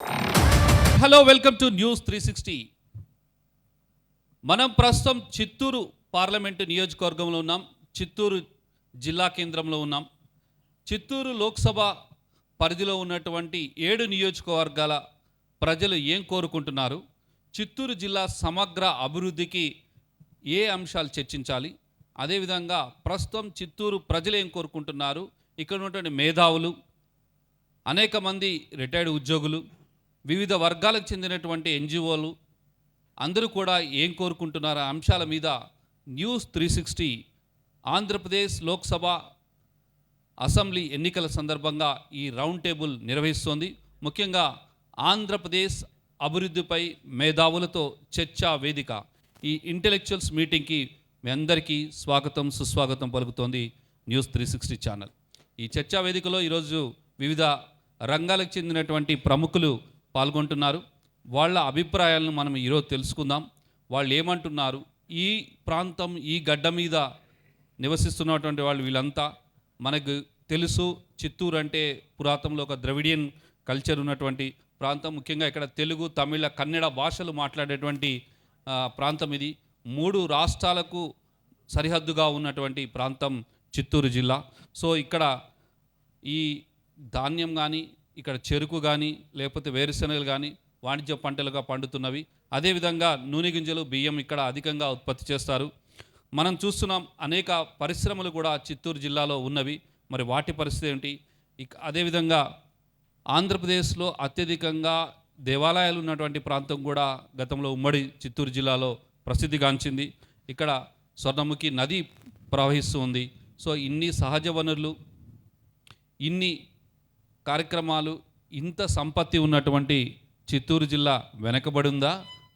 Hello, welcome to news 360. మనం ప్రస్తుతం Chittoor parliament నియోజకవర్గంలో ఉన్నాం. చిత్తూరు జిల్లా కేంద్రంలో ఉన్నాం. చిత్తూరు లోక్సభ పరిధిలో ఉన్నటువంటి 7 నియోజకవర్గాల ప్రజలు ఏం కోరుకుంటున్నారు, చిత్తూరు జిల్లా సమగ్ర అభివృద్ధికి ఏ అంశాలు చర్చించాలి, అదేవిధంగా ప్రస్తుతం చిత్తూరు ప్రజలు ఏం కోరుకుంటున్నారు, ఇక్కడ ఉన్నటువంటి మేధావులు, అనేక మంది రిటైర్డ్ ఉద్యోగులు, వివిధ వర్గాలకు చెందినటువంటి ఎన్జిఓలు అందరూ కూడా ఏం కోరుకుంటున్నారో అంశాల మీద న్యూస్ 360 ఆంధ్రప్రదేశ్ లోక్సభ అసెంబ్లీ ఎన్నికల సందర్భంగా ఈ రౌండ్ టేబుల్ నిర్వహిస్తోంది. ముఖ్యంగా ఆంధ్రప్రదేశ్ అభివృద్ధిపై మేధావులతో చర్చా వేదిక. ఈ ఇంటెలెక్చువల్స్ మీటింగ్కి మీ అందరికీ స్వాగతం సుస్వాగతం పలుకుతోంది న్యూస్ 360 ఛానల్. ఈ చర్చా వేదికలో ఈరోజు వివిధ రంగాలకు చెందినటువంటి ప్రముఖులు పాల్గొంటున్నారు. వాళ్ళ అభిప్రాయాలను మనం ఈరోజు తెలుసుకుందాం. వాళ్ళు ఏమంటున్నారు, ఈ ప్రాంతం ఈ గడ్డ మీద నివసిస్తున్నటువంటి వాళ్ళు వీళ్ళంతా మనకు తెలుసు. చిత్తూరు అంటే పురాతనంలో ఒక ద్రవిడియన్ కల్చర్ ఉన్నటువంటి ప్రాంతం. ముఖ్యంగా ఇక్కడ తెలుగు, తమిళ, కన్నడ భాషలు మాట్లాడేటువంటి ప్రాంతం ఇది. 3 రాష్ట్రాలకు సరిహద్దుగా ఉన్నటువంటి ప్రాంతం చిత్తూరు జిల్లా. సో ఇక్కడ ఈ ధాన్యం కానీ, ఇక్కడ చెరుకు కానీ, లేకపోతే వేరుశనగలు కానీ వాణిజ్య పంటలుగా పండుతున్నవి. అదేవిధంగా నూనె గింజలు, బియ్యం ఇక్కడ అధికంగా ఉత్పత్తి చేస్తారు. మనం చూస్తున్నాం అనేక పరిశ్రమలు కూడా చిత్తూరు జిల్లాలో ఉన్నవి. మరి వాటి పరిస్థితి ఏంటి? అదేవిధంగా ఆంధ్రప్రదేశ్లో అత్యధికంగా దేవాలయాలు ఉన్నటువంటి ప్రాంతం కూడా గతంలో ఉమ్మడి చిత్తూరు జిల్లాలో ప్రసిద్ధిగాంచింది. ఇక్కడ స్వర్ణముఖి నది ప్రవహిస్తూ ఉంది. సో ఇన్ని సహజ వనరులు, ఇన్ని కార్యక్రమాలు, ఇంత సంపత్తి ఉన్నటువంటి చిత్తూరు జిల్లా వెనకబడి ఉందా,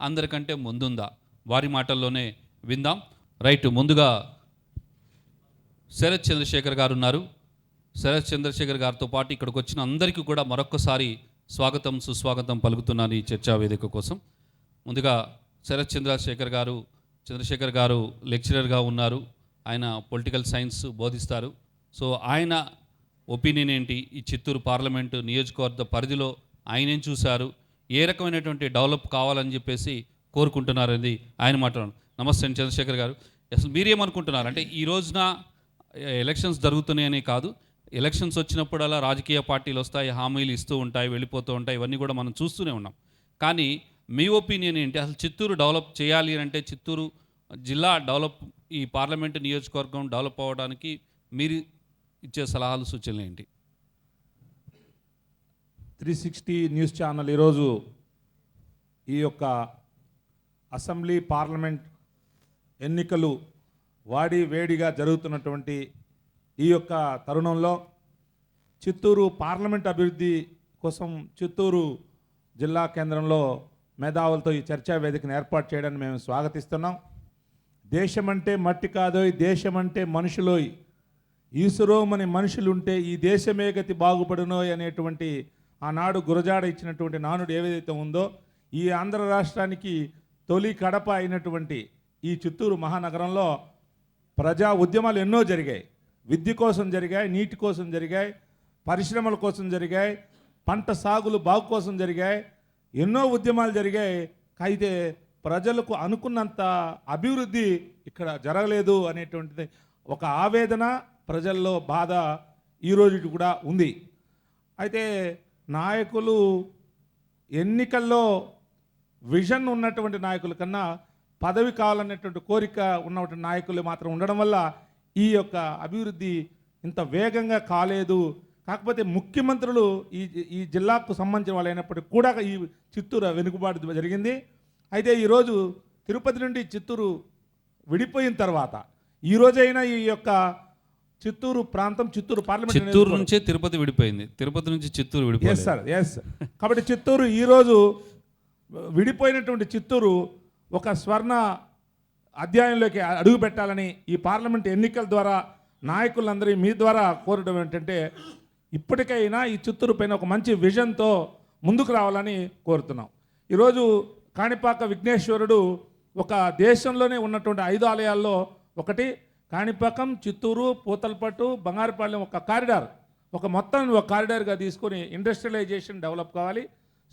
అందరికంటే ముందుందా? వారి మాటల్లోనే విందాం. రైట్, ముందుగా శరత్ చంద్రశేఖర్ గారు ఉన్నారు. శరత్ చంద్రశేఖర్ గారితో పాటు ఇక్కడికి వచ్చిన అందరికీ కూడా మరొక్కసారి స్వాగతం సుస్వాగతం పలుకుతున్నాను ఈ చర్చా వేదిక కోసం. ముందుగా శరత్ చంద్రశేఖర్ గారు లెక్చరర్గా ఉన్నారు. ఆయన పొలిటికల్ సైన్స్ బోధిస్తారు. సో ఆయన ఒపీనియన్ ఏంటి, ఈ చిత్తూరు పార్లమెంటు నియోజకవర్గ పరిధిలో ఆయన ఏం చూశారు, ఏ రకమైనటువంటి డెవలప్ కావాలని చెప్పేసి కోరుకుంటున్నారని ఆయన మాట్లాడారు. నమస్తే అండి చంద్రశేఖర్ గారు. అసలు మీరేమనుకుంటున్నారు? అంటే ఈ రోజున ఎలక్షన్స్ జరుగుతున్నాయని కాదు, ఎలక్షన్స్ వచ్చినప్పుడల్లా రాజకీయ పార్టీలు వస్తాయి, హామీలు ఇస్తూ ఉంటాయి, వెళ్ళిపోతూ ఉంటాయి, ఇవన్నీ కూడా మనం చూస్తూనే ఉన్నాం. కానీ మీ ఒపీనియన్ ఏంటి? అసలు చిత్తూరు డెవలప్ చేయాలి అంటే, చిత్తూరు జిల్లా డెవలప్, ఈ పార్లమెంటు నియోజకవర్గం డెవలప్ అవ్వడానికి మీరు ఇచ్చే సలహాలు సూచనలు ఏంటి? 360 న్యూస్ ఛానల్ ఈరోజు ఈ యొక్క అసెంబ్లీ పార్లమెంట్ ఎన్నికలు వాడి వేడిగా జరుగుతున్నటువంటి ఈ యొక్క తరుణంలో చిత్తూరు పార్లమెంట్ అభివృద్ధి కోసం చిత్తూరు జిల్లా కేంద్రంలో మేధావులతో ఈ చర్చా వేదికను ఏర్పాటు చేయడాన్ని మేము స్వాగతిస్తున్నాం. దేశమంటే మట్టి కాదోయ్, దేశమంటే మనుషులోయ్, ఈశ్వరోమని మనుషులుంటే ఈ దేశమే గతి బాగుపడునోయ్ అనేటువంటి ఆనాడు గురజాడ ఇచ్చినటువంటి నానుడు ఏదైతే ఉందో, ఈ ఆంధ్ర రాష్ట్రానికి తొలి కడప అయినటువంటి ఈ చిత్తూరు మహానగరంలో ప్రజా ఉద్యమాలు ఎన్నో జరిగాయి. విద్య కోసం జరిగాయి, నీటి కోసం జరిగాయి, పరిశ్రమల కోసం జరిగాయి, పంట సాగులు బాగు కోసం జరిగాయి, ఎన్నో ఉద్యమాలు జరిగాయి. అయితే ప్రజలకు అనుకున్నంత అభివృద్ధి ఇక్కడ జరగలేదు అనేటువంటిది ఒక ఆవేదన, ప్రజల్లో బాధ ఈరోజు కూడా ఉంది. అయితే నాయకులు ఎన్నికల్లో విజన్ ఉన్నటువంటి నాయకుల కన్నా పదవి కావాలనేటువంటి కోరిక ఉన్నటువంటి నాయకులు మాత్రం ఉండడం వల్ల ఈ యొక్క అభివృద్ధి ఇంత వేగంగా కాలేదు. కాకపోతే ముఖ్యమంత్రులు ఈ జిల్లాకు సంబంధించిన వాళ్ళు అయినప్పటికీ కూడా ఈ చిత్తూరు వెనుకబాటు జరిగింది. అయితే ఈరోజు తిరుపతి నుండి చిత్తూరు విడిపోయిన తర్వాత ఈరోజైనా ఈ యొక్క చిత్తూరు ప్రాంతం, చిత్తూరు పార్లమెంట్, చిత్తూరు నుంచే తిరుపతి విడిపోయింది, తిరుపతి నుంచి చిత్తూరు విడిపోయింది. Yes sir, yes. కాబట్టి చిత్తూరు ఈరోజు విడిపోయినటువంటి చిత్తూరు ఒక స్వర్ణ అధ్యాయంలోకి అడుగు పెట్టాలని ఈ పార్లమెంట్ ఎన్నికల ద్వారా నాయకులందరి మీ ద్వారా కోరడం ఏంటంటే, ఇప్పటికైనా ఈ చిత్తూరు పైన ఒక మంచి విజన్తో ముందుకు రావాలని కోరుతున్నాం. ఈరోజు కాణిపాక విఘ్నేశ్వరుడు ఒక దేశంలోనే ఉన్నటువంటి 5 ఆలయాల్లో ఒకటి. కాణిపాకం, చిత్తూరు, పూతలపట్టు, బంగారుపాలెం ఒక కారిడార్, ఒక మొత్తం ఒక కారిడార్గా తీసుకొని ఇండస్ట్రియలైజేషన్ డెవలప్ కావాలి.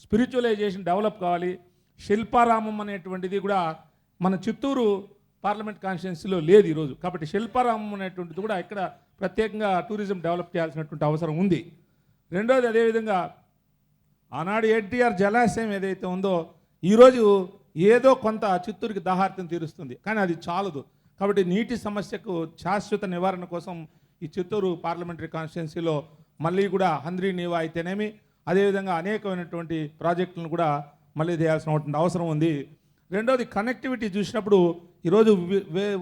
స్పిరిచువలైజేషన్ డెవలప్ కావాలి. శిల్పారామం అనేటువంటిది కూడా మన చిత్తూరు పార్లమెంట్ కాన్స్టిట్యున్సీలో లేదు ఈరోజు. కాబట్టి శిల్పారామం అనేటువంటిది కూడా ఇక్కడ ప్రత్యేకంగా టూరిజం డెవలప్ చేయాల్సినటువంటి అవసరం ఉంది. రెండోది, అదేవిధంగా ఆనాడు ఎన్టీఆర్ జలాశయం ఏదైతే ఉందో ఈరోజు ఏదో కొంత చిత్తూరుకి దాహార్తిని తీరుస్తుంది, కానీ అది చాలదు. కాబట్టి నీటి సమస్యకు శాశ్వత నివారణ కోసం ఈ చిత్తూరు పార్లమెంటరీ కాన్స్టిట్యున్సీలో మళ్ళీ కూడా హంద్రీ నీవా అయితేనేమి, అదేవిధంగా అనేకమైనటువంటి ప్రాజెక్టులను కూడా మళ్ళీ చేయాల్సిన అవసరం ఉంది. రెండోది, కనెక్టివిటీ చూసినప్పుడు ఈరోజు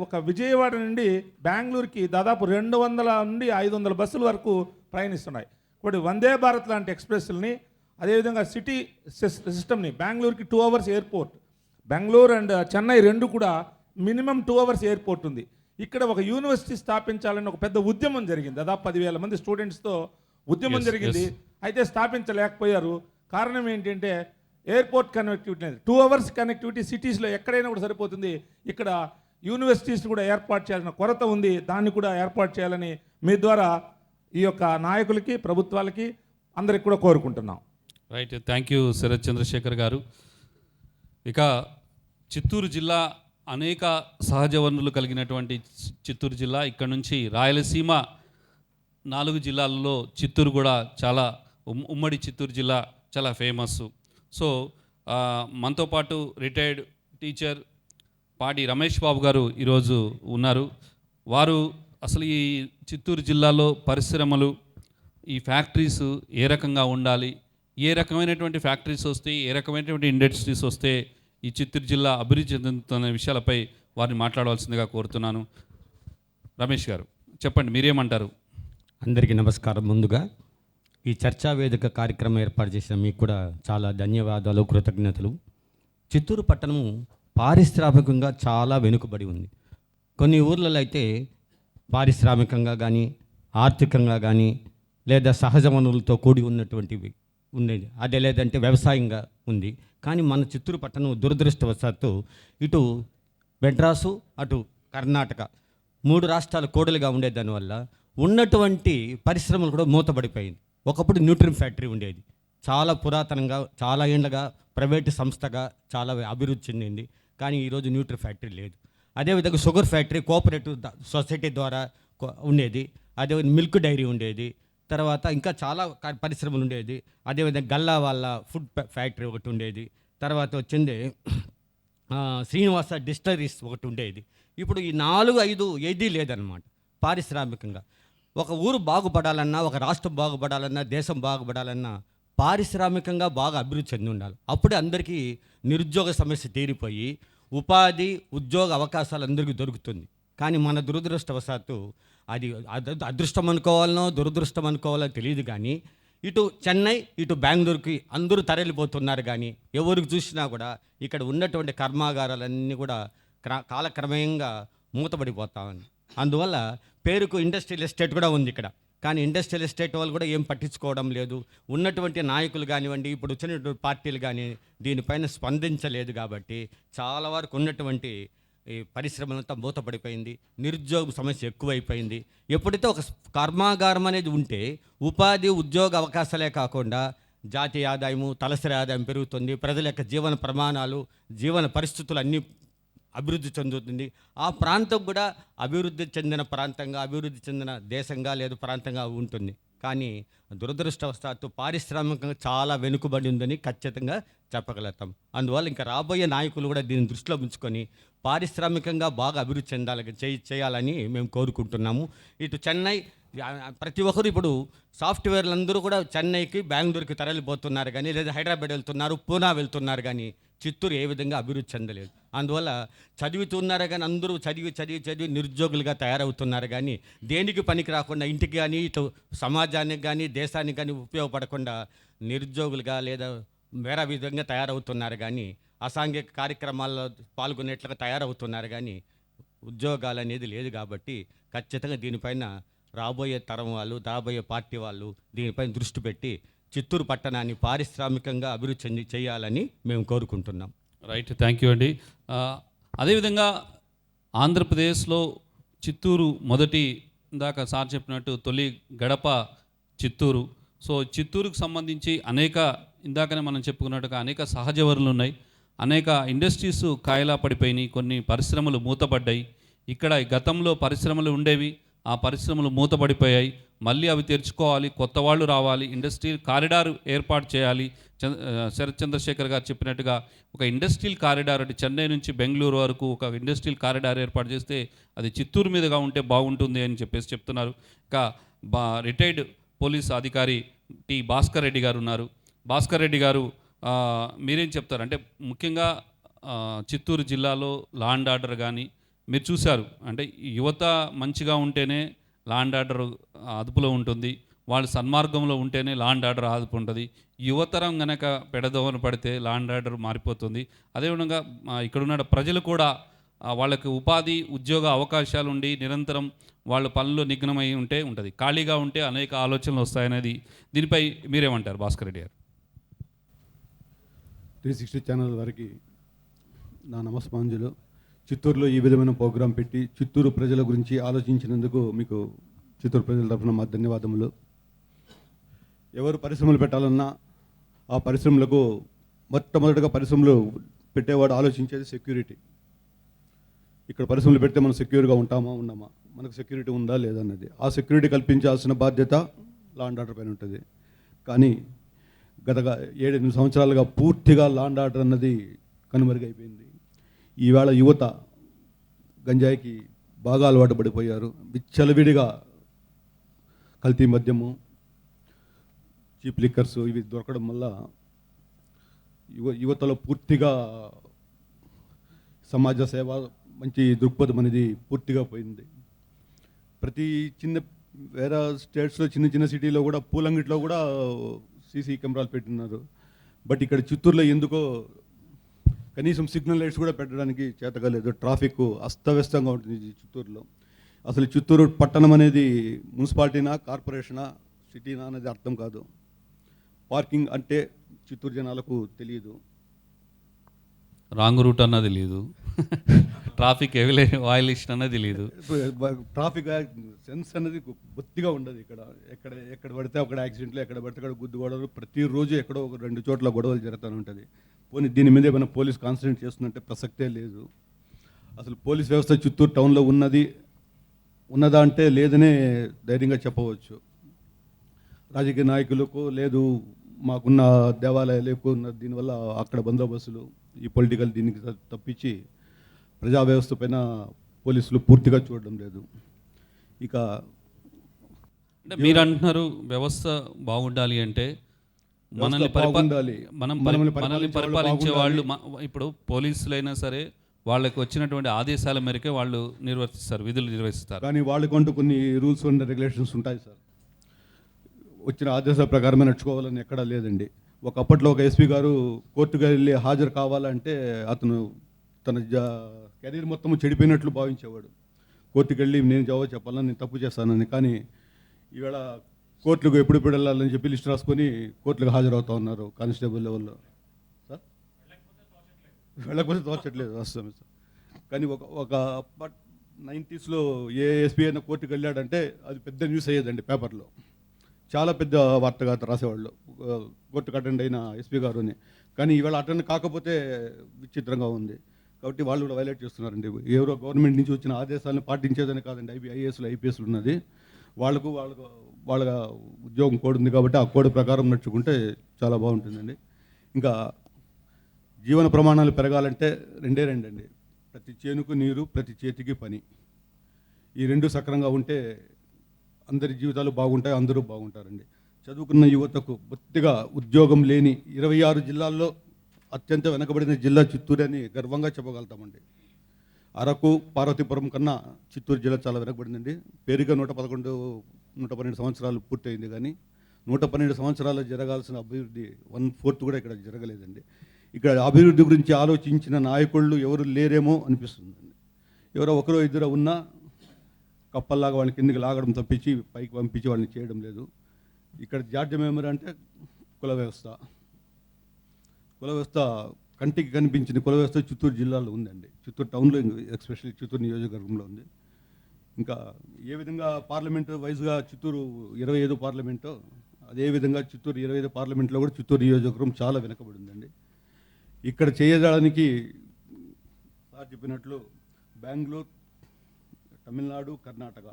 ఒక విజయవాడ నుండి బెంగళూరుకి దాదాపు 200 నుండి 500 బస్సుల వరకు ప్రయాణిస్తున్నాయి. కాబట్టి వందే భారత్ లాంటి ఎక్స్ప్రెస్ని, అదేవిధంగా సిటీ సిస్టమ్ని, బెంగళూరుకి 2 hours airport, Bengaluru and Chennai రెండు కూడా మినిమం 2 అవర్స్ ఎయిర్పోర్ట్ ఉంది. ఇక్కడ ఒక యూనివర్సిటీ స్థాపించాలని ఒక పెద్ద ఉద్యమం జరిగింది. దాదాపు 10,000 మంది స్టూడెంట్స్తో ఉద్యమం జరిగింది. అయితే స్థాపించలేకపోయారు. కారణం ఏంటంటే ఎయిర్పోర్ట్ కనెక్టివిటీ లేదు. 2 అవర్స్ కనెక్టివిటీ సిటీస్లో ఎక్కడైనా కూడా సరిపోతుంది. ఇక్కడ యూనివర్సిటీస్ కూడా ఏర్పాటు చేయాల్సిన కొరత ఉంది. దాన్ని కూడా ఏర్పాటు చేయాలని మీ ద్వారా ఈ యొక్క నాయకులకి, ప్రభుత్వాలకి, అందరికి కూడా కోరుకుంటున్నాం. Right, thank you Sarath Chandrasekhar garu. ఇక చిత్తూరు జిల్లా అనేక సహజ వనరులు కలిగినటువంటి చిత్తూరు జిల్లా. ఇక్కడ నుంచి రాయలసీమ 4 జిల్లాలలో చిత్తూరు కూడా చాలా ఉమ్మడి చిత్తూరు జిల్లా చాలా ఫేమస్. సో మనతో పాటు రిటైర్డ్ టీచర్ పాడి రమేష్ బాబు గారు ఈరోజు ఉన్నారు. వారు అసలు ఈ చిత్తూరు జిల్లాలో పరిశ్రమలు, ఈ ఫ్యాక్టరీస్ ఏ రకంగా ఉండాలి, ఏ రకమైనటువంటి ఫ్యాక్టరీస్ వస్తే, ఏ రకమైనటువంటి ఇండస్ట్రీస్ వస్తే ఈ చిత్తూరు జిల్లా అభివృద్ధి చెందుతున్న విషయాలపై వారిని మాట్లాడవలసిందిగా కోరుతున్నాను. రమేష్ గారు చెప్పండి, మీరేమంటారు? అందరికీ నమస్కారం. ముందుగా ఈ చర్చా వేదిక కార్యక్రమం ఏర్పాటు చేసిన మీకు కూడా చాలా ధన్యవాదాలు, కృతజ్ఞతలు. చిత్తూరు పట్టణము పారిశ్రామికంగా చాలా వెనుకబడి ఉంది. కొన్ని ఊర్లలో అయితే పారిశ్రామికంగా కానీ, ఆర్థికంగా కానీ, లేదా సహజ వనరులతో కూడి ఉన్నటువంటివి ఉండేది. అదే లేదంటే వ్యవసాయంగా ఉంది. కానీ మన చిత్తూరు పట్టణం దురదృష్టవశాత్తు ఇటు మెడ్రాసు, అటు కర్ణాటక 3 రాష్ట్రాలు కోడలుగా ఉండేదానివల్ల ఉన్నటువంటి పరిశ్రమలు కూడా మూతపడిపోయింది. ఒకప్పుడు న్యూట్రిన్ ఫ్యాక్టరీ ఉండేది, చాలా పురాతనంగా, చాలా ఏళ్ళగా ప్రైవేటు సంస్థగా చాలా అభివృద్ధి చెందింది. కానీ ఈరోజు న్యూట్రిన్ ఫ్యాక్టరీ లేదు. అదేవిధంగా షుగర్ ఫ్యాక్టరీ కోఆపరేటివ్ సొసైటీ ద్వారా ఉండేది. అదే మిల్క్ డైరీ ఉండేది. తర్వాత ఇంకా చాలా పరిశ్రమలు ఉండేది. అదేవిధంగా గల్లా వాళ్ళ ఫుడ్ ఫ్యాక్టరీ ఒకటి ఉండేది. తర్వాత వచ్చింది శ్రీనివాస డిస్టరీస్ ఒకటి ఉండేది. ఇప్పుడు ఈ 4, 5 ఏదీ లేదన్నమాట. పారిశ్రామికంగా ఒక ఊరు బాగుపడాలన్నా, ఒక రాష్ట్రం బాగుపడాలన్నా, దేశం బాగుపడాలన్నా పారిశ్రామికంగా బాగా అభివృద్ధి చెంది ఉండాలి. అప్పుడే అందరికీ నిరుద్యోగ సమస్య తీరిపోయి ఉపాధి, ఉద్యోగ అవకాశాలు అందరికీ దొరుకుతుంది. కానీ మన దురదృష్టవశాత్తు అది అదృష్టం అనుకోవాలనో దురదృష్టం అనుకోవాలో తెలియదు. కానీ ఇటు చెన్నై, ఇటు బెంగళూరుకి అందరూ తరలిపోతున్నారు. కానీ ఎవరికి చూసినా కూడా ఇక్కడ ఉన్నటువంటి కర్మాగారాలన్నీ కూడా కాలక్రమేణంగా మూతపడిపోతామని. అందువల్ల పేరుకు ఇండస్ట్రియల్ ఎస్టేట్ కూడా ఉంది ఇక్కడ. కానీ ఇండస్ట్రియల్ ఎస్టేట్ వాళ్ళు కూడా ఏం పట్టించుకోవడం లేదు. ఉన్నటువంటి నాయకులు కానివ్వండి, ఇప్పుడు వచ్చినటువంటి పార్టీలు కానీ దీనిపైన స్పందించలేదు. కాబట్టి చాలా వరకు ఉన్నటువంటి ఈ పరిశ్రమలంతా మూతపడిపోయింది. నిరుద్యోగ సమస్య ఎక్కువైపోయింది. ఎప్పుడైతే ఒక కర్మాగారం అనేది ఉంటే ఉపాధి, ఉద్యోగ అవకాశాలే కాకుండా జాతీయ ఆదాయము, తలసరి ఆదాయం పెరుగుతుంది. ప్రజల యొక్క జీవన ప్రమాణాలు, జీవన పరిస్థితులు అన్నీ అభివృద్ధి చెందుతుంది. ఆ ప్రాంతం కూడా అభివృద్ధి చెందిన ప్రాంతంగా, అభివృద్ధి చెందిన దేశంగా లేదా ప్రాంతంగా ఉంటుంది. కానీ దురదృష్టవశాత్తు పారిశ్రామికంగా చాలా వెనుకబడి ఉందని ఖచ్చితంగా చెప్పగలుగుతాం. అందువల్ల ఇంకా రాబోయే నాయకులు కూడా దీన్ని దృష్టిలో ఉంచుకొని పారిశ్రామికంగా బాగా అభివృద్ధి చేయాలని మేము కోరుకుంటున్నాము. ఇటు చెన్నై ప్రతి ఒక్కరు ఇప్పుడు సాఫ్ట్వేర్లు అందరూ కూడా చెన్నైకి, బెంగళూరుకి తరలిపోతున్నారు. కానీ లేదా హైదరాబాద్ వెళ్తున్నారు, పూనా వెళ్తున్నారు. కానీ చిత్తూరు ఏ విధంగా అభివృద్ధి చెందలేదు. అందువల్ల చదువుతున్నారు కానీ అందరూ చదివి నిరుద్యోగులుగా తయారవుతున్నారు. కానీ దేనికి పనికి రాకుండా, ఇంటికి కానీ, ఇటు సమాజానికి కానీ, దేశానికి కానీ ఉపయోగపడకుండా నిరుద్యోగులుగా లేదా వేరే విధంగా తయారవుతున్నారు. కానీ అసాంఘిక కార్యక్రమాల్లో పాల్గొనేట్లుగా తయారవుతున్నారు. కానీ ఉద్యోగాలు అనేది లేదు. కాబట్టి ఖచ్చితంగా దీనిపైన రాబోయే తరం వాళ్ళు, రాబోయే పార్టీ వాళ్ళు దీనిపైన దృష్టి పెట్టి చిత్తూరు పట్టణాన్ని పారిశ్రామికంగా అభివృద్ధి చేయాలని మేము కోరుకుంటున్నాం. రైట్, థ్యాంక్ యూ అండి. అదేవిధంగా ఆంధ్రప్రదేశ్లో చిత్తూరు మొదటి, ఇందాక సార్ చెప్పినట్టు తొలి గడప చిత్తూరు. సో చిత్తూరుకు సంబంధించి అనేక ఇందాకనే మనం చెప్పుకున్నట్టుగా అనేక సహజ వనరులు ఉన్నాయి, అనేక ఇండస్ట్రీస్ కాయలా పడిపోయినాయి, కొన్ని పరిశ్రమలు మూతపడ్డాయి. ఇక్కడ గతంలో పరిశ్రమలు ఉండేవి, ఆ పరిశ్రమలు మూతపడిపోయాయి. మళ్ళీ అవి తెరుచుకోవాలి, కొత్త వాళ్ళు రావాలి, ఇండస్ట్రియల్ కారిడార్ ఏర్పాటు చేయాలి. శరత్ చంద్రశేఖర్ గారు చెప్పినట్టుగా ఒక ఇండస్ట్రియల్ కారిడార్, అంటే చెన్నై నుంచి బెంగళూరు వరకు ఒక ఇండస్ట్రియల్ కారిడార్ ఏర్పాటు చేస్తే అది చిత్తూరు మీదుగా ఉంటే బాగుంటుంది అని చెప్పేసి చెప్తున్నారు. ఇంకా రిటైర్డ్ పోలీస్ అధికారి టి భాస్కర్ రెడ్డి గారు ఉన్నారు. భాస్కర్ రెడ్డి గారు, మీరేం చెప్తారు? అంటే ముఖ్యంగా చిత్తూరు జిల్లాలో లా అండ్ ఆర్డర్ కానీ మీరు చూశారు, అంటే యువత మంచిగా ఉంటేనే లా అండ్ ఆర్డర్ అదుపులో ఉంటుంది, వాళ్ళు సన్మార్గంలో ఉంటేనే లా అండ్ ఆర్డర్ అదుపు ఉంటుంది. యువతరం గనక పెడదోవన పడితే లా అండ్ ఆర్డర్ మారిపోతుంది. అదేవిధంగా ఇక్కడున్న ప్రజలు కూడా వాళ్ళకి ఉపాధి ఉద్యోగ అవకాశాలు ఉండి నిరంతరం వాళ్ళ పనుల్లో నిఘ్నమై ఉంటే ఉంటుంది. ఖాళీగా ఉంటే అనేక ఆలోచనలు వస్తాయనేది, దీనిపై మీరేమంటారు భాస్కర్ రెడ్డి గారు? 360 ఛానల్ వారికి నా నమస్కారాంజలు. చిత్తూరులో ఈ విధమైన ప్రోగ్రాం పెట్టి చిత్తూరు ప్రజల గురించి ఆలోచించినందుకు మీకు చిత్తూరు ప్రజల తరఫున మా ధన్యవాదములు. ఎవరు పరిశ్రమలు పెట్టాలన్నా ఆ పరిశ్రమలకు మొట్టమొదటిగా పరిశ్రమలు పెట్టేవాడు ఆలోచించేది సెక్యూరిటీ. ఇక్కడ పరిశ్రమలు పెడితే మనం సెక్యూర్గా ఉంటామా ఉన్నామా, మనకు సెక్యూరిటీ ఉందా లేదా అన్నది. ఆ సెక్యూరిటీ కల్పించాల్సిన బాధ్యత లా అండ్ ఆర్డర్ పైన ఉంటుంది. కానీ గత 7-8 సంవత్సరాలుగా పూర్తిగా లా అండ్ ఆర్డర్ అన్నది కనుమరుగైపోయింది. ఈవేళ యువత గంజాయికి బాగా అలవాటు పడిపోయారు. విచ్చలవిడిగా కల్తీ మద్యము, చీప్ లిక్కర్స్ ఇవి దొరకడం వల్ల యువతలో పూర్తిగా సమాజ సేవ, మంచి దృక్పథం అనేది పూర్తిగా పోయింది. ప్రతి వేరే స్టేట్స్లో చిన్న సిటీలో కూడా పూలంగిట్లో కూడా సీసీ కెమెరాలు పెట్టినారు. బట్ ఇక్కడ చిత్తూరులో ఎందుకో కనీసం సిగ్నల్ లైట్స్ కూడా పెట్టడానికి చేతకాలేదు. ట్రాఫిక్ అస్తవ్యస్తంగా ఉంటుంది చిత్తూరులో. అసలు చిత్తూరు పట్టణం అనేది మున్సిపాలిటీనా, కార్పొరేషనా, సిటీనా అనేది అర్థం కాదు. పార్కింగ్ అంటే చిత్తూరు జనాలకు తెలియదు. రాంగ్ రూట్ అన్నది తెలియదు, ట్రాఫిక్ వైలేషన్ అన్నది తెలియదు, ట్రాఫిక్ సెన్స్ అనేది బొత్తిగా ఉండదు. ఎక్కడ పడితే అక్కడ యాక్సిడెంట్లు, ఎక్కడ పడితే అక్కడ గుద్దు గొడవలు, ప్రతిరోజు ఎక్కడో 2 చోట్ల గొడవలు జరుగుతూ ఉంటుంది. పోనీ దీని మీద ఏమైనా పోలీస్ కాన్సన్ట్రేట్ చేస్తుందంటే ప్రసక్తే లేదు. అసలు పోలీస్ వ్యవస్థ చిత్తూరు టౌన్లో ఉన్నదా అంటే లేదనే ధైర్యంగా చెప్పవచ్చు. రాజకీయ నాయకులకు లేదు, మాకున్న దేవాలయాలకు ఉన్న దీనివల్ల అక్కడ బందోబస్తులు, ఈ పొలిటికల్ దీనికి తప్పించి ప్రజా వ్యవస్థ పైన పోలీసులు పూర్తిగా చూడడం లేదు. ఇక అంటే మీరు అంటున్నారు వ్యవస్థ బాగుండాలి అంటే మనల్ని పరిపాలించే వాళ్ళు, ఇప్పుడు పోలీసులైనా సరే వాళ్ళకి వచ్చినటువంటి ఆదేశాల మేరకే వాళ్ళు విధులు నిర్వహిస్తారు. కానీ వాళ్ళకంటూ కొన్ని రూల్స్ అండ్ రెగ్యులేషన్స్ ఉంటాయి సార్. వచ్చిన ఆదేశాల ప్రకారమే నడుచుకోవాలని ఎక్కడా లేదండి. ఒకప్పట్లో ఒక ఎస్పీ గారు కోర్టుకు వెళ్ళి హాజరు కావాలంటే అతను తన కెరీర్ మొత్తం చెడిపోయినట్లు భావించేవాడు. కోర్టుకు వెళ్ళి నేను జవాబు చెప్పాలని, నేను తప్పు చేస్తానని. కానీ ఈవేళ కోర్టులకు ఎప్పుడు వెళ్ళాలని చెప్పి లిస్ట్ రాసుకొని కోర్టులకు హాజరవుతూ ఉన్నారు కానిస్టేబుల్ లెవెల్లో. సార్ వెళ్ళకపోతే తోచట్లేదు వస్తాం సార్. కానీ ఒక 90sలో ఏ ఎస్పీ అయినా కోర్టుకు వెళ్ళాడంటే అది పెద్ద న్యూస్ అయ్యేదండి పేపర్లో. చాలా పెద్ద వార్తగా రాసేవాళ్ళు కోర్టుకు అటెండ్ అయిన ఎస్పీ గారు అని. కానీ ఈవేళ అటెండ్ కాకపోతే విచిత్రంగా ఉంది. కాబట్టి వాళ్ళు కూడా వైలేట్ చేస్తున్నారండి. ఎవరో గవర్నమెంట్ నుంచి వచ్చిన ఆదేశాలను పాటించేదని కాదండి. ఐఏఎస్లు ఐపీఎస్లు ఉన్నది, వాళ్ళకు వాళ్ళ ఉద్యోగం కోడ్ ఉంది కాబట్టి ఆ కోడ్ ప్రకారం నడుచుకుంటే చాలా బాగుంటుందండి. ఇంకా జీవన ప్రమాణాలు పెరగాలంటే రెండండి. ప్రతి చేనుకు నీరు, ప్రతి చేతికి పని. ఈ 2 సక్రంగా ఉంటే అందరి జీవితాలు బాగుంటాయి, అందరూ బాగుంటారండి. చదువుకున్న యువతకు బొత్తిగా ఉద్యోగం లేని 26 జిల్లాల్లో అత్యంత వెనకబడిన జిల్లా చిత్తూరు అని గర్వంగా చెప్పగలుగుతామండి. అరకు, పార్వతీపురం కన్నా చిత్తూరు జిల్లా చాలా వెనకబడిందండి. పేరుగా 112 సంవత్సరాలు పూర్తయింది, కానీ 112 సంవత్సరాలు జరగాల్సిన అభివృద్ధి 1/4 కూడా ఇక్కడ జరగలేదండి. ఇక్కడ అభివృద్ధి గురించి ఆలోచించిన నాయకుళ్ళు ఎవరు లేరేమో అనిపిస్తుందండి. ఎవరో ఒకరో ఇద్దరు ఉన్నా కప్పల్లాగా వాళ్ళని కిందికి లాగడం తప్పించి పైకి పంపించి వాళ్ళని చేయడం లేదు. ఇక్కడ జాడ్యం ఏమంటే కుల వ్యవస్థ కంటికి కనిపించిన కుల వ్యవస్థ చిత్తూరు జిల్లాలో ఉందండి. చిత్తూరు టౌన్లో, ఎస్పెషల్లీ చిత్తూరు నియోజకవర్గంలో ఉంది. ఇంకా ఏ విధంగా పార్లమెంటు వైజ్గా చిత్తూరు 25 పార్లమెంటు అదేవిధంగా చిత్తూరు 25 పార్లమెంట్లో కూడా చిత్తూరు నియోజకవర్గం చాలా వెనుకబడి ఉందండి. ఇక్కడ చేయడానికి సార్ చెప్పినట్లు బెంగళూరు, తమిళనాడు, కర్ణాటక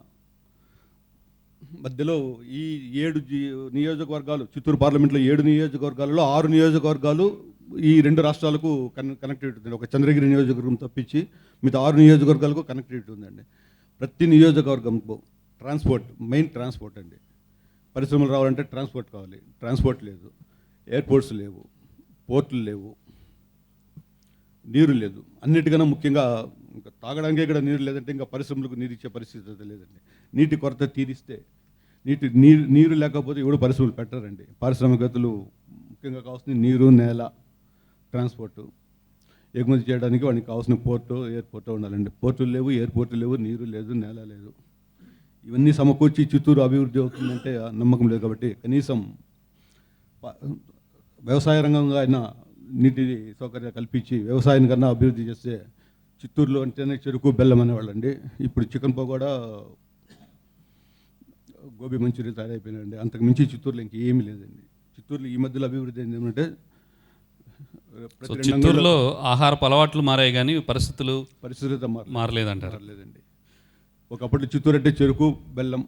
మధ్యలో ఈ 7 నియోజకవర్గాలు, చిత్తూరు పార్లమెంట్లో 7 నియోజకవర్గాలలో 6 నియోజకవర్గాలు ఈ 2 రాష్ట్రాలకు కనెక్టివిటీ ఉంది. ఒక చంద్రగిరి నియోజకవర్గం తప్పించి మిగతా 6 నియోజకవర్గాలకు కనెక్టివిటీ ఉందండి. ప్రతి నియోజకవర్గంకు ట్రాన్స్పోర్ట్, మెయిన్ ట్రాన్స్పోర్ట్ అండి. పరిశ్రమలు రావాలంటే ట్రాన్స్పోర్ట్ కావాలి, ట్రాన్స్పోర్ట్ లేదు, ఎయిర్పోర్ట్స్ లేవు, పోర్టులు లేవు, నీరు లేదు. అన్నిటికన్నా ముఖ్యంగా ఇంకా తాగడానికి ఇక్కడ నీరు లేదంటే ఇంకా పరిశ్రమలకు నీరు ఇచ్చే పరిస్థితి అయితే లేదండి. నీటి కొరత తీరిస్తే, నీరు లేకపోతే ఎవడు పరిశ్రమలు పెట్టారండి. పారిశ్రామికవేత్తలు ముఖ్యంగా కావాల్సిన నీరు, నేల, ట్రాన్స్పోర్టు ఎగుమతి చేయడానికి వాడికి కావాల్సిన పోర్టు, ఎయిర్పోర్టు ఉండాలండి. పోర్టులు లేవు, ఎయిర్పోర్టు లేవు, నీరు లేదు, నేల లేదు. ఇవన్నీ సమకూర్చి చిత్తూరు అభివృద్ధి అవుతుందంటే నమ్మకం లేదు. కాబట్టి కనీసం వ్యవసాయ రంగంగా అయినా నీటి సౌకర్యం కల్పించి వ్యవసాయం కన్నా అభివృద్ధి చేస్తే, చిత్తూరులో అంటేనే చెరుకు, బెల్లం అనేవాళ్ళండి. ఇప్పుడు చికెన్ పకోడా, గోబీ మంచూరియా తయారైపోయినాయండి. అంతకు మించి చిత్తూరులో ఇంకేమీ లేదండి. చిత్తూరులో ఈ మధ్యలో అభివృద్ధి అయింది ఏమంటే చిత్తూరులో ఆహారపు అలవాట్లు మారాయి కానీ పరిస్థితులు మారలేదంటారు. ఒకప్పుడు చిత్తూరు అంటే చెరుకు, బెల్లం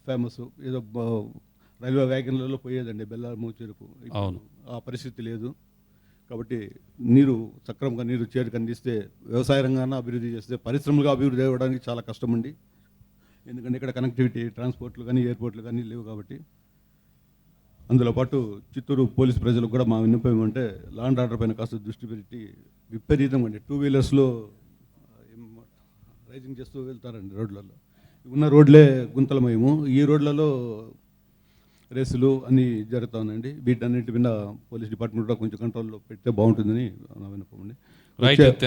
ఫేమస్. ఏదో రైల్వే వ్యాగన్లలో పోయేదండి బెల్లము, చెరుకు. అవును, ఆ పరిస్థితి లేదు. కాబట్టి నీరు సక్రమంగా నీరు చేరుకు అందిస్తే, వ్యవసాయ రంగాన్ని అభివృద్ధి చేస్తే, పరిశ్రమలుగా అభివృద్ధి అవ్వడానికి చాలా కష్టం అండి. ఎందుకంటే ఇక్కడ కనెక్టివిటీ, ట్రాన్స్పోర్ట్లు కానీ ఎయిర్పోర్ట్లు కానీ లేవు. కాబట్టి అందులో పాటు చిత్తూరు పోలీస్ ప్రజలకు కూడా మా విన్నపం ఏమంటే, లా అండ్ ఆర్డర్ పైన కాస్త దృష్టి పెట్టి విపరీతంగా అండి 2 వీలర్స్లో రైజింగ్ చేస్తూ వెళ్తారండి రోడ్లలో. ఉన్న రోడ్లే గుంతలమయము. ఈ రోడ్లలో రేసులు అన్నీ జరుగుతూ ఉన్నాయండి. వీటన్నిటి మీద పోలీస్ డిపార్ట్మెంట్ కూడా కొంచెం కంట్రోల్లో పెడితే బాగుంటుందని నా విన్నపం అండి.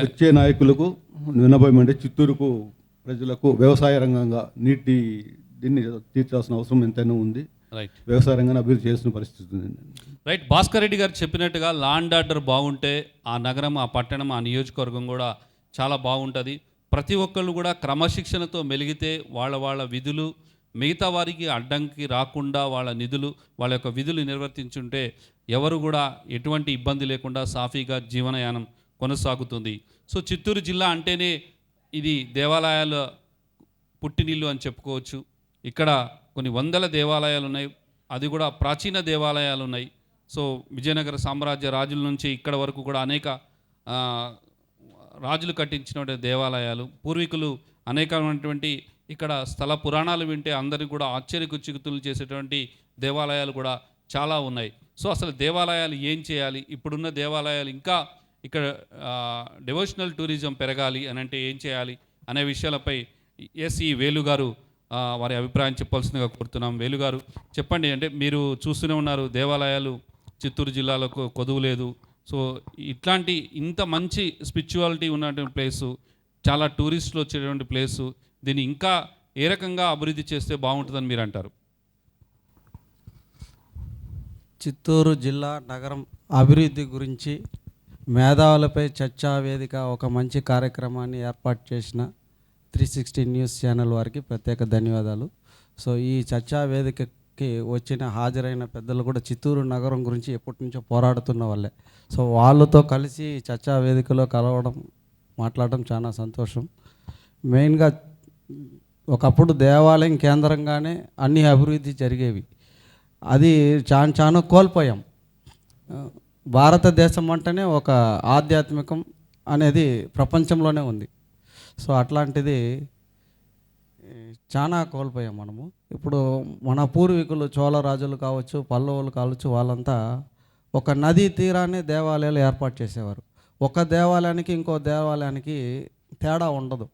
వచ్చే నాయకులకు విన్నపం అంటే, చిత్తూరుకు ప్రజలకు వ్యవసాయ రంగంగా దీన్ని తీర్చాల్సిన అవసరం ఎంతైనా ఉంది. వ్యవసాయ రంగాన్ని అభివృద్ధి చేసిన పరిస్థితి ఉందండి. రైట్. భాస్కర్ రెడ్డి గారు చెప్పినట్టుగా లా అండ్ ఆర్డర్ బాగుంటే ఆ నగరం, ఆ పట్టణం, ఆ నియోజకవర్గం కూడా చాలా బాగుంటుంది. ప్రతి ఒక్కళ్ళు కూడా క్రమశిక్షణతో మెలిగితే వాళ్ళ విధులు మిగతా వారికి అడ్డంకి రాకుండా వాళ్ళ యొక్క విధులు నిర్వర్తించుంటే ఎవరు కూడా ఎటువంటి ఇబ్బంది లేకుండా సాఫీగా జీవనయానం కొనసాగుతుంది. సో చిత్తూరు జిల్లా అంటేనే ఇది దేవాలయాల పుట్టినిల్లు అని చెప్పుకోవచ్చు. ఇక్కడ కొన్ని వందల దేవాలయాలు ఉన్నాయి, అది కూడా ప్రాచీన దేవాలయాలు ఉన్నాయి. సో విజయనగర సామ్రాజ్య రాజుల నుంచి ఇక్కడ వరకు కూడా అనేక రాజులు కట్టించిన దేవాలయాలు, పూర్వీకులు అనేకమైనటువంటి ఇక్కడ స్థల పురాణాలు వింటే అందరికీ కూడా ఆశ్చర్యకుచితులు చేసేటువంటి దేవాలయాలు కూడా చాలా ఉన్నాయి. సో అసలు దేవాలయాలు ఏం చేయాలి, ఇప్పుడున్న దేవాలయాలు ఇంకా ఇక్కడ డివోషనల్ టూరిజం పెరగాలి అని అంటే ఏం చేయాలి అనే విషయాలపై ఈ వేలుగారు వారి అభిప్రాయం చెప్పాల్సిందిగా కోరుతున్నాం. వేలుగారు చెప్పండి. అంటే మీరు చూస్తూనే ఉన్నారు, దేవాలయాలు చిత్తూరు జిల్లాలో కొదువు లేదు. సో ఇట్లాంటి ఇంత మంచి స్పిరిచువాలిటీ ఉన్నటువంటి ప్లేసు, చాలా టూరిస్టులు వచ్చేటువంటి ప్లేసు, దీన్ని ఇంకా ఏ రకంగా అభివృద్ధి చేస్తే బాగుంటుందని మీరు అంటారు? చిత్తూరు జిల్లా నగరం అభివృద్ధి గురించి మేధావులపై చర్చా వేదిక ఒక మంచి కార్యక్రమాన్ని ఏర్పాటు చేసిన 360 న్యూస్ ఛానల్ వారికి ప్రత్యేక ధన్యవాదాలు. సో ఈ చర్చా వేదికకి వచ్చిన హాజరైన పెద్దలు కూడా చిత్తూరు నగరం గురించి ఎప్పటి నుంచో పోరాడుతున్న వాళ్ళే. సో వాళ్ళతో కలిసి చర్చా వేదికలో కలవడం, మాట్లాడడం చాలా సంతోషం. మెయిన్గా ఒకప్పుడు దేవాలయం కేంద్రంగానే అన్ని అభివృద్ధి జరిగేవి, అది చాలా కోల్పోయాం. భారతదేశం అంటేనే ఒక ఆధ్యాత్మికం అనేది ప్రపంచంలోనే ఉంది. సో అట్లాంటిది చాలా కోల్పోయాం మనము. ఇప్పుడు మన పూర్వీకులు చోళరాజులు కావచ్చు, పల్లవులు కావచ్చు, వాళ్ళంతా ఒక నదీ తీరాన్ని దేవాలయాలు ఏర్పాటు చేసేవారు. ఒక దేవాలయానికి ఇంకో దేవాలయానికి తేడా ఉండదు.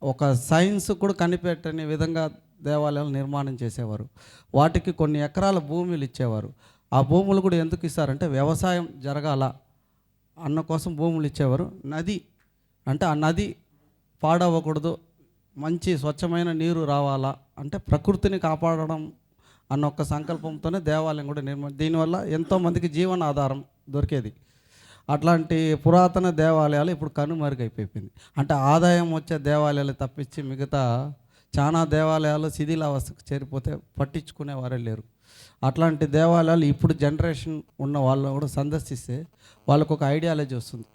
ఒక సైన్స్ కూడా కనిపెట్టని విధంగా దేవాలయాలు నిర్మాణం చేసేవారు. వాటికి కొన్ని ఎకరాల భూములు ఇచ్చేవారు. ఆ భూములు కూడా ఎందుకు ఇస్తారంటే వ్యవసాయం జరగాల అన్న కోసం భూములు ఇచ్చేవారు. నది అంటే ఆ నది పాడవకూడదు, మంచి స్వచ్ఛమైన నీరు రావాలా అంటే ప్రకృతిని కాపాడడం అన్న ఒక సంకల్పంతోనే దేవాలయం కూడా దీనివల్ల ఎంతోమందికి జీవనాధారం దొరికేది. అట్లాంటి పురాతన దేవాలయాలు ఇప్పుడు కనుమరుగైపోయింది. అంటే ఆదాయం వచ్చే దేవాలయాలు తప్పించి మిగతా చాలా దేవాలయాలు శిథిలావస్థకు చేరిపోతే పట్టించుకునేవారే లేరు. అట్లాంటి దేవాలయాలు ఇప్పుడు జనరేషన్ ఉన్న వాళ్ళు కూడా సందర్శిస్తే వాళ్ళకు ఒక ఐడియాలజీ వస్తుంది.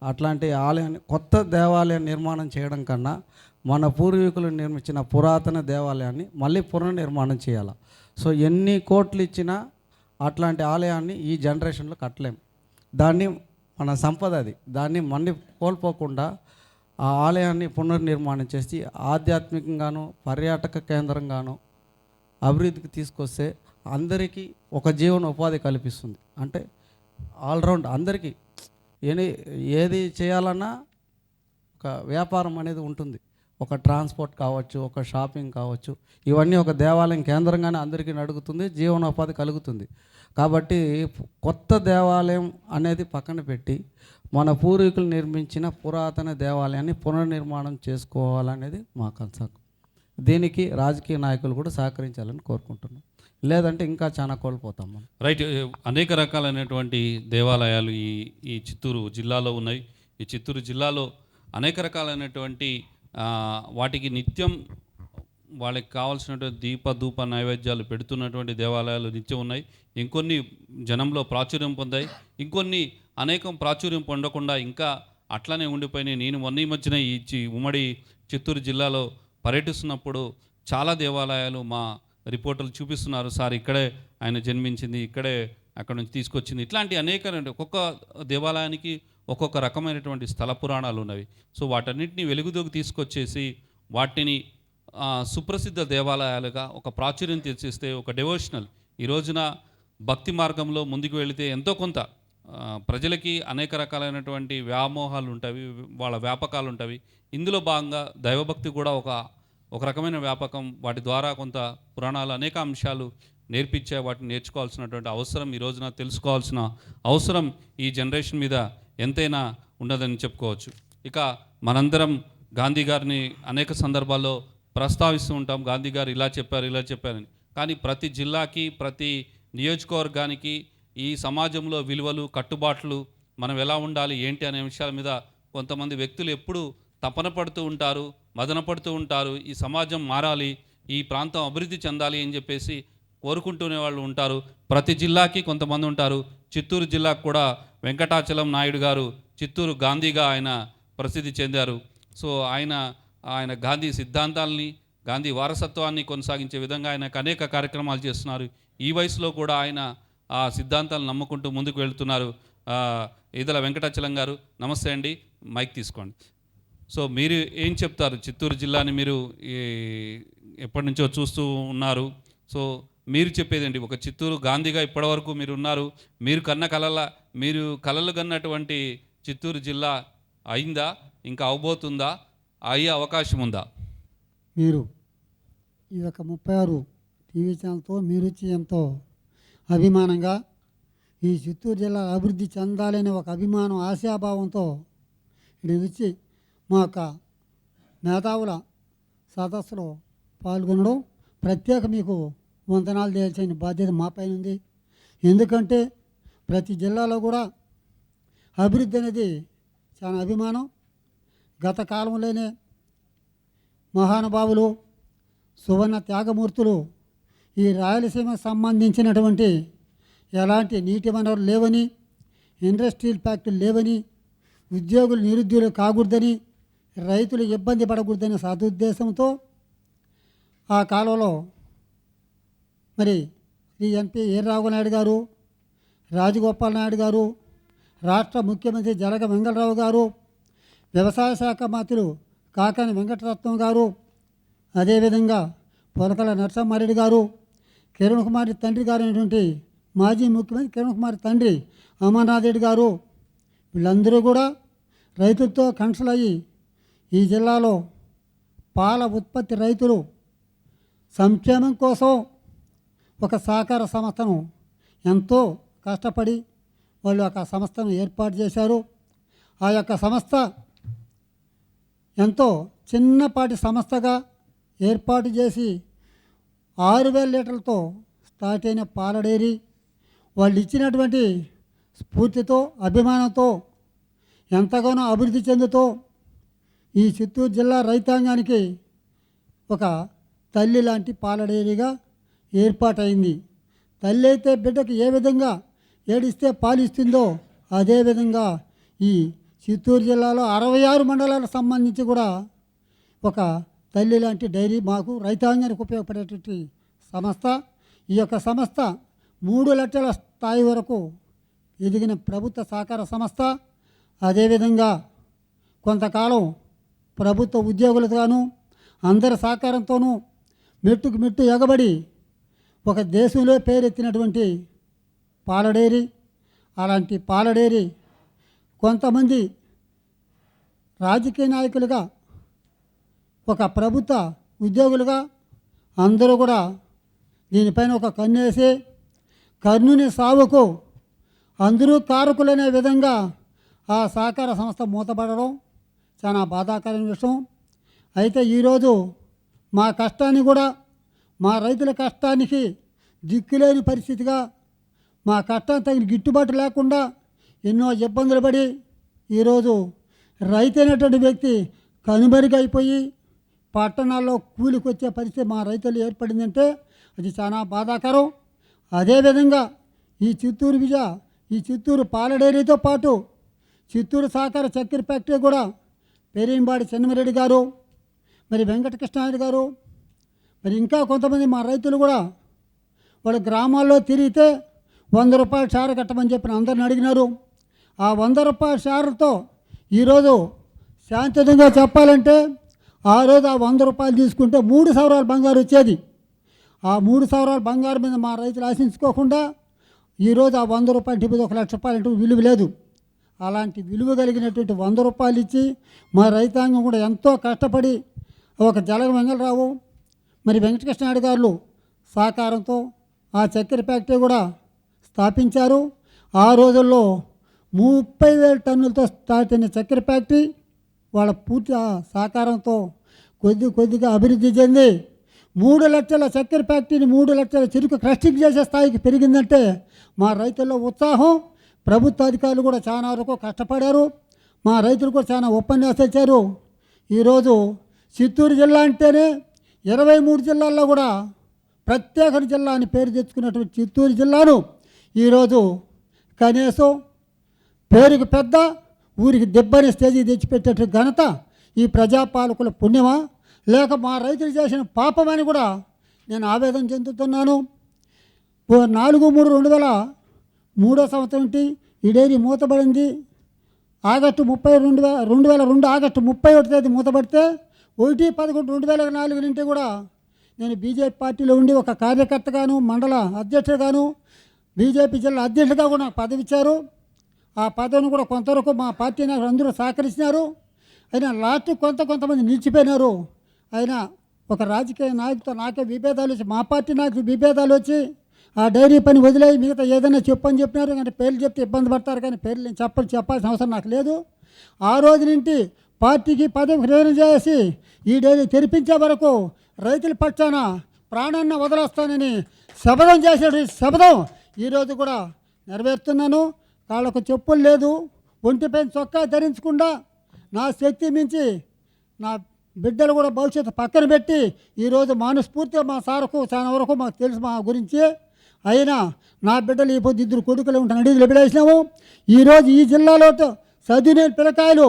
అట్లాంటి ఆలయాన్ని కొత్త దేవాలయం నిర్మాణం చేయడం కన్నా మన పూర్వీకులు నిర్మించిన పురాతన దేవాలయాన్ని మళ్ళీ పునర్నిర్మాణం చేయాలి. సో ఎన్ని కోట్లు ఇచ్చినా అట్లాంటి ఆలయాన్ని ఈ జనరేషన్లో కట్టలేం. దాన్ని మన సంపద అది, దాన్ని మళ్ళీ కోల్పోకుండా ఆ ఆలయాన్ని పునర్నిర్మాణం చేసి ఆధ్యాత్మికంగాను పర్యాటక కేంద్రంగాను అభివృద్ధికి తీసుకొస్తే అందరికీ ఒక జీవన ఉపాధి కల్పిస్తుంది. అంటే ఆల్రౌండ్ అందరికీ ఏది చేయాలన్నా ఒక వ్యాపారం అనేది ఉంటుంది. ఒక ట్రాన్స్పోర్ట్ కావచ్చు, ఒక షాపింగ్ కావచ్చు, ఇవన్నీ ఒక దేవాలయం కేంద్రంగానే అందరికీ నడుగుతుంది, జీవనోపాధి కలుగుతుంది. కాబట్టి కొత్త దేవాలయం అనేది పక్కన పెట్టి మన పూర్వీకులు నిర్మించిన పురాతన దేవాలయాన్ని పునర్నిర్మాణం చేసుకోవాలనేది మా కన్సర్న్. దీనికి రాజకీయ నాయకులు కూడా సహకరించాలని కోరుకుంటున్నాం. లేదంటే ఇంకా చాలా కోల్పోతాం మనం. రైట్. అనేక రకాలైనటువంటి దేవాలయాలు ఈ చిత్తూరు జిల్లాలో ఉన్నాయి. ఈ చిత్తూరు జిల్లాలో అనేక రకాలైనటువంటి వాటికి నిత్యం వాళ్ళకి కావాల్సినటువంటి దీప నైవేద్యాలు పెడుతున్నటువంటి దేవాలయాలు నిత్యం ఉన్నాయి. ఇంకొన్ని జనంలో ప్రాచుర్యం పొందాయి, ఇంకొన్ని అనేకం ప్రాచుర్యం పొందకుండా ఇంకా అట్లానే ఉండిపోయినాయి. నేను మొన్న ఈ మధ్యన ఈ ఉమ్మడి చిత్తూరు జిల్లాలో పర్యటిస్తున్నప్పుడు చాలా దేవాలయాలు మా రిపోర్టర్లు చూపిస్తున్నారు. సార్ ఇక్కడే ఆయన జన్మించింది, ఇక్కడే అక్కడ నుంచి తీసుకొచ్చింది, ఇట్లాంటి అనేక ఒక్కొక్క దేవాలయానికి ఒక్కొక్క రకమైనటువంటి స్థల పురాణాలు ఉన్నవి. సో వాటన్నిటిని వెలుగులోకి తీసుకొచ్చేసి వాటిని సుప్రసిద్ధ దేవాలయాలుగా ఒక ప్రాచుర్యం తెచ్చిస్తే ఒక డివోషనల్ ఈ రోజున భక్తి మార్గంలో ముందుకు వెళితే ఎంతో కొంత ప్రజలకి అనేక రకాలైనటువంటి వ్యామోహాలు ఉంటాయి, వాళ్ళ వ్యాపకాలు ఉంటాయి. ఇందులో భాగంగా దైవభక్తి కూడా ఒక రకమైన వ్యాపకం. వాటి ద్వారా కొంత పురాణాలు అనేక అంశాలు నేర్పించే వాటిని నేర్చుకోవాల్సినటువంటి అవసరం, ఈ రోజున తెలుసుకోవాల్సిన అవసరం ఈ జనరేషన్ మీద ఎంతైనా ఉన్నదని చెప్పుకోవచ్చు. ఇక మనందరం గాంధీ గారిని అనేక సందర్భాల్లో ప్రస్తావిస్తూ ఉంటాం. గాంధీ గారు ఇలా చెప్పారని. కానీ ప్రతి జిల్లాకి, ప్రతి నియోజకవర్గానికి ఈ సమాజంలో విలువలు, కట్టుబాట్లు, మనం ఎలా ఉండాలి ఏంటి అనే విషయాల మీద కొంతమంది వ్యక్తులు ఎప్పుడూ తపన పడుతూ ఉంటారు, మదన పడుతూ ఉంటారు. ఈ సమాజం మారాలి, ఈ ప్రాంతం అభివృద్ధి చెందాలి అని చెప్పేసి కోరుకుంటూనే వాళ్ళు ఉంటారు. ప్రతి జిల్లాకి కొంతమంది ఉంటారు. చిత్తూరు జిల్లాకు కూడా వెంకటాచలం నాయుడు గారు చిత్తూరు గాంధీగా ఆయన ప్రసిద్ధి చెందారు. సో ఆయన గాంధీ సిద్ధాంతాలని, గాంధీ వారసత్వాన్ని కొనసాగించే విధంగా ఆయనకు అనేక కార్యక్రమాలు చేస్తున్నారు. ఈ వయసులో కూడా ఆయన ఆ సిద్ధాంతాలను నమ్ముకుంటూ ముందుకు వెళ్తున్నారు. ఈదల వెంకటాచలం గారు నమస్తే అండి, మైక్ తీసుకోండి. సో మీరు ఏం చెప్తారు? చిత్తూరు జిల్లాని మీరు ఎప్పటి నుంచో చూస్తూ ఉన్నారు. సో మీరు చెప్పేదండి, ఒక చిత్తూరు గాంధీగా ఇప్పటివరకు మీరు ఉన్నారు. మీరు కలలు కన్నటువంటి చిత్తూరు జిల్లా అయిందా, ఇంకా అవబోతుందా, అయ్యే అవకాశం ఉందా? మీరు ఈ యొక్క 36 టీవీ ఛానల్తో మీరు వచ్చి ఎంతో అభిమానంగా ఈ చిత్తూరు జిల్లా అభివృద్ధి చెందాలనే ఒక అభిమానం, ఆశాభావంతో ఇక్కడ వచ్చి మా యొక్క మేధావుల సదస్సులో పాల్గొనడం ప్రత్యేక మీకు వందనాలు చేయాల్సిన బాధ్యత మా పైన ఉంది. ఎందుకంటే ప్రతి జిల్లాలో కూడా అభివృద్ధి అనేది చాలా అభిమానం. గత కాలంలోనే మహానుభావులు, సువర్ణ త్యాగమూర్తులు ఈ రాయలసీమకు సంబంధించినటువంటి ఎలాంటి నీటి వనరులు లేవని, ఇండస్ట్రియల్ ఫ్యాక్టరీలు లేవని, ఉద్యోగులు నిరుద్యోగులు కాకూడదని, రైతులు ఇబ్బంది పడకూడదని సదుద్దేశంతో ఆ కాలంలో మరి శ్రీ ఎన్పి వీర్రాఘవనాయుడు గారు, రాజగోపాల్ నాయుడు గారు, రాష్ట్ర ముఖ్యమంత్రి జలగ వెంగళరావు గారు, వ్యవసాయ శాఖ మంత్రులు కాకాని వెంకటరత్నం గారు, అదేవిధంగా పొలకల నరసింహారెడ్డి గారు, కిరణ్ కుమార్ తండ్రి గారు అయినటువంటి మాజీ ముఖ్యమంత్రి కిరణ్ కుమార్ తండ్రి అమర్నాథ్ రెడ్డి గారు, వీళ్ళందరూ కూడా రైతులతో కన్సల్ అయ్యి ఈ జిల్లాలో పాల ఉత్పత్తి రైతులు సంక్షేమం కోసం ఒక సహకార సంస్థను ఎంతో కష్టపడి వాళ్ళు ఒక సంస్థను ఏర్పాటు చేశారు. ఆ యొక్క సంస్థ ఎంతో చిన్నపాటి సంస్థగా ఏర్పాటు చేసి 6,000 లీటర్లతో స్టార్ట్ అయిన పాల డైరీ వాళ్ళు ఇచ్చినటువంటి స్ఫూర్తితో, అభిమానంతో ఎంతగానో అభివృద్ధి చెందుతూ ఈ చిత్తూరు జిల్లా రైతాంగానికి ఒక తల్లి లాంటి పాల డైరీగా ఏర్పాటైంది. తల్లి అయితే బిడ్డకు ఏ విధంగా ఏడిస్తే పాలిస్తుందో అదేవిధంగా ఈ చిత్తూరు జిల్లాలో 66 మండలాలకు సంబంధించి కూడా ఒక తల్లి లాంటి డైరీ మాకు రైతాంగానికి ఉపయోగపడేటువంటి సంస్థ. ఈ యొక్క సంస్థ 3 లక్షల స్థాయి వరకు ఎదిగిన ప్రభుత్వ సహకార సంస్థ. అదేవిధంగా కొంతకాలం ప్రభుత్వ ఉద్యోగులతోనూ అందరి సహకారంతోనూ మెట్టుకు మెట్టు ఎగబడి ఒక దేశంలో పేరెత్తినటువంటి పాల డైరీ. అలాంటి పాల డైరీ కొంతమంది రాజకీయ నాయకులుగా ఒక ప్రభుత్వ ఉద్యోగులుగా అందరూ కూడా దీనిపైన ఒక కన్నేసి కర్ణుని సావుకు అందరూ కారకులనే విధంగా ఆ సహకార సంస్థ మూతపడడం చాలా బాధాకరమైన విషయం. అయితే ఈరోజు మా కష్టాన్ని కూడా మా రైతుల కష్టానికి దిక్కులేని పరిస్థితిగా మా కష్టానికి తగిన గిట్టుబాటు లేకుండా ఎన్నో ఇబ్బందులు పడి ఈరోజు రైతు అయినటువంటి వ్యక్తి కనుమరుగైపోయి పట్టణాల్లో కూలికి వచ్చే పరిస్థితి మా రైతులు ఏర్పడిందంటే అది చాలా బాధాకరం. అదేవిధంగా ఈ చిత్తూరు పాల డైరీతో పాటు చిత్తూరు సహకార చక్కెర ఫ్యాక్టరీ కూడా పేరింబాడి చెన్నమరెడ్డి గారు, మరి వెంకటకృష్ణారెడ్డి గారు, మరి ఇంకా కొంతమంది మా రైతులు కూడా వాళ్ళ గ్రామాల్లో తిరిగితే 100 రూపాయల షారు కట్టమని చెప్పిన అందరిని అడిగినారు. ఆ 100 రూపాయల షారుతో ఈరోజు శాంతియుతంగా చెప్పాలంటే ఆ రోజు ఆ 100 రూపాయలు తీసుకుంటే 3 సవరాల బంగారు వచ్చేది. ఆ 3 సవరాల బంగారు మీద మా రైతులు ఆశించుకోకుండా ఈరోజు ఆ 100 రూపాయలు టిప్పు 1 లక్ష రూపాయలు అంటూ విలువ లేదు. అలాంటి విలువ కలిగినటువంటి 100 రూపాయలు ఇచ్చి మా రైతాంగం కూడా ఎంతో కష్టపడి ఒక జలగ వెంగళరావు, మరి వెంకటకృష్ణారెడ్డి గారు సహకారంతో ఆ చక్కెర ఫ్యాక్టరీ కూడా స్థాపించారు. ఆ రోజుల్లో 30,000 టన్నులతో స్టార్ట్ అయిన చక్కెర ఫ్యాక్టరీ వాళ్ళ పూర్తి సహకారంతో కొద్దిగా అభివృద్ధి చెంది 3 లక్షల చక్కెర ఫ్యాక్టరీని 3 లక్షల చెరుకు క్రస్టింగ్ చేసే స్థాయికి పెరిగిందంటే మా రైతుల్లో ఉత్సాహం. ప్రభుత్వ అధికారులు కూడా చాలా వరకు కష్టపడారు. మా రైతులు కూడా చాలా ఉపన్యాసాలు ఇచ్చారు. ఈరోజు చిత్తూరు జిల్లా అంటేనే 23 జిల్లాల్లో కూడా ప్రత్యేక జిల్లా అని పేరు తెచ్చుకున్నటువంటి చిత్తూరు జిల్లాను ఈరోజు కనీసం పేరుకి పెద్ద ఊరికి దెబ్బని స్టేజీ తెచ్చిపెట్టే ఘనత ఈ ప్రజాపాలకుల పుణ్యమా లేక మా రైతులు చేసిన పాపమని కూడా నేను ఆవేదన చెందుతున్నాను. 4/3/2003 సంవత్సరం ఈ డైరీ మూతబడింది. ఆగస్టు 30 2002 ఆగస్టు 31 తేదీ మూతపడితే 1/11/2004 నుండి కూడా నేను బీజేపీ పార్టీలో ఉండి ఒక కార్యకర్తగాను మండల అధ్యక్షుడుగాను బీజేపీ జిల్లా అధ్యక్షుడిగా కూడా నాకు పదవి ఇచ్చారు. ఆ పదవిని కూడా కొంతవరకు మా పార్టీ నాయకులు అందరూ సహకరించినారు. అయినా లాస్ట్ కొంతమంది నిలిచిపోయినారు. అయినా ఒక రాజకీయ నాయకుతో నాకే విభేదాలు వచ్చి మా పార్టీ నాయకులు విభేదాలు వచ్చి ఆ డైరీ పని వదిలేయి మిగతా ఏదైనా చెప్పని చెప్పినారు. కానీ పేర్లు చెప్తే ఇబ్బంది పడతారు, కానీ పేర్లు నేను చెప్పాల్సిన అవసరం నాకు లేదు. ఆ రోజు నుండి పార్టీకి పదవికి రిజైన్ చేసి ఈ డైరీ తెరిపించే వరకు రైతుల పక్షాన ప్రాణాన్ని వదిలేస్తానని శపథం చేసే శపథం ఈరోజు కూడా నెరవేరుతున్నాను. కాళ్ళకు చెప్పులు లేదు, ఒంటిపైన చొక్కా ధరించకుండా నా శక్తి మించి నా బిడ్డలు కూడా భవిష్యత్తు పక్కన పెట్టి ఈరోజు మనస్ఫూర్తిగా మా సార్కు చాలా వరకు మాకు తెలుసు మా గురించి. అయినా నా బిడ్డలు ఈ పొద్దు 2 కొడుకులు ఉంటాను అడిగిలు బిడేసినాము. ఈరోజు ఈ జిల్లాలో చదివిన పిల్లకాయలు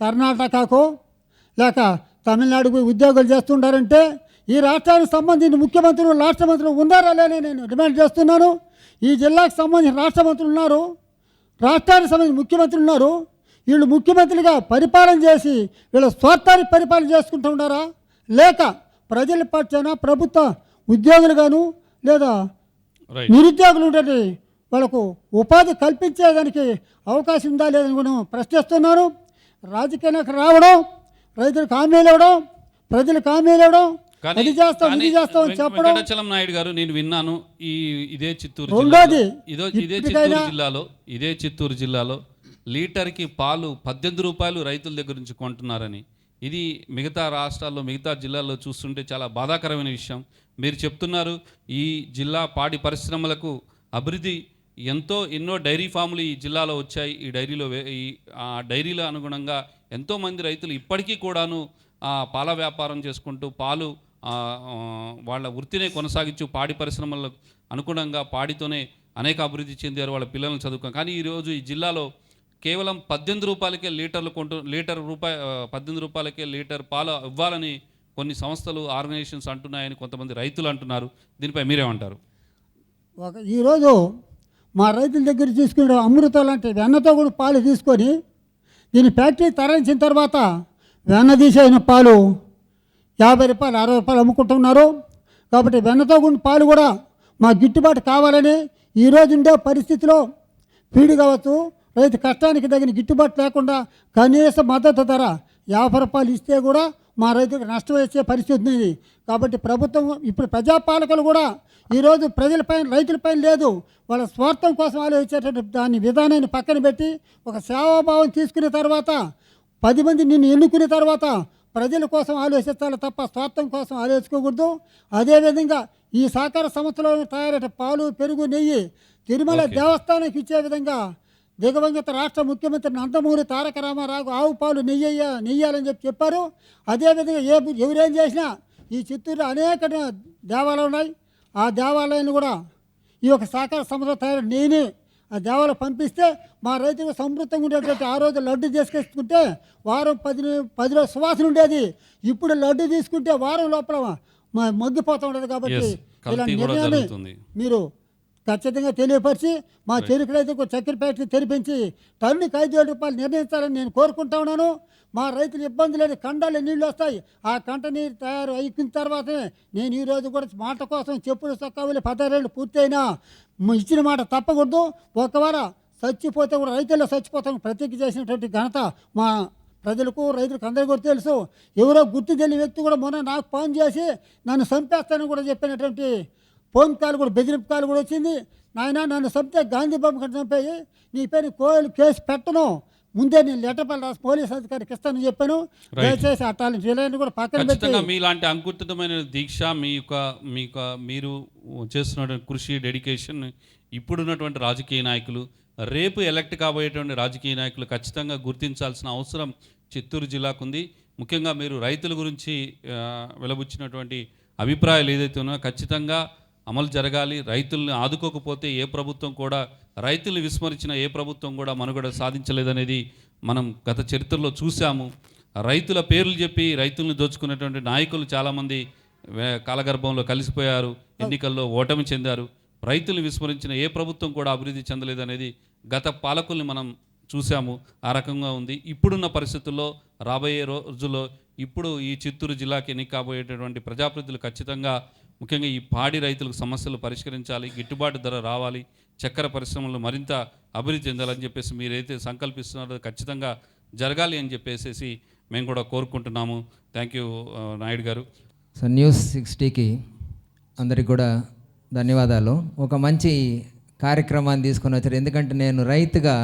కర్ణాటకకు లేక తమిళనాడుకు ఉద్యోగాలు చేస్తుంటారంటే ఈ రాష్ట్రానికి సంబంధించిన ముఖ్యమంత్రులు రాష్ట్ర మంత్రులు ఉన్నారా లేని నేను డిమాండ్ చేస్తున్నాను. ఈ జిల్లాకు సంబంధించిన రాష్ట్ర మంత్రులు ఉన్నారు, రాష్ట్రానికి సంబంధించిన ముఖ్యమంత్రులు ఉన్నారు. వీళ్ళు ముఖ్యమంత్రులుగా పరిపాలన చేసి వీళ్ళ స్వార్థానికి పరిపాలన చేసుకుంటూ ఉన్నారా లేక ప్రజల పక్షాన ప్రభుత్వ ఉద్యోగులుగాను లేదా నిరుద్యోగులు ఉంటే వాళ్ళకు ఉపాధి కల్పించేదానికి అవకాశం ఉందా లేదని కూడా ప్రశ్నిస్తున్నాను. రాజకీయానికి రావడం, రైతులకు హామీలు ఇవ్వడం, ప్రజలకు హామీలు ఇవ్వడం, అది చేస్తాం ఇది చేస్తాం అని చెప్పడం. వెంకటచలం నాయుడు గారు నేను విన్నాను ఇదే చిత్తూరు జిల్లాలో లీటర్కి పాలు 18 రూపాయలు రైతుల దగ్గర నుంచి కొంటున్నారని. ఇది మిగతా రాష్ట్రాల్లో మిగతా జిల్లాల్లో చూస్తుంటే చాలా బాధాకరమైన విషయం. మీరు చెప్తున్నారు ఈ జిల్లా పాడి పరిశ్రమలకు అభివృద్ధి ఎన్నో డైరీ ఫామ్లు ఈ జిల్లాలో వచ్చాయి. ఈ డైరీల అనుగుణంగా ఎంతోమంది రైతులు ఇప్పటికీ కూడాను పాల వ్యాపారం చేసుకుంటూ పాలు వాళ్ళ వృత్తినే కొనసాగించు పాడి పరిశ్రమలకు అనుగుణంగా పాడితోనే అనేక అభివృద్ధి చెందారు, వాళ్ళ పిల్లలను చదువుకున్నారు. కానీ ఈరోజు ఈ జిల్లాలో కేవలం 18 రూపాయలకే లీటర్ 18 రూపాయలకే లీటర్ పాలు ఇవ్వాలని కొన్ని సంస్థలు ఆర్గనైజేషన్స్ అంటున్నాయని కొంతమంది రైతులు అంటున్నారు. దీనిపై మీరేమంటారు? ఈరోజు మా రైతుల దగ్గర తీసుకునే అమృతం లాంటి వెన్నతో కూడా పాలు తీసుకొని దీని ఫ్యాక్టరీ తరలించిన తర్వాత వెన్న తీసేసిన పాలు 50 రూపాయలు 60 రూపాయలు అమ్ముకుంటున్నారు. కాబట్టి వెన్నతో కూడిన పాలు కూడా మా గిట్టుబాటు కావాలని ఈరోజు ఉండే పరిస్థితిలో ఫీడ్ కావచ్చు, రైతు కష్టానికి తగిన గిట్టుబాటు లేకుండా కనీస మద్దతు ధర 50 రూపాయలు ఇస్తే కూడా మా రైతుకు నష్టం వచ్చే పరిస్థితి ఉంది. కాబట్టి ప్రభుత్వం ఇప్పుడు ప్రజాపాలకులు కూడా ఈరోజు ప్రజలపైన రైతులపైన లేదు, వాళ్ళ స్వార్థం కోసం ఆలోచించేటటువంటి దాని విధానాన్ని పక్కన పెట్టి ఒక సేవాభావం తీసుకున్న తర్వాత 10 మంది నిన్ను ఎన్నుకున్న తర్వాత ప్రజల కోసం ఆలోచించాలి తప్ప స్వార్థం కోసం ఆలోచించకూడదు. అదేవిధంగా ఈ సహకార సంస్థలో తయారైన పాలు, పెరుగు, నెయ్యి తిరుమల దేవస్థానానికి ఇచ్చే విధంగా దిగవంగత రాష్ట్ర ముఖ్యమంత్రి నందమూరి తారక రామారావు ఆవు పాలు నెయ్యాలని చెప్పారు. అదేవిధంగా ఎవరేం చేసినా ఈ చిత్తూరులో అనేక దేవాలయాలు ఉన్నాయి. ఆ దేవాలయాన్ని కూడా ఈ యొక్క సహకార సంస్థ తయారు నెయ్యిని ఆ దేవాలయం పంపిస్తే మా రైతులకు సమృద్ధంగా ఉండేటువంటి ఆ రోజు లడ్డు తీసుకొచ్చుకుంటే వారం 10 రోజులు సువాసన ఉండేది. ఇప్పుడు లడ్డు తీసుకుంటే వారం లోపల మగ్గిపోతూ ఉండదు. కాబట్టి ఇలాంటి నిర్ణయాన్ని మీరు ఖచ్చితంగా తెలియపరిచి మా చెరుకు రైతుకు చక్కెర ఫ్యాక్టరీ తెరిపించి టన్నుకి 5,000 రూపాయలు నిర్ణయించాలని నేను కోరుకుంటా ఉన్నాను. మా రైతులు ఇబ్బంది లేని కండాలు నీళ్ళు వస్తాయి. ఆ కంట నీరు తయారు అయిన తర్వాతనే నేను ఈరోజు కూడా మాట కోసం చెప్పులు చొక్కావులు 16 ఏళ్ళు పూర్తయినా ఇచ్చిన మాట తప్పకూడదు. ఒకవేళ చచ్చిపోతే కూడా రైతుల్లో చచ్చిపోతాం ప్రతిజ్ఞ చేసినటువంటి ఘనత మా ప్రజలకు రైతులకు అందరికీ కూడా తెలుసు. ఎవరో గుర్తు తెలియని వ్యక్తి కూడా మొన్న నాకు ఫోన్ చేసి నన్ను చంపేస్తానని కూడా చెప్పినటువంటి ఫోన్ కాల్ కూడా బెదిరింపు కాల్ కూడా వచ్చింది. నాయన నన్ను చంపితే గాంధీ బాబు కంటే చంపేయి, నీ పేరు కేసు పెట్టను, ముందే నేను లెటర్ రాసి పోలీస్ అధికారికి ఇస్తానని చెప్పాను. దయచేసి అట్టాలని వీలైన కూడా పక్కన పెట్టి మీలాంటి అంకుటితమైన దీక్ష మీరు చేస్తున్నటువంటి కృషి, డెడికేషన్ ఇప్పుడున్నటువంటి రాజకీయ నాయకులు, రేపు ఎలక్ట్ కాబోయేటువంటి రాజకీయ నాయకులు ఖచ్చితంగా గుర్తించాల్సిన అవసరం చిత్తూరు జిల్లాకు ఉంది. ముఖ్యంగా మీరు రైతుల గురించి వెలబుచ్చినటువంటి అభిప్రాయాలు ఏదైతే ఉన్నాయో ఖచ్చితంగా అమలు జరగాలి. రైతుల్ని ఆదుకోకపోతే ఏ ప్రభుత్వం కూడా, రైతుల్ని విస్మరించిన ఏ ప్రభుత్వం కూడా మనుగడ సాధించలేదనేది మనం గత చరిత్రలో చూసాము. రైతుల పేర్లు చెప్పి రైతుల్ని దోచుకున్నటువంటి నాయకులు చాలామంది కాలగర్భంలో కలిసిపోయారు, ఎన్నికల్లో ఓటమి చెందారు. రైతులు విస్మరించిన ఏ ప్రభుత్వం కూడా అభివృద్ధి చెందలేదనేది గత పాలకుల్ని మనం చూసాము. ఆ రకంగా ఉంది. ఇప్పుడున్న పరిస్థితుల్లో రాబోయే రోజుల్లో ఇప్పుడు ఈ చిత్తూరు జిల్లాకి ఎన్నిక కాబోయేటటువంటి ప్రజాప్రతినిధులు ఖచ్చితంగా ముఖ్యంగా ఈ పాడి రైతులకు సమస్యలు పరిష్కరించాలి, గిట్టుబాటు ధర రావాలి, చక్కెర పరిశ్రమలు మరింత అభివృద్ధి చెందాలని చెప్పేసి మీరైతే సంకల్పిస్తున్నారో ఖచ్చితంగా జరగాలి అని చెప్పేసి మేము కూడా కోరుకుంటున్నాము. థ్యాంక్ యూ నాయుడు గారు. సో న్యూస్ 60కి అందరికి కూడా ధన్యవాదాలు. ఒక మంచి కార్యక్రమాన్ని తీసుకొని వచ్చారు. ఎందుకంటే నేను రైతుగా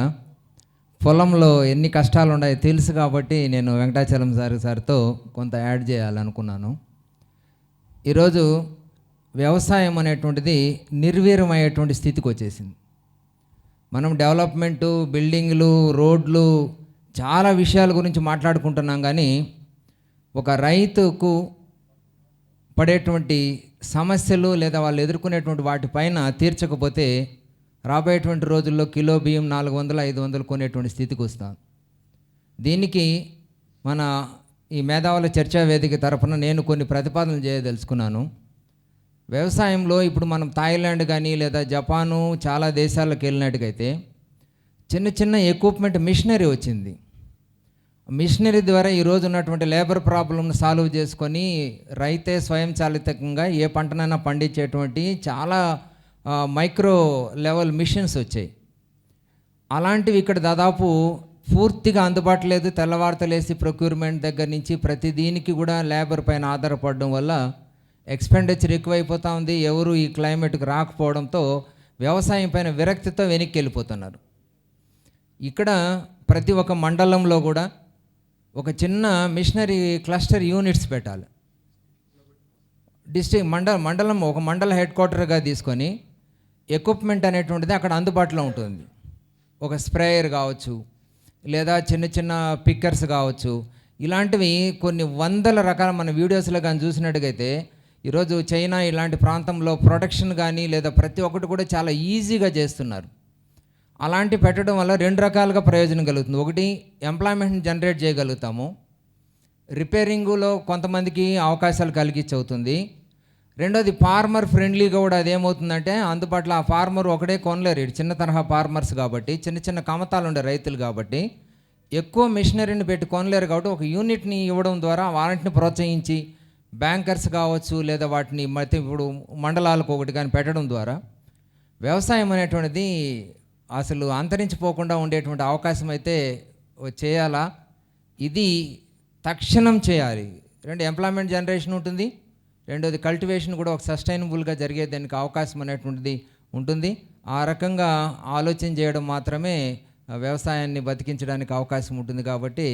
పొలంలో ఎన్ని కష్టాలు ఉన్నాయో తెలుసు కాబట్టి నేను వెంకటాచలం సార్తో కొంత యాడ్ చేయాలనుకున్నాను. ఈరోజు వ్యవసాయం అనేటువంటిది నిర్వీర్యమయ్యేటువంటి స్థితికి వచ్చేసింది. మనం డెవలప్మెంటు, బిల్డింగ్లు, రోడ్లు, చాలా విషయాల గురించి మాట్లాడుకుంటున్నాం. కానీ ఒక రైతుకు పడేటువంటి సమస్యలు లేదా వాళ్ళు ఎదుర్కొనేటువంటి వాటిపైన తీర్చకపోతే రాబోయేటువంటి రోజుల్లో కిలో బియ్యం 400, 500 కొనేటువంటి స్థితికి వస్తాం. దీనికి మన ఈ మేధావుల చర్చా వేదిక తరఫున నేను కొన్ని ప్రతిపాదనలు చేయదలుచుకున్నాను. వ్యవసాయంలో ఇప్పుడు మనం థాయిలాండ్ కానీ లేదా జపాను చాలా దేశాలకు వెళ్ళినట్టుగైతే చిన్న చిన్న ఎక్విప్మెంట్ మిషనరీ వచ్చింది. మిషనరీ ద్వారా ఈరోజు ఉన్నటువంటి లేబర్ ప్రాబ్లమ్ను సాల్వ్ చేసుకొని రైతే స్వయంచాలితంగా ఏ పంటనైనా పండించేటువంటి చాలా మైక్రో లెవెల్ మిషన్స్ వచ్చాయి. అలాంటివి ఇక్కడ దాదాపు పూర్తిగా అందుబాటు లేదు. తెల్లవారుతలేసి ప్రొక్యూర్మెంట్ దగ్గర నుంచి ప్రతి దీనికి కూడా లేబర్ పైన ఆధారపడడం వల్ల ఎక్స్పెండిచర్ ఎక్కువైపోతూ ఉంది. ఎవరు ఈ క్లైమేట్కి రాకపోవడంతో వ్యవసాయం పైన విరక్తితో వెనక్కి వెళ్ళిపోతున్నారు. ఇక్కడ ప్రతి ఒక్క మండలంలో కూడా ఒక చిన్న మిషనరీ క్లస్టర్ యూనిట్స్ పెట్టాలి. డిస్ట్రిక్ట్ మండలం ఒక మండల హెడ్ క్వార్టర్గా తీసుకొని ఎక్విప్మెంట్ అనేటువంటిది అక్కడ అందుబాటులో ఉంటుంది. ఒక స్ప్రేయర్ కావచ్చు, లేదా చిన్న చిన్న పిక్కర్స్ కావచ్చు, ఇలాంటివి కొన్ని వందల రకాల మన వీడియోస్లో కానీ చూసినట్టుగైతే ఈరోజు చైనా ఇలాంటి ప్రాంతంలో ప్రొడక్షన్ కానీ లేదా ప్రతి ఒక్కటి కూడా చాలా ఈజీగా చేస్తున్నారు. అలాంటి పెట్టడం వల్ల 2 రకాలుగా ప్రయోజనం కలుగుతుంది. ఒకటి, ఎంప్లాయ్మెంట్ జనరేట్ చేయగలుగుతాము, రిపేరింగులో కొంతమందికి అవకాశాలు కలిగించవుతుంది. రెండోది, ఫార్మర్ ఫ్రెండ్లీగా కూడా అదేమవుతుందంటే అందుబాటులో ఆ ఫార్మర్ ఒకటే కొనలేరు, చిన్న తరహా ఫార్మర్స్ కాబట్టి, చిన్న చిన్న కమతాలు ఉండే రైతులు కాబట్టి ఎక్కువ మిషనరీని పెట్టి కొనలేరు. కాబట్టి ఒక యూనిట్ని ఇవ్వడం ద్వారా వాటిని ప్రోత్సహించి బ్యాంకర్స్ కావచ్చు లేదా వాటిని ఇప్పుడు మండలాలకు ఒకటి కానీ పెట్టడం ద్వారా వ్యవసాయం అనేటువంటిది అసలు అంతరించిపోకుండా ఉండేటువంటి అవకాశం అయితే చేయాలా. ఇది తక్షణం చేయాలి. ఎంప్లాయ్మెంట్ జనరేషన్ ఉంటుంది, రెండోది కల్టివేషన్ కూడా ఒక సస్టైనబుల్గా జరిగేదానికి అవకాశం అనేటువంటిది ఉంటుంది. ఆ రకంగా ఆలోచన చేయడం మాత్రమే వ్యవసాయాన్ని బతికించడానికి అవకాశం ఉంటుంది. కాబట్టి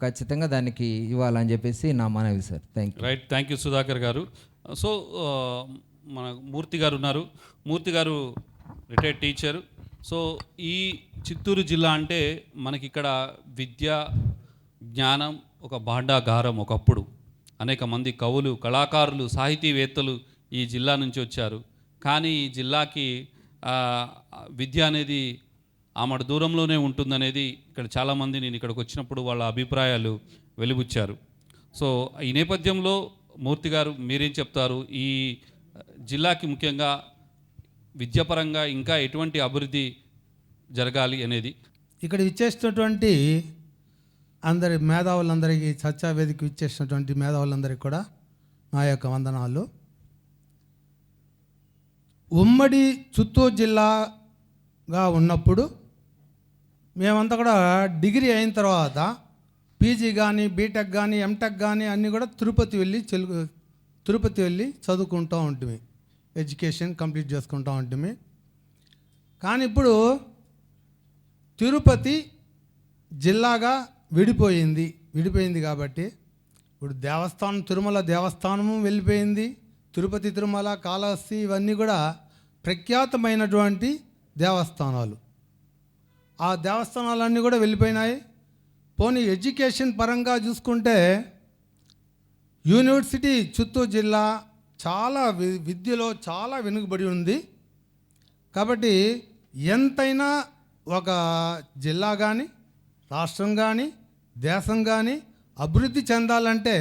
ఖచ్చితంగా దానికి ఇవ్వాలని చెప్పేసి నా మనవి sir. Thank you. Right, thank you Sudhakar గారు. సో మన మూర్తి గారు ఉన్నారు. మూర్తి గారు రిటైర్డ్ టీచర్. సో ఈ చిత్తూరు జిల్లా అంటే మనకి ఇక్కడ విద్య, జ్ఞానం ఒక భాండాగారం. ఒకప్పుడు అనేక మంది కవులు, కళాకారులు, సాహితీవేత్తలు ఈ జిల్లా నుంచి వచ్చారు. కానీ ఈ జిల్లాకి విద్య అనేది ఆమడ దూరంలోనే ఉంటుందనేది ఇక్కడ చాలామంది నేను ఇక్కడికి వచ్చినప్పుడు వాళ్ళ అభిప్రాయాలు వెలిబుచ్చారు. సో ఈ నేపథ్యంలో మూర్తి గారు మీరేం చెప్తారు? ఈ జిల్లాకి ముఖ్యంగా విద్యాపరంగా ఇంకా ఎటువంటి అభివృద్ధి జరగాలి అనేది? ఇక్కడ ఇచ్చేసినటువంటి అందరి మేధావులందరికీ, చర్చా వేదిక ఇచ్చేసినటువంటి మేధావులందరికీ కూడా నా యొక్క వందనాలు. ఉమ్మడి చిత్తూరు జిల్లాగా ఉన్నప్పుడు మేమంతా కూడా డిగ్రీ అయిన తర్వాత పీజీ కానీ, బీటెక్ కానీ, ఎంటెక్ కానీ అన్నీ కూడా తిరుపతి వెళ్ళి చదువుకుంటూ ఉంటుంది, ఎడ్యుకేషన్ కంప్లీట్ చేసుకుంటూ ఉంటుంది. కానీ ఇప్పుడు తిరుపతి జిల్లాగా విడిపోయింది కాబట్టి ఇప్పుడు దేవస్థానం, తిరుమల దేవస్థానము వెళ్ళిపోయింది. తిరుపతి, తిరుమల, కాళహస్తి ఇవన్నీ కూడా ప్రఖ్యాతమైనటువంటి దేవస్థానాలు. ఆ దేవస్థానాలన్నీ కూడా వెళ్ళిపోయినాయి. పోనీ ఎడ్యుకేషన్ పరంగా చూసుకుంటే యూనివర్సిటీ చిత్తూరు జిల్లా చాలా విద్యలో చాలా వెనుకబడి ఉంది. కాబట్టి ఎంతైనా ఒక జిల్లా కానీ, రాష్ట్రం కానీ, దేశం కానీ అభివృద్ధి చెందాలంటే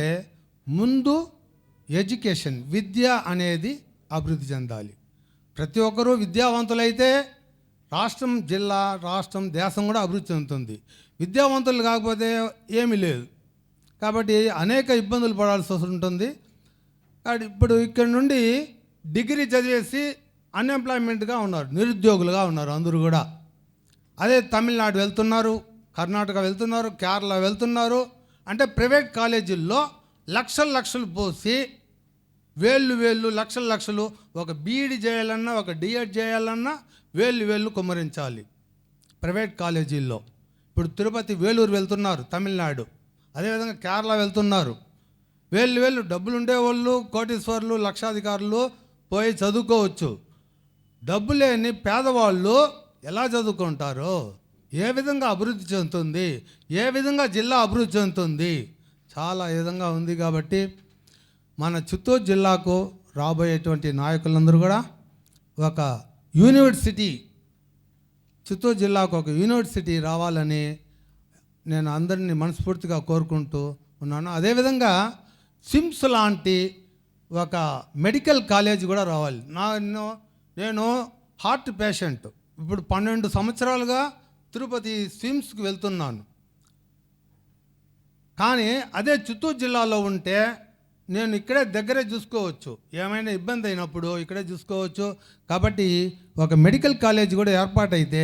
ముందు ఎడ్యుకేషన్, విద్య అనేది అభివృద్ధి చెందాలి. ప్రతి ఒక్కరూ విద్యావంతులైతే రాష్ట్రం, జిల్లా, రాష్ట్రం, దేశం కూడా అభివృద్ధి చెందుతుంది. విద్యావంతులు కాకపోతే ఏమీ లేదు. కాబట్టి అనేక ఇబ్బందులు పడాల్సి ఉంటుంది. కాబట్టి ఇప్పుడు ఇక్కడ నుండి డిగ్రీ చదివేసి అన్ఎంప్లాయ్మెంట్గా ఉన్నారు, నిరుద్యోగులుగా ఉన్నారు అందరూ కూడా. అదే తమిళనాడు వెళ్తున్నారు, కర్ణాటక వెళ్తున్నారు, కేరళ వెళ్తున్నారు. అంటే ప్రైవేట్ కాలేజీల్లో లక్షలు పోసి వేళ్ళు లక్షలు ఒక బీఈడి చేయాలన్నా, ఒక డిఎడ్ చేయాలన్నా వేళ్ళు కుమ్మరించాలి ప్రైవేట్ కాలేజీల్లో. ఇప్పుడు తిరుపతి, వేలూరు వెళ్తున్నారు తమిళనాడు, అదేవిధంగా కేరళ వెళ్తున్నారు. వేళ్ళు డబ్బులు ఉండేవాళ్ళు, కోటీశ్వర్లు, లక్షాధికారులు పోయి చదువుకోవచ్చు. డబ్బు లేని పేదవాళ్ళు ఎలా చదువుకుంటారో, ఏ విధంగా అభివృద్ధి చెందుతుంది, ఏ విధంగా జిల్లా అభివృద్ధి చెందుతుంది, చాలా విధంగా ఉంది. కాబట్టి మన చిత్తూరు జిల్లాకు రాబోయేటువంటి నాయకులందరూ కూడా ఒక యూనివర్సిటీ, చిత్తూరు జిల్లాకు ఒక యూనివర్సిటీ రావాలని నేను అందరినీ మనస్ఫూర్తిగా కోరుకుంటూ ఉన్నాను. అదేవిధంగా సిమ్స్ లాంటి ఒక మెడికల్ కాలేజ్ కూడా రావాలి. నేను హార్ట్ పేషెంట్, ఇప్పుడు 12 సంవత్సరాలుగా తిరుపతి స్విమ్స్కి వెళ్తున్నాను. కానీ అదే చిత్తూరు జిల్లాలో ఉంటే నేను ఇక్కడే దగ్గరే చూసుకోవచ్చు, ఏమైనా ఇబ్బంది అయినప్పుడు ఇక్కడే చూసుకోవచ్చు. కాబట్టి ఒక మెడికల్ కాలేజ్ కూడా ఏర్పాటైతే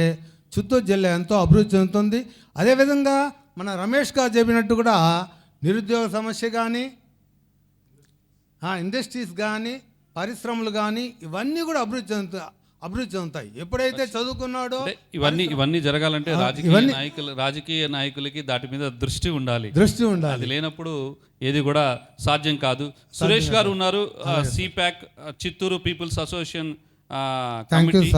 చిత్తూరు జిల్లా ఎంతో అభివృద్ధి చెందుతుంది. అదేవిధంగా మన రమేష్ గారు చెప్పినట్టు కూడా నిరుద్యోగ సమస్య కానీ, ఇండస్ట్రీస్ కానీ, పరిశ్రమలు కానీ ఇవన్నీ కూడా అభివృద్ధి చెందుతాయి. ఎప్పుడైతే చదువుకున్నాడో ఇవన్నీ జరగాలంటే రాజకీయ నాయకులకి దాటి మీద దృష్టి ఉండాలి. అది లేనప్పుడు ఏది కూడా సాధ్యం కాదు. సురేష్ గారు ఉన్నారు, CPEC Chittoor peoples association committee,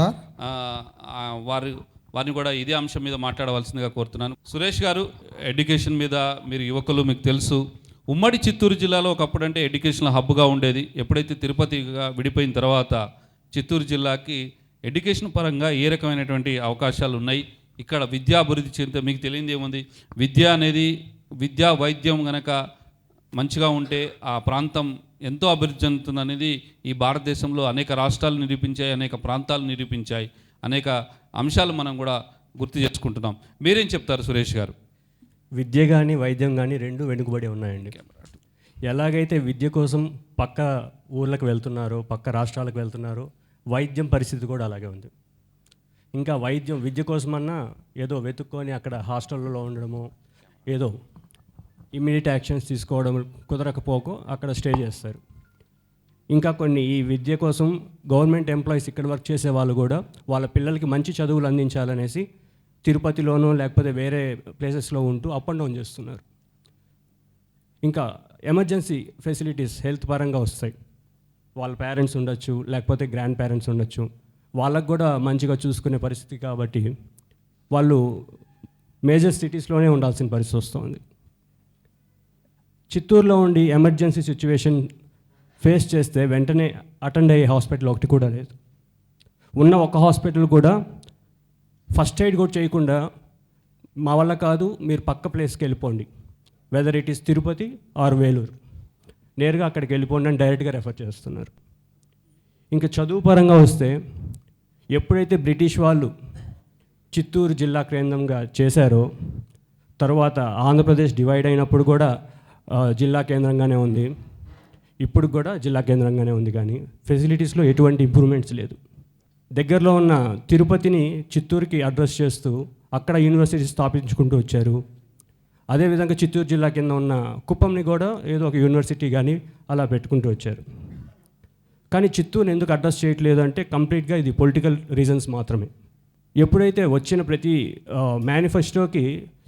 వారిని కూడా ఇదే అంశం మీద మాట్లాడవలసిందిగా కోరుతున్నాను. సురేష్ గారు, ఎడ్యుకేషన్ మీద మీరు యువకులు, మీకు తెలుసు ఉమ్మడి చిత్తూరు జిల్లాలో ఒకప్పుడు అంటే ఎడ్యుకేషనల్ హబ్గా ఉండేది. ఎప్పుడైతే తిరుపతిగా విడిపోయిన తర్వాత చిత్తూరు జిల్లాకి ఎడ్యుకేషన్ పరంగా ఏ రకమైనటువంటి అవకాశాలు ఉన్నాయి, ఇక్కడ విద్యా అభివృద్ధి చెందితే మీకు తెలియదు ఏముంది, విద్య అనేది విద్యా వైద్యం గనక మంచిగా ఉంటే ఆ ప్రాంతం ఎంతో అభివృద్ధి చెందుతుంది అనేది ఈ భారతదేశంలో అనేక రాష్ట్రాలు నిరూపించాయి, అనేక ప్రాంతాలు నిరూపించాయి, అనేక అంశాలు మనం కూడా గుర్తు చేసుకుంటున్నాం. మీరేం చెప్తారు సురేష్ గారు? విద్య కానీ వైద్యం కానీ రెండు వెనుకబడి ఉన్నాయండి. ఎలాగైతే విద్య కోసం పక్క ఊర్లకు వెళ్తున్నారో, పక్క రాష్ట్రాలకు వెళ్తున్నారో, వైద్యం పరిస్థితి కూడా అలాగే ఉంది. ఇంకా విద్య కోసమన్నా ఏదో వెతుక్కొని అక్కడ హాస్టల్లో ఉండడము, ఏదో ఇమ్మీడియట్ యాక్షన్స్ తీసుకోవడం కుదరకపోకో అక్కడ స్టే చేస్తారు. ఇంకా కొన్ని ఈ విద్య కోసం గవర్నమెంట్ ఎంప్లాయీస్ ఇక్కడ వర్క్ చేసే వాళ్ళు కూడా వాళ్ళ పిల్లలకి మంచి చదువులు అందించాలనేసి తిరుపతిలోనూ లేకపోతే వేరే ప్లేసెస్లో ఉంటూ అప్ అండ్ డౌన్ చేస్తున్నారు. ఇంకా ఎమర్జెన్సీ ఫెసిలిటీస్ హెల్త్ పరంగా వస్తాయి. వాళ్ళ పేరెంట్స్ ఉండొచ్చు, లేకపోతే గ్రాండ్ పేరెంట్స్ ఉండొచ్చు, వాళ్ళకు కూడా మంచిగా చూసుకునే పరిస్థితి కాబట్టి వాళ్ళు మేజర్ సిటీస్లోనే ఉండాల్సిన పరిస్థితి వస్తుంది. చిత్తూరులో ఉండి ఎమర్జెన్సీ సిచ్యువేషన్ ఫేస్ చేస్తే వెంటనే అటెండ్ అయ్యే హాస్పిటల్ ఒకటి కూడా లేదు. ఉన్న ఒక హాస్పిటల్ కూడా ఫస్ట్ ఎయిడ్ కూడా చేయకుండా మా వల్ల కాదు, మీరు పక్క ప్లేస్కి వెళ్ళిపోండి, whether it is Tirupati or Vellore, నేరుగా అక్కడికి వెళ్ళిపోండి అని డైరెక్ట్గా రెఫర్ చేస్తున్నారు. ఇంకా చదువు పరంగా వస్తే ఎప్పుడైతే బ్రిటిష్ వాళ్ళు చిత్తూరు జిల్లా కేంద్రంగా చేశారో, తర్వాత ఆంధ్రప్రదేశ్ డివైడ్ అయినప్పుడు కూడా జిల్లా కేంద్రంగానే ఉంది, ఇప్పుడు కూడా జిల్లా కేంద్రంగానే ఉంది, కానీ ఫెసిలిటీస్లో ఎటువంటి ఇంప్రూవ్మెంట్స్ లేదు. దగ్గరలో ఉన్న తిరుపతిని చిత్తూరుకి అడ్రస్ చేస్తూ అక్కడ యూనివర్సిటీ స్థాపించుకుంటూ వచ్చారు. అదేవిధంగా చిత్తూరు జిల్లా కింద ఉన్న కుప్పంని కూడా ఏదో ఒక యూనివర్సిటీ కానీ అలా పెట్టుకుంటూ వచ్చారు. కానీ చిత్తూరుని ఎందుకు అడ్రస్ చేయట్లేదు అంటే కంప్లీట్గా ఇది పొలిటికల్ రీజన్స్ మాత్రమే. ఎప్పుడైతే వచ్చిన ప్రతి మేనిఫెస్టోకి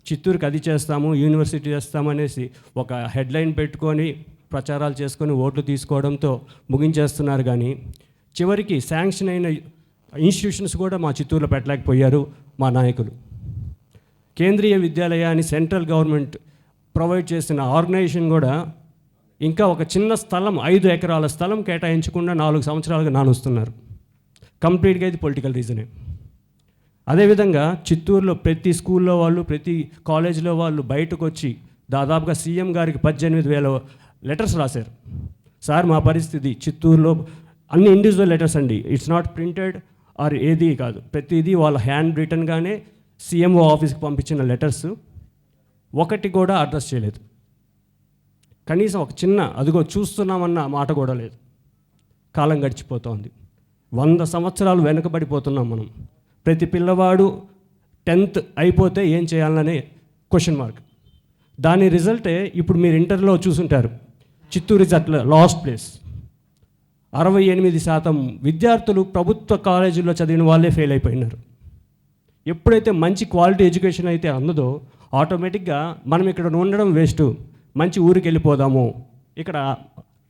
చిత్తూరుకి అది చేస్తాము, యూనివర్సిటీ చేస్తాము అనేసి ఒక హెడ్లైన్ పెట్టుకొని ప్రచారాలు చేసుకొని ఓట్లు తీసుకోవడంతో ముగించేస్తున్నారు. కానీ చివరికి శాంక్షన్ అయిన ఇన్స్టిట్యూషన్స్ కూడా మా చిత్తూరులో పెట్టలేకపోయారు మా నాయకులు. కేంద్రీయ విద్యాలయాన్ని సెంట్రల్ గవర్నమెంట్ ప్రొవైడ్ చేసిన ఆర్గనైజేషన్ కూడా ఇంకా ఒక చిన్న స్థలం 5 ఎకరాల స్థలం కేటాయించకుండా 4 సంవత్సరాలుగా నానుస్తున్నారు. కంప్లీట్గా ఇది పొలిటికల్ రీజనే. అదేవిధంగా చిత్తూరులో ప్రతి స్కూల్లో వాళ్ళు, ప్రతి కాలేజీలో వాళ్ళు బయటకు వచ్చి దాదాపుగా సీఎం గారికి 18,000 లెటర్స్ రాశారు. సార్ మా పరిస్థితి చిత్తూరులో, అన్ని ఇండివిజువల్ లెటర్స్ అండి, ఇట్స్ నాట్ ప్రింటెడ్ ఆర్ ఏది కాదు, ప్రతిదీ వాళ్ళ హ్యాండ్ రిటర్న్గానే సీఎంఓ ఆఫీస్కి పంపించిన లెటర్స్ ఒకటి కూడా అడ్రస్ చేయలేదు. కనీసం ఒక చిన్న అదిగో చూస్తున్నామన్న మాట కూడా లేదు. కాలం గడిచిపోతోంది. 100 సంవత్సరాలు వెనుకబడిపోతున్నాం మనం. ప్రతి పిల్లవాడు 10th అయిపోతే ఏం చేయాలనే క్వశ్చన్ మార్క్. దాని రిజల్టే ఇప్పుడు మీరు ఇంటర్లో చూసుంటారు, చిత్తూరు ఇస్ అట్లా లాస్ట్ ప్లేస్. 68% విద్యార్థులు ప్రభుత్వ కాలేజీల్లో చదివిన వాళ్ళే ఫెయిల్ అయిపోయినారు. ఎప్పుడైతే మంచి క్వాలిటీ ఎడ్యుకేషన్ అయితే అందదో ఆటోమేటిక్గా మనం ఇక్కడ ఉండడం వేస్ట్, మంచి ఊరికి వెళ్ళిపోదాము, ఇక్కడ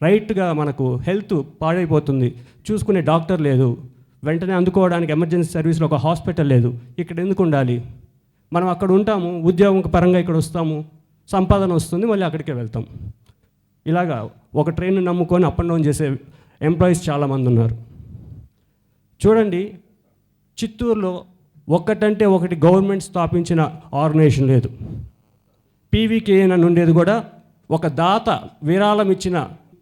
రైట్గా మనకు హెల్త్ పాడైపోతుంది, చూసుకునే డాక్టర్ లేదు, వెంటనే అందుకోవడానికి ఎమర్జెన్సీ సర్వీస్లో ఒక హాస్పిటల్ లేదు, ఇక్కడ ఎందుకు ఉండాలి, మనం అక్కడ ఉంటాము, ఉద్యోగం పరంగా ఇక్కడ వస్తాము, సంపాదన వస్తుంది, మళ్ళీ అక్కడికే వెళ్తాం. ఇలాగా ఒక ట్రైన్ నమ్ముకొని అప్ అండ్ డౌన్ చేసే ఎంప్లాయీస్ చాలామంది ఉన్నారు. చూడండి, చిత్తూరులో ఒక్కటంటే ఒకటి గవర్నమెంట్ స్థాపించిన ఆర్గనైజేషన్ లేదు. పీవీకేఎన్ అని ఉండేది కూడా ఒక దాత విరాళం ఇచ్చిన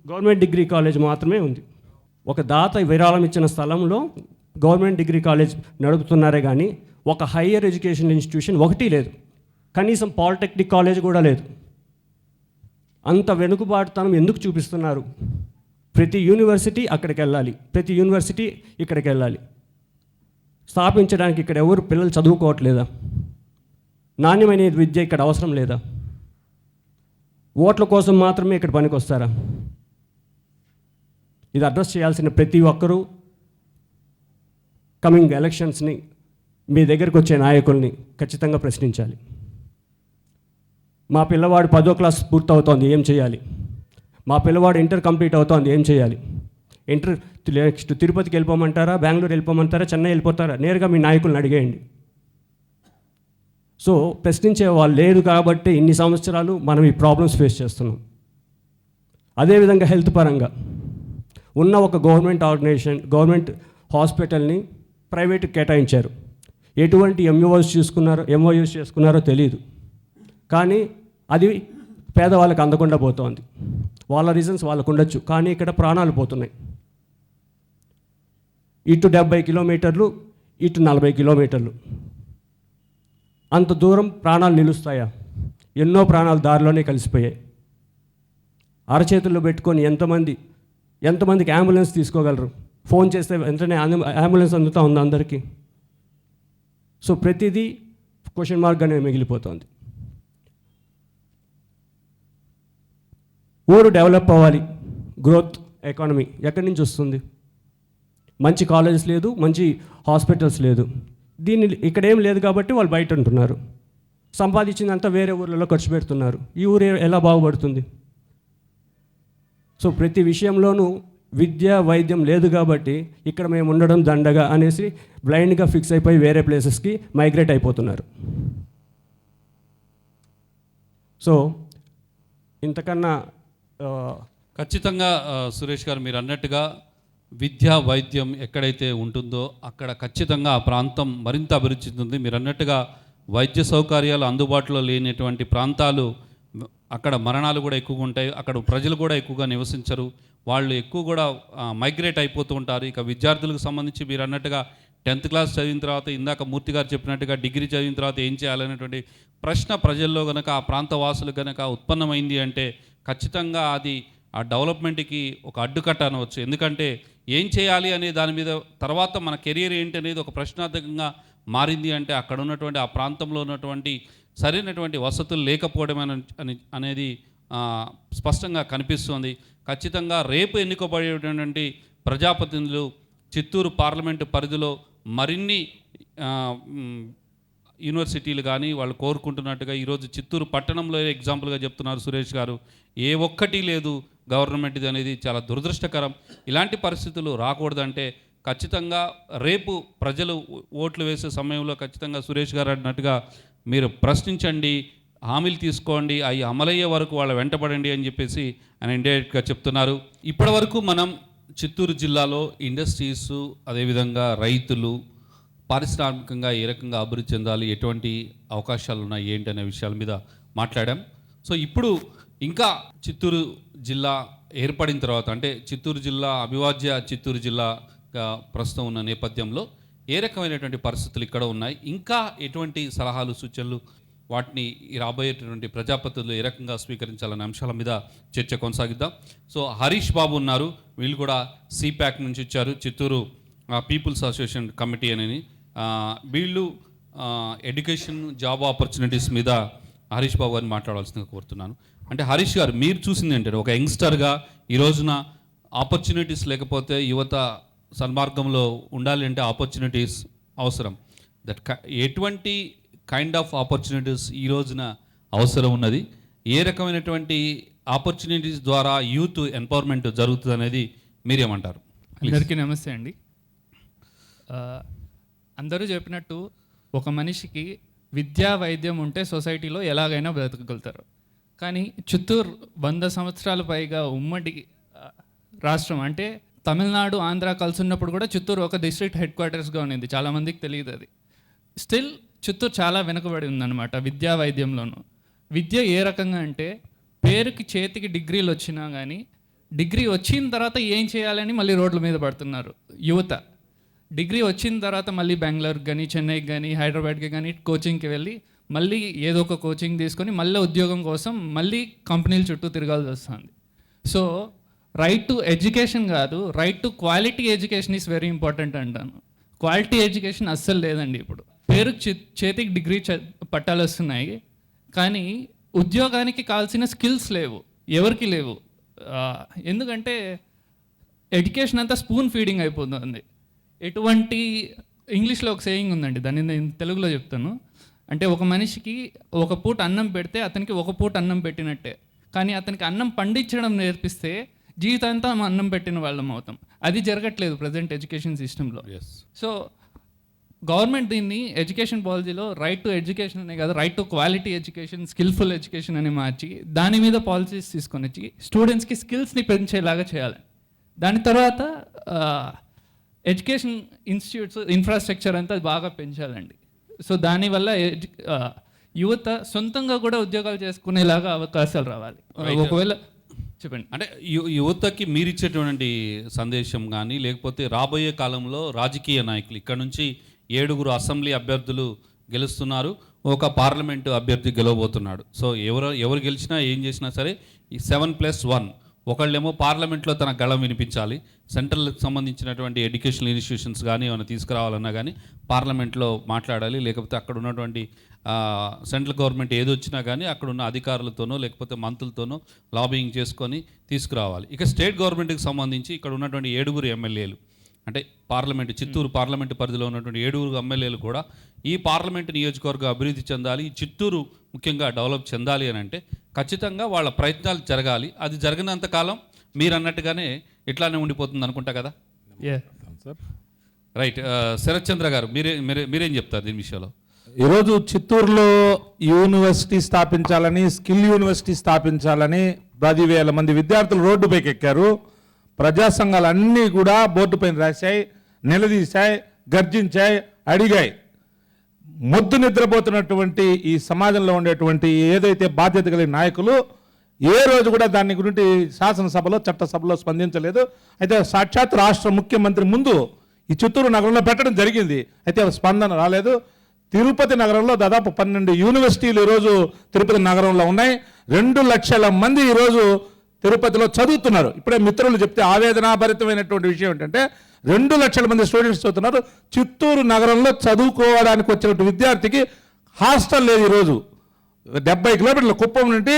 గవర్నమెంట్ డిగ్రీ కాలేజ్ మాత్రమే ఉంది. ఒక దాత విరాళం ఇచ్చిన స్థలంలో గవర్నమెంట్ డిగ్రీ కాలేజ్ నడుపుతున్నారే కానీ ఒక హయ్యర్ ఎడ్యుకేషన్ ఇన్స్టిట్యూషన్ ఒకటి లేదు. కనీసం పాలిటెక్నిక్ కాలేజ్ కూడా లేదు. అంత వెనుకబాటుతనం ఎందుకు చూపిస్తున్నారు? ప్రతి యూనివర్సిటీ అక్కడికి వెళ్ళాలి, ప్రతి యూనివర్సిటీ ఇక్కడికి వెళ్ళాలి. స్థాపించడానికి ఇక్కడ ఎవరు పిల్లలు చదువుకోవట్లేదా? నాణ్యమైన విద్య ఇక్కడ అవసరం లేదా? ఓట్ల కోసం మాత్రమే ఇక్కడ పనికి వస్తారా? ఇది అడ్రస్ చేయాల్సిన ప్రతి ఒక్కరూ కమింగ్ ఎలక్షన్స్ని మీ దగ్గరికి వచ్చే నాయకుల్ని ఖచ్చితంగా ప్రశ్నించాలి. మా పిల్లవాడు 10వ క్లాస్ పూర్తవుతోంది, ఏం చేయాలి? మా పిల్లవాడు ఇంటర్ కంప్లీట్ అవుతోంది, ఏం చేయాలి? ఇంటర్ నెక్స్ట్ తిరుపతికి వెళ్ళిపోమంటారా, బెంగళూరు వెళ్ళిపోమంటారా, చెన్నై వెళ్ళిపోతారా? నేరుగా మీ నాయకులను అడిగేయండి. సో ప్రశ్నించే వాళ్ళు లేదు కాబట్టి ఇన్ని సంవత్సరాలు మనం ఈ ప్రాబ్లమ్స్ ఫేస్ చేస్తున్నాం. అదేవిధంగా హెల్త్ పరంగా ఉన్న ఒక గవర్నమెంట్ ఆర్గనైజేషన్, గవర్నమెంట్ హాస్పిటల్ని ప్రైవేట్కి కేటాయించారు. ఎటువంటి ఎంఓయూస్ చేసుకున్నారో తెలియదు, కానీ అది పేదవాళ్ళకి అందకుండా పోతోంది. వాళ్ళ రీజన్స్ వాళ్ళకు ఉండొచ్చు, కానీ ఇక్కడ ప్రాణాలు పోతున్నాయి. ఇటు 70 కిలోమీటర్లు, ఇటు 40 కిలోమీటర్లు, అంత దూరం ప్రాణాలు నిలుస్తాయా? ఎన్నో ప్రాణాలు దారిలోనే కలిసిపోయాయి. అరచేతుల్లో పెట్టుకొని ఎంతమందికి అంబులెన్స్ తీసుకోగలరు? ఫోన్ చేస్తే వెంటనే అంబులెన్స్ అందుతూ ఉంది అందరికీ. సో ప్రతిదీ క్వశ్చన్ మార్క్గానే మిగిలిపోతుంది. ఊరు డెవలప్ అవ్వాలి, గ్రోత్, ఎకానమీ ఎక్కడి నుంచి వస్తుంది? మంచి కాలేజెస్ లేదు, మంచి హాస్పిటల్స్ లేదు. ఇక్కడ ఏం లేదు కాబట్టి వాళ్ళు బయట ఉంటున్నారు. సంపాదించిందంతా వేరే ఊర్లలో ఖర్చు పెడుతున్నారు. ఈ ఊరు ఎలా బాగుపడుతుంది? సో ప్రతి విషయంలోనూ విద్య, వైద్యం లేదు కాబట్టి ఇక్కడ మేము ఉండడం దండగా అనేసి బ్లైండ్గా ఫిక్స్ అయిపోయి వేరే ప్లేసెస్కి మైగ్రేట్ అయిపోతున్నారు. సో ఇంతకన్నా ఖచ్చితంగా సురేష్ గారు మీరు అన్నట్టుగా విద్య, వైద్యం ఎక్కడైతే ఉంటుందో అక్కడ ఖచ్చితంగా ఆ ప్రాంతం మరింత అభివృద్ధి చెందుతుంది. మీరు అన్నట్టుగా వైద్య సౌకర్యాలు అందుబాటులో లేనటువంటి ప్రాంతాలు, అక్కడ మరణాలు కూడా ఎక్కువగా ఉంటాయి, అక్కడ ప్రజలు కూడా ఎక్కువగా నివసించరు, వాళ్ళు ఎక్కువ కూడా మైగ్రేట్ అయిపోతూ ఉంటారు. ఇక విద్యార్థులకు సంబంధించి మీరు అన్నట్టుగా 10th క్లాస్ చదివిన తర్వాత, ఇందాక మూర్తి గారు చెప్పినట్టుగా డిగ్రీ చదివిన తర్వాత ఏం చేయాలనేటువంటి ప్రశ్న ప్రజల్లో కనుక, ఆ ప్రాంత వాసులు కనుక ఉత్పన్నమైంది అంటే ఖచ్చితంగా అది ఆ డెవలప్మెంట్కి ఒక అడ్డుకట్ట అనవచ్చు. ఎందుకంటే ఏం చేయాలి అనే దాని మీద తర్వాత మన కెరీర్ ఏంటి అనేది ఒక ప్రశ్నార్థకంగా మారింది అంటే అక్కడ ఉన్నటువంటి ఆ ప్రాంతంలో ఉన్నటువంటి సరైనటువంటి వసతులు లేకపోవడం అనేది స్పష్టంగా కనిపిస్తుంది. ఖచ్చితంగా రేపు ఎన్నుకోబడేటువంటి ప్రజాప్రతినిధులు చిత్తూరు పార్లమెంటు పరిధిలో మరిన్ని యూనివర్సిటీలు కానీ వాళ్ళు కోరుకుంటున్నట్టుగా ఈరోజు చిత్తూరు పట్టణంలో ఎగ్జాంపుల్గా చెప్తున్నారు సురేష్ గారు, ఏ ఒక్కటి లేదు గవర్నమెంట్ది అనేది చాలా దురదృష్టకరం. ఇలాంటి పరిస్థితులు రాకూడదంటే ఖచ్చితంగా రేపు ప్రజలు ఓట్లు వేసే సమయంలో ఖచ్చితంగా సురేష్ గారు అన్నట్టుగా మీరు ప్రశ్నించండి, హామీలు తీసుకోండి, అవి అమలయ్యే వరకు వాళ్ళ వెంటపడండి అని చెప్పేసి ఆయన ఇండైరెక్ట్గా చెప్తున్నారు. ఇప్పటి వరకు మనం చిత్తూరు జిల్లాలో ఇండస్ట్రీస్, అదేవిధంగా రైతులు, పారిశ్రామికంగా ఏ రకంగా అభివృద్ధి చెందాలి, ఎటువంటి అవకాశాలు ఉన్నాయి ఏంటి అనే విషయాల మీద మాట్లాడాం. సో ఇప్పుడు ఇంకా చిత్తూరు జిల్లా ఏర్పడిన తర్వాత, అంటే చిత్తూరు జిల్లా అవిభాజ్య చిత్తూరు జిల్లాగా ప్రస్తుతం ఉన్న నేపథ్యంలో ఏ రకమైనటువంటి పరిస్థితులు ఇక్కడ ఉన్నాయి, ఇంకా ఎటువంటి సలహాలు, సూచనలు, వాటిని రాబోయేటటువంటి ప్రజాప్రతినిధులు ఏ రకంగా స్వీకరించాలనే అంశాల మీద చర్చ కొనసాగిద్దాం. సో హరీష్ బాబు ఉన్నారు, వీళ్ళు కూడా సిప్యాక్ నుంచి వచ్చారు, చిత్తూరు పీపుల్స్ అసోసియేషన్ కమిటీ అని. వీళ్ళు ఎడ్యుకేషన్, జాబ్ ఆపర్చునిటీస్ మీద హరీష్ బాబు గారిని మాట్లాడాల్సిందిగా కోరుతున్నాను. అంటే హరీష్ గారు మీరు చూసింది ఏంటంటే ఒక యంగ్స్టర్గా ఈ రోజున ఆపర్చునిటీస్ లేకపోతే యువత సన్మార్గంలో ఉండాలి అంటే ఆపర్చునిటీస్ అవసరం. ఎటువంటి కైండ్ ఆఫ్ ఆపర్చునిటీస్ ఈ రోజున అవసరం ఉన్నది, ఏ రకమైనటువంటి ఆపర్చునిటీస్ ద్వారా యూత్ ఎంపవర్మెంట్ జరుగుతుంది అనేది మీరేమంటారు? అందరికీ నమస్తే అండి. అందరూ చెప్పినట్టు ఒక మనిషికి విద్యా, వైద్యం ఉంటే సొసైటీలో ఎలాగైనా బ్రతకగలుగుతారు. కానీ చిత్తూరు 100 సంవత్సరాల పైగా ఉమ్మడి రాష్ట్రం, అంటే తమిళనాడు, ఆంధ్ర కలిసి ఉన్నప్పుడు కూడా చిత్తూరు ఒక డిస్ట్రిక్ట్ హెడ్ క్వార్టర్స్గా ఉన్నది. చాలామందికి తెలియదు అది. స్టిల్ చిత్తూరు చాలా వెనుకబడి ఉందన్నమాట విద్యా, వైద్యంలోనూ. విద్య ఏ రకంగా అంటే పేరుకి చేతికి డిగ్రీలు వచ్చినా కానీ డిగ్రీ వచ్చిన తర్వాత ఏం చేయాలని మళ్ళీ రోడ్ల మీద పడుతున్నారు యువత. డిగ్రీ వచ్చిన తర్వాత మళ్ళీ బెంగళూరుకి కానీ, చెన్నైకి కానీ, హైదరాబాద్కి కానీ కోచింగ్కి వెళ్ళి మళ్ళీ ఏదో ఒక కోచింగ్ తీసుకొని మళ్ళీ ఉద్యోగం కోసం మళ్ళీ కంపెనీల చుట్టూ తిరగాల్సి వస్తుంది. సో రైట్ టు ఎడ్యుకేషన్ కాదు, right to quality education is very important అంటాను. క్వాలిటీ ఎడ్యుకేషన్ అస్సలు లేదండి. ఇప్పుడు పేరుకు చేతికి డిగ్రీ పట్టాలు వస్తున్నాయి, కానీ ఉద్యోగానికి కావాల్సిన స్కిల్స్ లేవు, ఎవరికి లేవు. ఎందుకంటే ఎడ్యుకేషన్ అంతా స్పూన్ ఫీడింగ్ అయిపోతుంది. ఎటువంటి ఇంగ్లీష్లో ఒక సేయింగ్ ఉందండి, దాన్ని నేను తెలుగులో చెప్తాను. అంటే ఒక మనిషికి ఒక పూట అన్నం పెడితే అతనికి ఒక పూట అన్నం పెట్టినట్టే, కానీ అతనికి అన్నం పండించడం నేర్పిస్తే జీవితాంతా అన్నం పెట్టిన వాళ్ళం అవుతాం. అది జరగట్లేదు ప్రజెంట్ ఎడ్యుకేషన్ సిస్టంలో. సో గవర్నమెంట్ దీన్ని ఎడ్యుకేషన్ పాలసీలో రైట్ టు ఎడ్యుకేషన్ అనే కదా, right to quality education, skilful education అని మార్చి దాని మీద పాలసీస్ తీసుకొని వచ్చి స్టూడెంట్స్కి స్కిల్స్ని పెంచేలాగా చేయాలి. దాని తర్వాత ఎడ్యుకేషన్ ఇన్స్టిట్యూట్స్ ఇన్ఫ్రాస్ట్రక్చర్ అంతా బాగా పెంచాలండి. సో దానివల్ల యువత సొంతంగా కూడా ఉద్యోగాలు చేసుకునేలాగా అవకాశాలు రావాలి. ఒకవేళ చెప్పండి. అంటే యువతకి మీరు ఇచ్చేటువంటి సందేశం కానీ, లేకపోతే రాబోయే కాలంలో రాజకీయ నాయకులు ఇక్కడ నుంచి 7 అసెంబ్లీ అభ్యర్థులు గెలుస్తున్నారు, ఒక పార్లమెంటు అభ్యర్థి గెలవబోతున్నాడు. సో ఎవరు గెలిచినా ఏం చేసినా సరే ఈ 7+1 ఒకళ్ళేమో పార్లమెంట్లో తన గళం వినిపించాలి, సెంట్రల్కి సంబంధించినటువంటి ఎడ్యుకేషనల్ ఇన్స్టిట్యూషన్స్ కానీ ఏమైనా తీసుకురావాలన్నా కానీ పార్లమెంట్లో మాట్లాడాలి, లేకపోతే అక్కడ ఉన్నటువంటి సెంట్రల్ గవర్నమెంట్ ఏదొచ్చినా కానీ అక్కడ ఉన్న అధికారులతోనో లేకపోతే మంత్రులతోనో లాబింగ్ చేసుకొని తీసుకురావాలి. ఇక స్టేట్ గవర్నమెంట్కి సంబంధించి ఇక్కడ ఉన్నటువంటి 7 ఎమ్మెల్యేలు, అంటే పార్లమెంటు చిత్తూరు పార్లమెంటు పరిధిలో ఉన్నటువంటి 7 ఎమ్మెల్యేలు కూడా ఈ పార్లమెంటు నియోజకవర్గం అభివృద్ధి చెందాలి, చిత్తూరు ముఖ్యంగా డెవలప్ చెందాలి అని అంటే ఖచ్చితంగా వాళ్ళ ప్రయత్నాలు జరగాలి. అది జరిగినంత కాలం మీరు అన్నట్టుగానే ఇట్లానే ఉండిపోతుంది అనుకుంటా కదా. రైట్. శరత్ చంద్ర గారు మీరేం చెప్తారు దీని విషయంలో? ఈరోజు చిత్తూరులో యూనివర్సిటీ స్థాపించాలని, స్కిల్ యూనివర్సిటీ స్థాపించాలని 10,000 మంది విద్యార్థులు రోడ్డుపైకి ఎక్కారు. ప్రజా సంఘాలు అన్నీ కూడా బోర్డు పైన రాశాయి, నిలదీశాయి, గర్జించాయి, అడిగాయి. మొద్దు నిద్రపోతున్నటువంటి ఈ సమాజంలో ఉండేటువంటి ఏదైతే బాధ్యత కలిగిన నాయకులు ఏ రోజు కూడా దాని గురించి శాసనసభలో చట్టసభలో స్పందించలేదు. అయితే సాక్షాత్ రాష్ట్ర ముఖ్యమంత్రి ముందు ఈ చిత్తూరు నగరంలో పెట్టడం జరిగింది, అయితే స్పందన రాలేదు. తిరుపతి నగరంలో దాదాపు 12 యూనివర్సిటీలు ఈరోజు తిరుపతి నగరంలో ఉన్నాయి. 2 లక్షల మంది ఈరోజు తిరుపతిలో చదువుతున్నారు. ఇప్పుడే మిత్రులు చెప్తే ఆవేదనాభరితమైనటువంటి విషయం ఏంటంటే 2 లక్షల మంది స్టూడెంట్స్ చదువుతున్నారు. చిత్తూరు నగరంలో చదువుకోవడానికి వచ్చినటువంటి విద్యార్థికి హాస్టల్ లేదు. ఈరోజు 70 కిలోమీటర్ల కుప్పం నుండి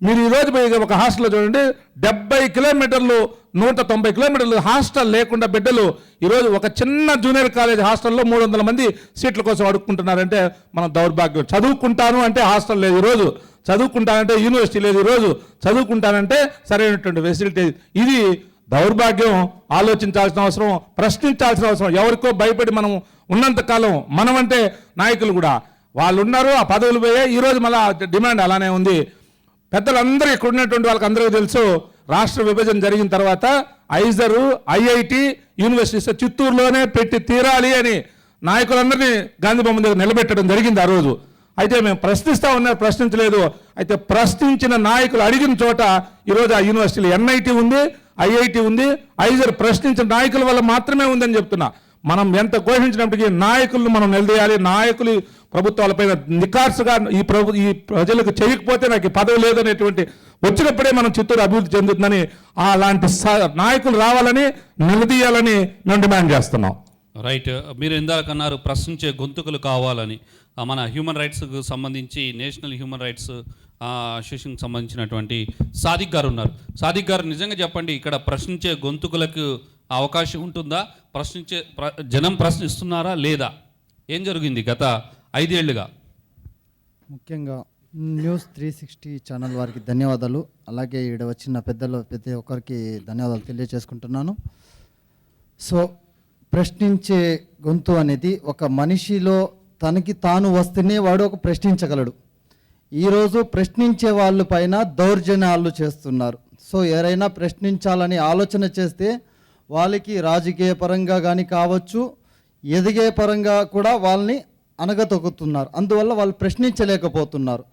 మీరు ఈరోజు ఒక హాస్టల్లో చూడండి, 70 కిలోమీటర్లు 190 కిలోమీటర్లు హాస్టల్ లేకుండా బిడ్డలు ఈరోజు ఒక చిన్న జూనియర్ కాలేజ్ హాస్టల్లో 300 మంది సీట్ల కోసం అడుక్కుంటున్నారంటే మనం దౌర్భాగ్యం. చదువుకుంటాను అంటే హాస్టల్ లేదు ఈరోజు, చదువుకుంటానంటే యూనివర్సిటీ లేదు ఈరోజు, చదువుకుంటానంటే సరైనటువంటి ఫెసిలిటీ. ఇది దౌర్భాగ్యం. ఆలోచించాల్సిన అవసరం, ప్రశ్నించాల్సిన అవసరం. ఎవరికో భయపడి మనం ఉన్నంతకాలం మనమంటే నాయకులు కూడా వాళ్ళు ఉన్నారు, ఆ పదవులు పోయాయి. ఈరోజు మళ్ళీ డిమాండ్ అలానే ఉంది. పెద్దలందరూ ఇక్కడ ఉన్నటువంటి వాళ్ళకి అందరికీ తెలుసు, రాష్ట్ర విభజన జరిగిన తర్వాత ఐజరు, ఐఐటి యూనివర్సిటీస్ చిత్తూరులోనే పెట్టి తీరాలి అని నాయకులందరినీ గాంధీ బొమ్మ దగ్గర నిలబెట్టడం జరిగింది ఆ రోజు. అయితే మేము ప్రశ్నిస్తూ ఉన్నారు, ప్రశ్నించలేదు. అయితే ప్రశ్నించిన నాయకులు అడిగిన చోట ఈరోజు ఆ యూనివర్సిటీలో ఎన్ఐటి ఉంది, ఐఐటి ఉంది, ఐజర్ ప్రశ్నించిన నాయకుల వల్ల మాత్రమే ఉందని చెప్తున్నా. మనం ఎంత ఘోషించినప్పటికీ నాయకులను మనం నిలదీయాలి. నాయకులు ప్రభుత్వాలపైన నికార్సుగా ఈ ప్రజలకు చేయకపోతే నాకు పదవి లేదనేటువంటి వచ్చినప్పుడే మనం చిత్తూరు అభివృద్ధి చెందుతుందని అలాంటి నాయకులు రావాలని, నిలదీయాలని మేము డిమాండ్ చేస్తున్నాం. రైట్. మీరు ఇందాకన్నారు ప్రశ్నించే గొంతుకులు కావాలని. మన హ్యూమన్ రైట్స్కు సంబంధించి నేషనల్ హ్యూమన్ రైట్స్ అసోసియేషన్కి సంబంధించినటువంటి సాదిక్ గారు ఉన్నారు. సాదిక్ గారు, నిజంగా చెప్పండి, ఇక్కడ ప్రశ్నించే గొంతుకులకు అవకాశం ఉంటుందా? జనం ప్రశ్నిస్తున్నారా లేదా? ఏం జరిగింది గత 5 ఏళ్లుగా? ముఖ్యంగా న్యూస్ 360 ఛానల్ వారికి ధన్యవాదాలు, అలాగే ఇక్కడ వచ్చిన ప్రతి ఒక్కరికి ధన్యవాదాలు తెలియజేసుకుంటున్నాను. సో ప్రశ్నించే గొంతు అనేది ఒక మనిషిలో తనకి తాను వస్తేనే వాడు ఒక ప్రశ్నించగలడు. ఈరోజు ప్రశ్నించే వాళ్ళ పైన దౌర్జన్యాలు చేస్తున్నారు. సో ఎవరైనా ప్రశ్నించాలని ఆలోచన చేస్తే వాళ్ళకి రాజకీయ పరంగా కానీ కావచ్చు, ఎదిగే పరంగా కూడా వాళ్ళని అనగతొక్కుతున్నారు. అందువల్ల వాళ్ళు ప్రశ్నించలేకపోతున్నారు.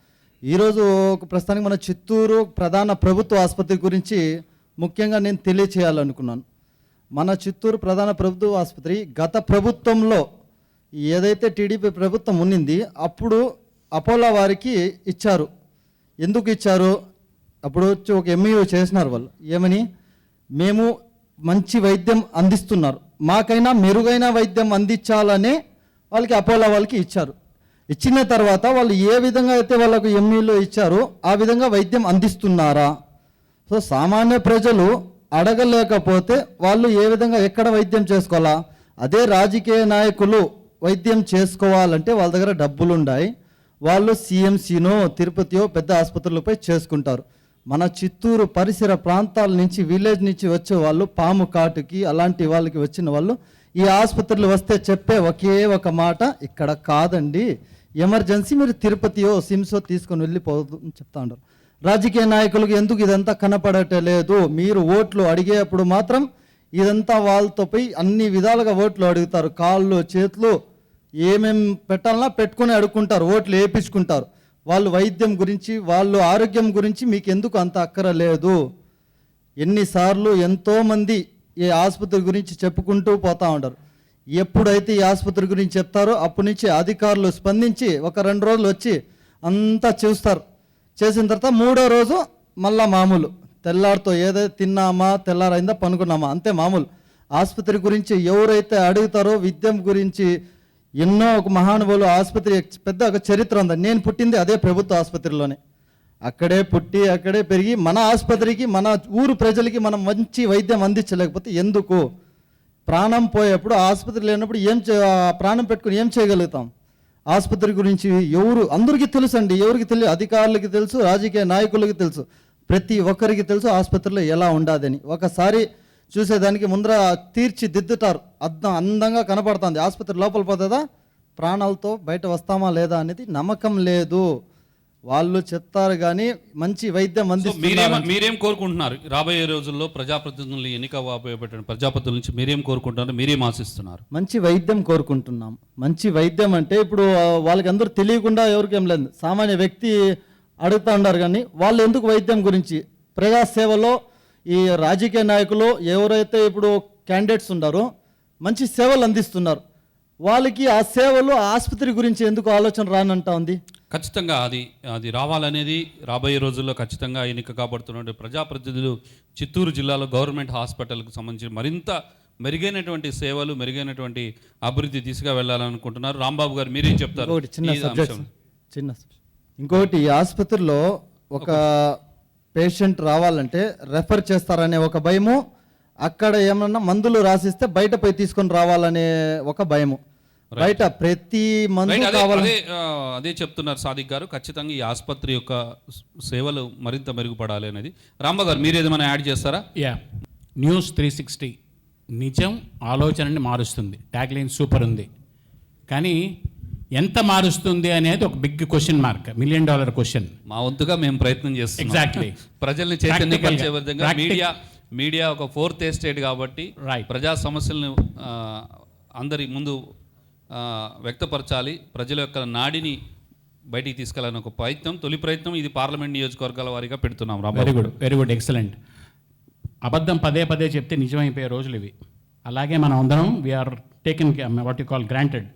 ఈరోజు ప్రస్తుతానికి మన చిత్తూరు ప్రధాన ప్రభుత్వ ఆసుపత్రి గురించి ముఖ్యంగా నేను తెలియచేయాలనుకున్నాను. మన చిత్తూరు ప్రధాన ప్రభుత్వ ఆసుపత్రి గత ప్రభుత్వంలో ఏదైతే టీడీపీ ప్రభుత్వం ఉన్నింది అప్పుడు అపోలో వారికి ఇచ్చారు. ఎందుకు ఇచ్చారు? అప్పుడు వచ్చి ఒక ఎంఈఓ చేసినారు వాళ్ళు. ఏమని, మేము మంచి వైద్యం అందిస్తున్నారు, మాకైనా మెరుగైన వైద్యం అందించాలనే వాళ్ళకి అపోలో వాళ్ళకి ఇచ్చారు. ఇచ్చిన తర్వాత వాళ్ళు ఏ విధంగా అయితే వాళ్ళకు ఎంఈలో ఇచ్చారో ఆ విధంగా వైద్యం అందిస్తున్నారా? సో సామాన్య ప్రజలు అడగలేకపోతే వాళ్ళు ఏ విధంగా ఎక్కడ వైద్యం చేసుకోవాలా? అదే రాజకీయ నాయకులు వైద్యం చేసుకోవాలంటే వాళ్ళ దగ్గర డబ్బులు ఉన్నాయి, వాళ్ళు సిఎంసినో తిరుపతియో పెద్ద ఆసుపత్రులపై చేసుకుంటారు. మన చిత్తూరు పరిసర ప్రాంతాల నుంచి విలేజ్ నుంచి వచ్చే వాళ్ళు పాము కాటుకి అలాంటి వాళ్ళకి వచ్చిన వాళ్ళు ఈ ఆసుపత్రులు వస్తే చెప్పే ఒకే ఒక మాట, ఇక్కడ కాదండి, ఎమర్జెన్సీ మీరు తిరుపతియో సిమ్సో తీసుకొని వెళ్ళిపోదు అని చెప్తా ఉంటారు. రాజకీయ నాయకులకు ఎందుకు ఇదంతా కనపడటలేదు? మీరు ఓట్లు అడిగేప్పుడు మాత్రం ఇదంతా వాళ్ళతో పోయి అన్ని విధాలుగా ఓట్లు అడుగుతారు. కాళ్ళు చేతులు ఏమేం పెట్టాలన్నా పెట్టుకొని అడుక్కుంటారు, ఓట్లు వేయించుకుంటారు. వాళ్ళు వైద్యం గురించి, వాళ్ళు ఆరోగ్యం గురించి మీకు ఎందుకు అంత అక్కర లేదు? ఎన్నిసార్లు ఎంతోమంది ఈ ఆసుపత్రి గురించి చెప్పుకుంటూ పోతూ ఉంటారు. ఎప్పుడైతే ఈ ఆసుపత్రి గురించి చెప్తారో అప్పటి నుంచి అధికారులు స్పందించి ఒక 2 రోజులు వచ్చి అంతా చూస్తారు. చేసిన తర్వాత 3వ రోజు మళ్ళా మామూలు, తెల్లారితో ఏదైతే తిన్నామా తెల్లారైందా పనుకున్నామా అంతే మామూలు. ఆసుపత్రి గురించి ఎవరైతే అడుగుతారో, విద్యం గురించి ఎన్నో ఒక మహానుభావులు, ఆసుపత్రి పెద్ద ఒక చరిత్ర ఉంది. నేను పుట్టింది అదే ప్రభుత్వ ఆసుపత్రిలోనే, అక్కడే పుట్టి అక్కడే పెరిగి మన ఆసుపత్రికి, మన ఊరు ప్రజలకి మనం మంచి వైద్యం అందించలేకపోతే ఎందుకు? ప్రాణం పోయేప్పుడు, ఆసుపత్రి లేనప్పుడు ప్రాణం పెట్టుకుని ఏం చేయగలుగుతాం? ఆసుపత్రి గురించి అందరికీ తెలుసు అండి, ఎవరికి తెలియదు? అధికారులకి తెలుసు, రాజకీయ నాయకులకి తెలుసు, ప్రతి ఒక్కరికి తెలుసు ఆసుపత్రిలో ఎలా ఉండాలని. ఒకసారి చూసేదానికి ముందర తీర్చిదిద్దుతారు, అందంగా కనపడుతుంది. ఆసుపత్రి లోపల పోతుందా, ప్రాణాలతో బయట వస్తామా లేదా అనేది నమ్మకం లేదు. వాళ్ళు చెప్తారు కానీ మంచి వైద్యం అందిస్తున్నారు. మీరేం కోరుకుంటున్నారు రాబోయే రోజుల్లో? ప్రజాప్రతినిధులు ఎన్నిక కాబోయేటువంటి ప్రజాప్రతినిధుల నుంచి మీరేం కోరుకుంటున్నారు, మీరేం ఆశిస్తున్నారు? మంచి వైద్యం కోరుకుంటున్నాం. మంచి వైద్యం అంటే ఇప్పుడు వాళ్ళకి అందరూ తెలియకుండా ఎవరికేం లేదు, సామాన్య వ్యక్తి అడుగుతూ ఉన్నారు. కానీ వాళ్ళు ఎందుకు వైద్యం గురించి, ప్రజాసేవలో ఈ రాజకీయ నాయకులు ఎవరైతే ఇప్పుడు క్యాండిడేట్స్ ఉన్నారో మంచి సేవలు అందిస్తున్నారు, వాళ్ళకి ఆ సేవలు ఆసుపత్రి గురించి ఎందుకు ఆలోచన రానంటా ఉంది? ఖచ్చితంగా అది రావాలనేది రాబోయే రోజుల్లో ఖచ్చితంగా ఎన్నిక కాబడుతున్న ప్రజాప్రతినిధులు చిత్తూరు జిల్లాలో గవర్నమెంట్ హాస్పిటల్కి సంబంధించి మరింత మెరుగైనటువంటి సేవలు, మెరుగైనటువంటి అభివృద్ధి దిశగా వెళ్ళాలనుకుంటున్నారు. రాంబాబు గారు మీరేం చెప్తారు? ఇంకొకటి, ఈ ఆసుపత్రిలో ఒక పేషెంట్ రావాలంటే రెఫర్ చేస్తారనే ఒక భయము, అక్కడ ఏమన్నా మందులు రాసిస్తే బయట పోయి తీసుకొని రావాలనే ఒక భయము. బయట ప్రతి మందు కావాలి. అదే చెప్తున్నారు సాదిక్ గారు. ఖచ్చితంగా ఈ ఆసుపత్రి యొక్క సేవలు మరింత మెరుగుపడాలి అనేది. రాంబాబు గారు మీరు ఏమైనా యాడ్ చేస్తారా? న్యూస్ 360 నిజం ఆలోచనని మారుస్తుంది. ట్యాగ్లైన్ సూపర్ ఉంది, కానీ ఎంత మారుస్తుంది అనేది ఒక big question mark, $1 million question. మా వంతుగా మేము ప్రయత్నం చేస్తాం. ఎగ్జాక్ట్లీ ప్రజల్ని చైతన్యపరిచే విధంగా మీడియా ఒక 4th ఎస్టేట్ కాబట్టి ప్రజా సమస్యలను అందరి ముందు వ్యక్తపరచాలి, ప్రజల యొక్క నాడిని బయటికి తీసుకెళ్ళాలని ఒక ప్రయత్నం, తొలి ప్రయత్నం ఇది పార్లమెంట్ నియోజకవర్గాల వారీగా పెడుతున్నాం. Very good excellent. అబద్ధం పదే చెప్తే నిజమైపోయే రోజులు ఇవి. అలాగే మనం అందరం we are taken what you call granted.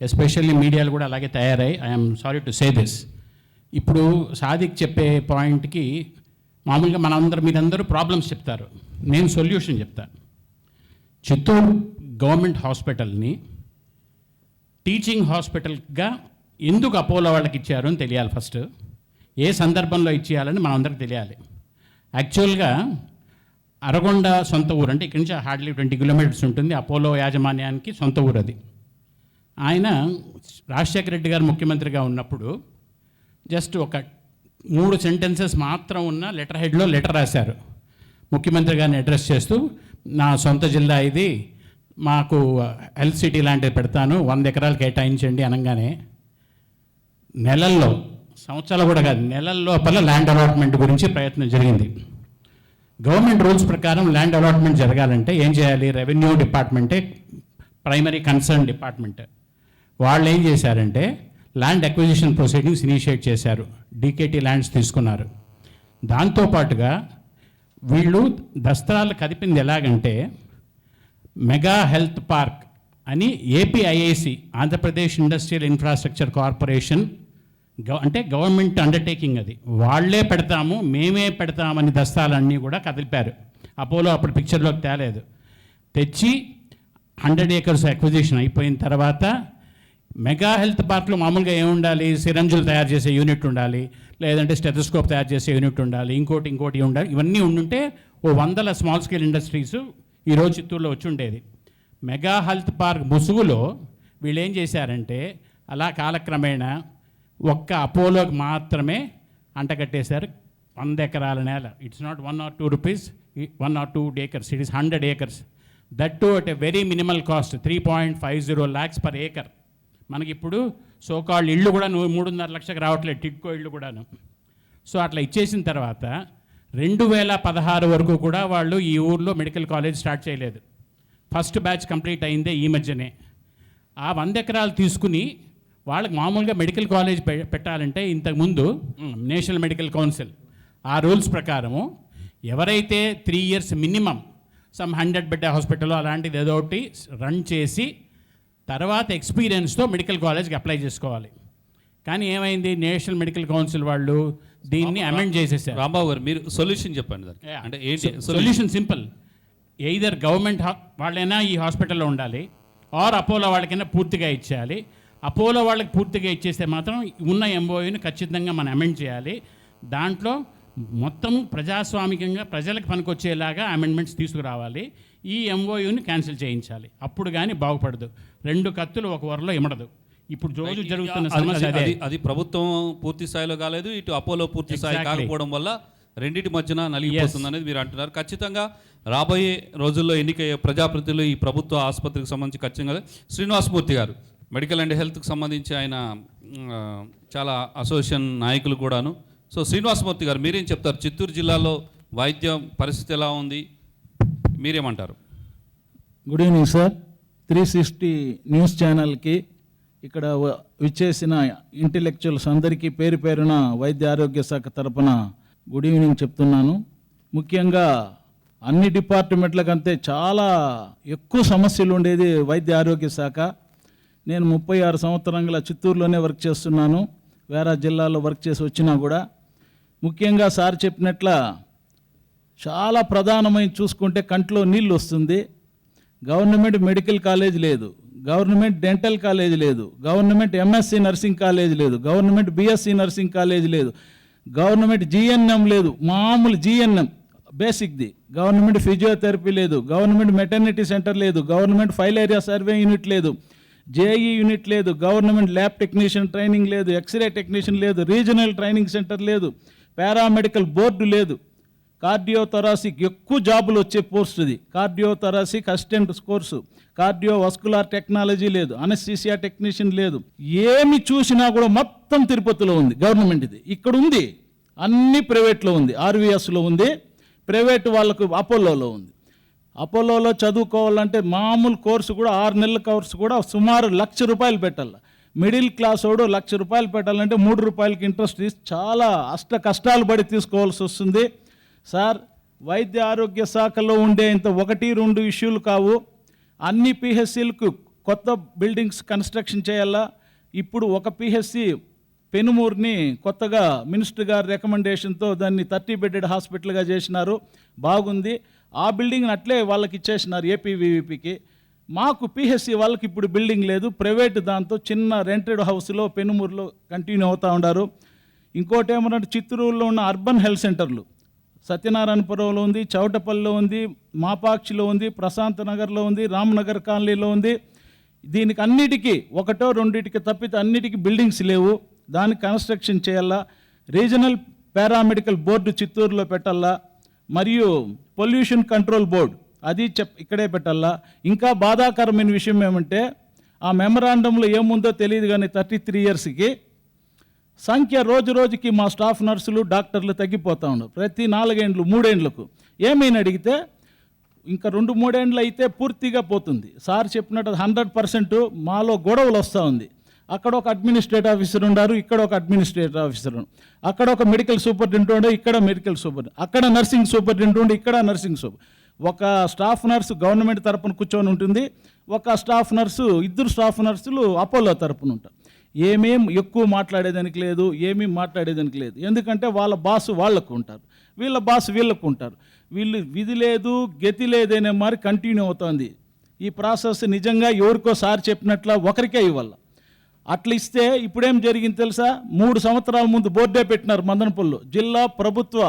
Especially మీడియాలు కూడా అలాగే తయారై, I'm sorry to say this. ఇప్పుడు సాదిక్ చెప్పే పాయింట్కి మామూలుగా మీరందరూ ప్రాబ్లమ్స్ చెప్తారు, నేను సొల్యూషన్ చెప్తాను. చిత్తూరు గవర్నమెంట్ హాస్పిటల్ని టీచింగ్ హాస్పిటల్గా ఎందుకు అపోలో వాళ్ళకి ఇచ్చారు అని తెలియాలి ఫస్ట్. ఏ సందర్భంలో ఇచ్చేయాలని మనం అందరికి తెలియాలి. యాక్చువల్గా అరగొండ సొంత ఊరు, అంటే ఇక్కడి నుంచి హార్డ్లీ 20 kilometers ఉంటుంది. అపోలో యాజమాన్యానికి సొంత ఊరు అది. ఆయన రాజశేఖర రెడ్డి గారు ముఖ్యమంత్రిగా ఉన్నప్పుడు జస్ట్ ఒక 3 sentences మాత్రం ఉన్న లెటర్ హెడ్లో లెటర్ రాశారు ముఖ్యమంత్రి గారిని అడ్రస్ చేస్తూ, నా సొంత జిల్లా ఇది, మాకు హెల్త్ సిటీ లాంటిది పెడతాను, 100 acres కేటాయించండి అనగానే నెలల్లో, సంవత్సరాలు కూడా కాదు, నెలల్లోపల ల్యాండ్ అలాట్మెంట్ గురించి ప్రయత్నం జరిగింది. గవర్నమెంట్ రూల్స్ ప్రకారం ల్యాండ్ అలాట్మెంట్ జరగాలంటే ఏం చేయాలి? రెవెన్యూ డిపార్ట్మెంటే ప్రైమరీ కన్సర్న్ డిపార్ట్మెంట్. వాళ్ళు ఏం చేశారంటే ల్యాండ్ అక్విజిషన్ ప్రొసీడింగ్స్ ఇనిషియేట్ చేశారు, డీకేటీ ల్యాండ్స్ తీసుకున్నారు. దాంతోపాటుగా వీళ్ళు దస్త్రాలు కదిపింది ఎలాగంటే మెగా హెల్త్ పార్క్ అని APIIC, Andhra Pradesh industrial infrastructure corporation, అంటే గవర్నమెంట్ అండర్టేకింగ్, అది వాళ్లే పెడతాము, మేమే పెడతామని దస్తాలన్నీ కూడా కదిలిపారు. అపోలో అప్పుడు పిక్చర్లోకి తేలేదు. తెచ్చి 100 acres అక్విజిషన్ అయిపోయిన తర్వాత మెగా హెల్త్ పార్క్లో మామూలుగా ఏముండాలి? సిరంజులు తయారు చేసే యూనిట్ ఉండాలి, లేదంటే స్టెథోస్కోప్ తయారు చేసే యూనిట్ ఉండాలి, ఇంకోటి ఉండాలి. ఇవన్నీ ఉండుంటే 100 స్మాల్ స్కేల్ ఇండస్ట్రీస్ ఈరోజు చిత్తూరులో వచ్చి ఉండేది. మెగా హెల్త్ పార్క్ ముసుగులో వీళ్ళు ఏం చేశారంటే అలా కాలక్రమేణా ఒక్క అపోలోకి మాత్రమే అంటగట్టేశారు 100 acres నేల. It's not 1 or 2 rupees, 1 or 2 acres, it is 100 acres. That to at a very minimal cost 3.50 lakhs per acre. మనకి ఇప్పుడు సోకాల్డ్ ఇళ్ళు కూడా 3.5 లక్షలకు రావట్లేదు, టిడ్కో ఇళ్ళు కూడాను. సో అట్లా ఇచ్చేసిన తర్వాత 2016 వరకు కూడా వాళ్ళు ఈ ఊర్లో మెడికల్ కాలేజ్ స్టార్ట్ చేయలేదు. ఫస్ట్ బ్యాచ్ కంప్లీట్ అయిందే ఈ మధ్యనే. ఆ 100 ఎకరాలు తీసుకుని వాళ్ళకి మామూలుగా మెడికల్ కాలేజ్ పెట్టాలంటే ఇంతకుముందు నేషనల్ మెడికల్ కౌన్సిల్ ఆ రూల్స్ ప్రకారము ఎవరైతే 3 years minimum some 100 bed hospital అలాంటిది ఏదో ఒకటి రన్ చేసి తర్వాత ఎక్స్పీరియన్స్తో మెడికల్ కాలేజ్కి అప్లై చేసుకోవాలి. కానీ ఏమైంది, నేషనల్ మెడికల్ కౌన్సిల్ వాళ్ళు దీన్ని అమెండ్ చేసేసారు. రాంబాబు గారు మీరు సొల్యూషన్ చెప్పండి దానికి. అంటే ఏంటి సొల్యూషన్? సింపుల్. ఎయిదర్ గవర్నమెంట్ వాళ్ళైనా ఈ హాస్పిటల్లో ఉండాలి, ఆర్ అపోలో వాళ్ళకైనా పూర్తిగా ఇచ్చేయాలి. అపోలో వాళ్ళకి పూర్తిగా ఇచ్చేస్తే మాత్రం ఉన్న ఎంఓయూని ఖచ్చితంగా మనం అమెండ్ చేయాలి. దాంట్లో మొత్తం ప్రజాస్వామికంగా ప్రజలకు పనికొచ్చేలాగా అమెండ్మెంట్స్ తీసుకురావాలి. ఈ ఎంఓయూని క్యాన్సిల్ చేయించాలి. అప్పుడు కానీ బాగుపడదు. 2 కత్తులు ఒక వరలో ఇమడదు. ఇప్పుడు రోజు జరుగుతున్న సమస్య అదే. అది ప్రభుత్వం పూర్తి స్థాయిలో కాలేదు, ఇటు అపోలో పూర్తి స్థాయి కాకపోవడం వల్ల రెండింటి మధ్యన నలిగిపోతుంది అనేది మీరు అంటున్నారు. ఖచ్చితంగా రాబోయే రోజుల్లో ఎన్నికయ్యే ప్రజాప్రతినిధులు ఈ ప్రభుత్వ ఆసుపత్రికి సంబంధించి ఖచ్చితంగా శ్రీనివాసమూర్తి గారు మెడికల్ అండ్ హెల్త్కి సంబంధించి ఆయన చాలా అసోసియేషన్ నాయకులు కూడాను. సో శ్రీనివాసమూర్తి గారు మీరేం చెప్తారు? చిత్తూరు జిల్లాలో వైద్యం పరిస్థితి ఎలా ఉంది, మీరేమంటారు? Good evening sir. 360 న్యూస్ ఛానల్కి ఇక్కడ విచ్చేసిన ఇంటెలెక్చువల్స్ అందరికీ పేరు పేరున వైద్య ఆరోగ్య శాఖ తరపున గుడ్ ఈవినింగ్ చెప్తున్నాను. ముఖ్యంగా అన్ని డిపార్ట్మెంట్ల కంటే చాలా ఎక్కువ సమస్యలు ఉండేది వైద్య ఆరోగ్య శాఖ. నేను 36 సంవత్సరాల చిత్తూరులోనే వర్క్ చేస్తున్నాను, వేరే జిల్లాలో వర్క్ చేసి వచ్చినా కూడా. ముఖ్యంగా సార్ చెప్పినట్ల చాలా ప్రధానమైన చూసుకుంటే కంట్లో నీళ్ళు వస్తుంది. గవర్నమెంట్ మెడికల్ కాలేజ్ లేదు, గవర్నమెంట్ డెంటల్ కాలేజ్ లేదు, గవర్నమెంట్ ఎంఎస్సి నర్సింగ్ కాలేజ్ లేదు, గవర్నమెంట్ బిఎస్సి నర్సింగ్ కాలేజ్ లేదు, గవర్నమెంట్ జిఎన్ఎం లేదు, మామూలు జిఎన్ఎం బేసిక్ది, గవర్నమెంట్ ఫిజియోథెరపీ లేదు, గవర్నమెంట్ మెటర్నిటీ సెంటర్ లేదు, government file area survey unit లేదు, జేఈ యూనిట్ లేదు, గవర్నమెంట్ ల్యాబ్ టెక్నీషియన్ ట్రైనింగ్ లేదు, ఎక్స్రే టెక్నీషియన్ లేదు, రీజనల్ ట్రైనింగ్ సెంటర్ లేదు, పారామెడికల్ బోర్డు లేదు. కార్డియోథొరాసిక్ ఎక్కువ జాబులు వచ్చే పోస్ట్ ఇది, కార్డియోథొరాసిక్ అసిస్టెంట్ కోర్సు, కార్డియోవస్కులార్ టెక్నాలజీ లేదు, అనస్థీసియా టెక్నీషియన్ లేదు. ఏమి చూసినా కూడా మొత్తం తిరుపతిలో ఉంది గవర్నమెంట్. ఇది ఇక్కడ ఉంది, అన్ని ప్రైవేట్లో ఉంది, ఆర్వీఎస్లో ఉంది, ప్రైవేట్ వాళ్ళకు అపోలోలో ఉంది. అపోలోలో చదువుకోవాలంటే మామూలు కోర్సు కూడా 6 నెలల కోర్సు కూడా సుమారు ₹1,00,000 పెట్టాలి. మిడిల్ క్లాస్ వాడు ₹1,00,000 పెట్టాలంటే ₹3 ఇంట్రెస్ట్ తీసి చాలా కష్టాలు పడి తీసుకోవాల్సి వస్తుంది. సార్, వైద్య ఆరోగ్య శాఖలో ఉండే ఇంత 1-2 ఇష్యూలు కావు. అన్ని పిహెచ్సిలకు కొత్త బిల్డింగ్స్ కన్స్ట్రక్షన్ చేయాలా. ఇప్పుడు ఒక పిహెచ్సి పెనుమూరుని కొత్తగా మినిస్టర్ గారి రికమెండేషన్తో దాన్ని 30 bedded హాస్పిటల్గా చేసినారు, బాగుంది. ఆ బిల్డింగ్ని అట్లే వాళ్ళకి ఇచ్చేసినారు ఏపీవీవీపీకి. మాకు పిహెచ్సి వాళ్ళకి ఇప్పుడు బిల్డింగ్ లేదు, ప్రైవేట్ దాంతో చిన్న రెంటెడ్ హౌస్లో పెనుమూరులో కంటిన్యూ అవుతూ ఉన్నారు. ఇంకోటి ఏమన్నా, చిత్తూరులో ఉన్న అర్బన్ హెల్త్ సెంటర్లు సత్యనారాయణపురంలో ఉంది, చౌటపల్లిలో ఉంది, మాపాక్షిలో ఉంది, ప్రశాంత్ నగర్లో ఉంది, రామ్నగర్ కాలనీలో ఉంది. దీనికి అన్నిటికీ 1-2 తప్పితే అన్నిటికీ బిల్డింగ్స్ లేవు. దానికి కన్స్ట్రక్షన్ చేయాలా. రీజనల్ పారామెడికల్ బోర్డు చిత్తూరులో పెట్టాలా. మరియు పొల్యూషన్ కంట్రోల్ బోర్డు అది ఇక్కడే పెట్టాలా. ఇంకా బాధాకరమైన విషయం ఏమంటే, ఆ మెమరాండంలో ఏముందో తెలియదు కానీ 33 yearsకి సంఖ్య రోజు రోజుకి మా స్టాఫ్ నర్సులు డాక్టర్లు తగ్గిపోతూ ఉన్నారు. ప్రతి 4 ఏళ్ళు 3 ఏళ్ళకు ఏమైనా అడిగితే ఇంకా 2-3 ఏళ్ళు అయితే పూర్తిగా పోతుంది. సార్ చెప్పినట్టు 100% మాలో గొడవలు వస్తూ ఉంది. అక్కడ ఒక అడ్మినిస్ట్రేటివ్ ఆఫీసర్ ఉన్నారు, ఇక్కడ ఒక అడ్మినిస్ట్రేటివ్ ఆఫీసర్, అక్కడ ఒక మెడికల్ సూపరింటెండెంట్, ఇక్కడ మెడికల్ సూపరింటెండెంట్, అక్కడ నర్సింగ్ సూపరింటెండెంట్, ఇక్కడ నర్సింగ్ సూపర్. ఒక స్టాఫ్ నర్సు గవర్నమెంట్ తరపున కూర్చొని ఉంటుంది, ఒక స్టాఫ్ నర్సు 2 స్టాఫ్ నర్సులు అపోలో తరపున ఉంటారు. ఏమేం ఎక్కువ మాట్లాడేదానికి లేదు, ఏమీ మాట్లాడేదానికి లేదు. ఎందుకంటే వాళ్ళ బాసు వాళ్ళకు ఉంటారు, వీళ్ళ బాసు వీళ్ళకు ఉంటారు. వీళ్ళు విధి లేదు గతి లేదనే మరి కంటిన్యూ అవుతుంది. ఈ ప్రాసెస్ నిజంగా ఎవరికో సార్ చెప్పినట్ల ఒకరికే ఇవ్వాలి. అట్లా ఇస్తే ఇప్పుడేం జరిగింది తెలుసా? 3 సంవత్సరాల ముందు బోర్డే పెట్టినారు మదనపల్లిలో, జిల్లా ప్రభుత్వ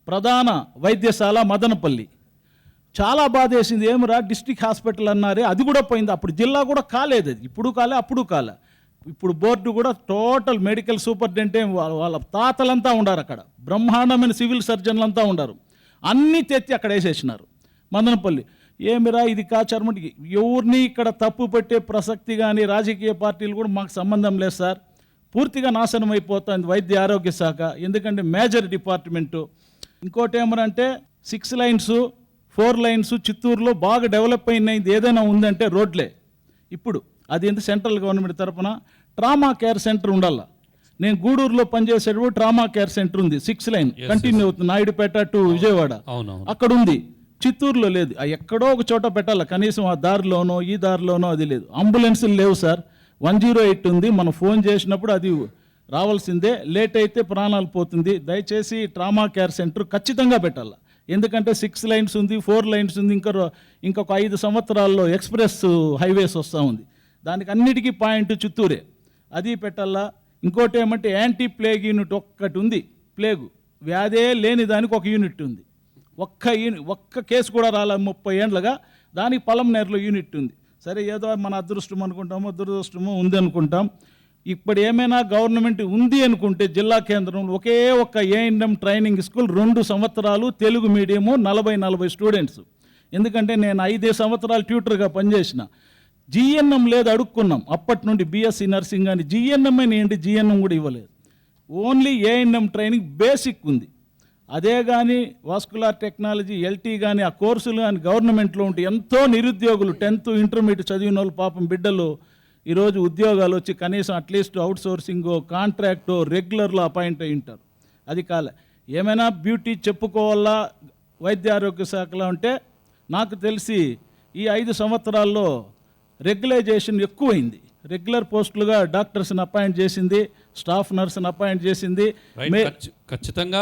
ప్రధాన వైద్యశాల మదనపల్లి. చాలా బాధ వేసింది. ఏమరా డిస్ట్రిక్ట్ హాస్పిటల్ అన్నారే, అది కూడా పోయింది. అప్పుడు జిల్లా కూడా కాలేదు, అది ఇప్పుడు కాలే అప్పుడు కాలే. ఇప్పుడు బోర్డు కూడా టోటల్ మెడికల్ సూపరింటెండెంట్ వాళ్ళ తాతలంతా ఉండారు అక్కడ, బ్రహ్మాండమైన సివిల్ సర్జన్లంతా ఉండారు. అన్నీ తెచ్చి అక్కడ వేసేసినారు మదనపల్లి. ఏమిరా ఇది కాచారమంటే ఎవరిని ఇక్కడ తప్పు పెట్టే ప్రసక్తి కానీ రాజకీయ పార్టీలు కూడా మాకు సంబంధం లేదు సార్. పూర్తిగా నాశనం అయిపోతుంది వైద్య ఆరోగ్య శాఖ, ఎందుకంటే మేజర్ డిపార్ట్మెంటు. ఇంకోటి ఏమనంటే 6 లైన్స్ 4 లైన్స్ చిత్తూరులో బాగా డెవలప్ అయినది ఏదైనా ఉందంటే రోడ్లే. ఇప్పుడు అది ఎంత సెంట్రల్ గవర్నమెంట్ తరఫున ట్రామా కేర్ సెంటర్ ఉండాల. నేను గూడూరులో పనిచేసేటప్పుడు ట్రామా కేర్ సెంటర్ ఉంది, 6 లైన్ కంటిన్యూ అవుతుంది, నాయుడుపేట టు విజయవాడ అక్కడ ఉంది. చిత్తూరులో లేదు. ఎక్కడో ఒక చోట పెట్టాలి, కనీసం ఆ దారిలోనో ఈ దారిలోనో అది లేదు. అంబులెన్సులు లేవు సార్. 108 ఉంది, మనం ఫోన్ చేసినప్పుడు అది రావాల్సిందే, లేట్ అయితే ప్రాణాలు పోతుంది. దయచేసి ట్రామా కేర్ సెంటర్ ఖచ్చితంగా పెట్టాలి. ఎందుకంటే 6 లైన్స్ ఉంది, 4 లైన్స్ ఉంది, ఇంకొక 5 సంవత్సరాల్లో ఎక్స్ప్రెస్ హైవేస్ వస్తూ ఉంది. దానికి అన్నిటికీ పాయింట్ చిత్తూరే, అది పెట్టాలా. ఇంకోటి ఏమంటే యాంటీ ప్లేగ్ యూనిట్ ఒక్కటి ఉంది. ప్లేగు వ్యాధే లేని దానికి ఒక యూనిట్ ఉంది. ఒక్క కేసు కూడా రాలే 30 ఏళ్ళగా. దానికి పలంనేరులో యూనిట్ ఉంది. సరే ఏదో మన అదృష్టం అనుకుంటామో దురదృష్టమో ఉంది అనుకుంటాం. ఇప్పుడు ఏమైనా గవర్నమెంట్ ఉంది అనుకుంటే జిల్లా కేంద్రంలో ఒకే ఒక్క ఏఎన్ఎం ట్రైనింగ్ స్కూల్ 2 సంవత్సరాలు తెలుగు మీడియము 40 స్టూడెంట్స్. ఎందుకంటే నేను 5 సంవత్సరాలు ట్యూటర్గా పనిచేసిన. జిఎన్ఎం లేదు అడుక్కున్నాం అప్పటి నుండి, బీఎస్సీ నర్సింగ్ అని. జిఎన్ఎం ఏంటి, జిఎన్ఎం కూడా ఇవ్వలేదు. ఓన్లీ ఏఎన్ఎం ట్రైనింగ్ బేసిక్ ఉంది. అదే కానీ వాస్కులార్ టెక్నాలజీ ఎల్టీ కానీ ఆ కోర్సులు కానీ గవర్నమెంట్లో ఉంటే ఎంతో నిరుద్యోగులు 10th ఇంటర్మీడియట్ చదివిన వాళ్ళు పాపం బిడ్డలు ఈరోజు ఉద్యోగాలు వచ్చి కనీసం అట్లీస్ట్ అవుట్ సోర్సింగో కాంట్రాక్టో రెగ్యులర్లో అపాయింట్ అయి ఉంటారు. అది కాలే. ఏమైనా బ్యూటీ చెప్పుకోవాలా వైద్య ఆరోగ్య శాఖలో అంటే నాకు తెలిసి ఈ 5 సంవత్సరాల్లో రెగ్యులైజేషన్ ఎక్కువైంది. రెగ్యులర్ పోస్టులుగా డాక్టర్స్ని అపాయింట్ చేసింది, స్టాఫ్ నర్స్ని అపాయింట్ చేసింది, ఖచ్చితంగా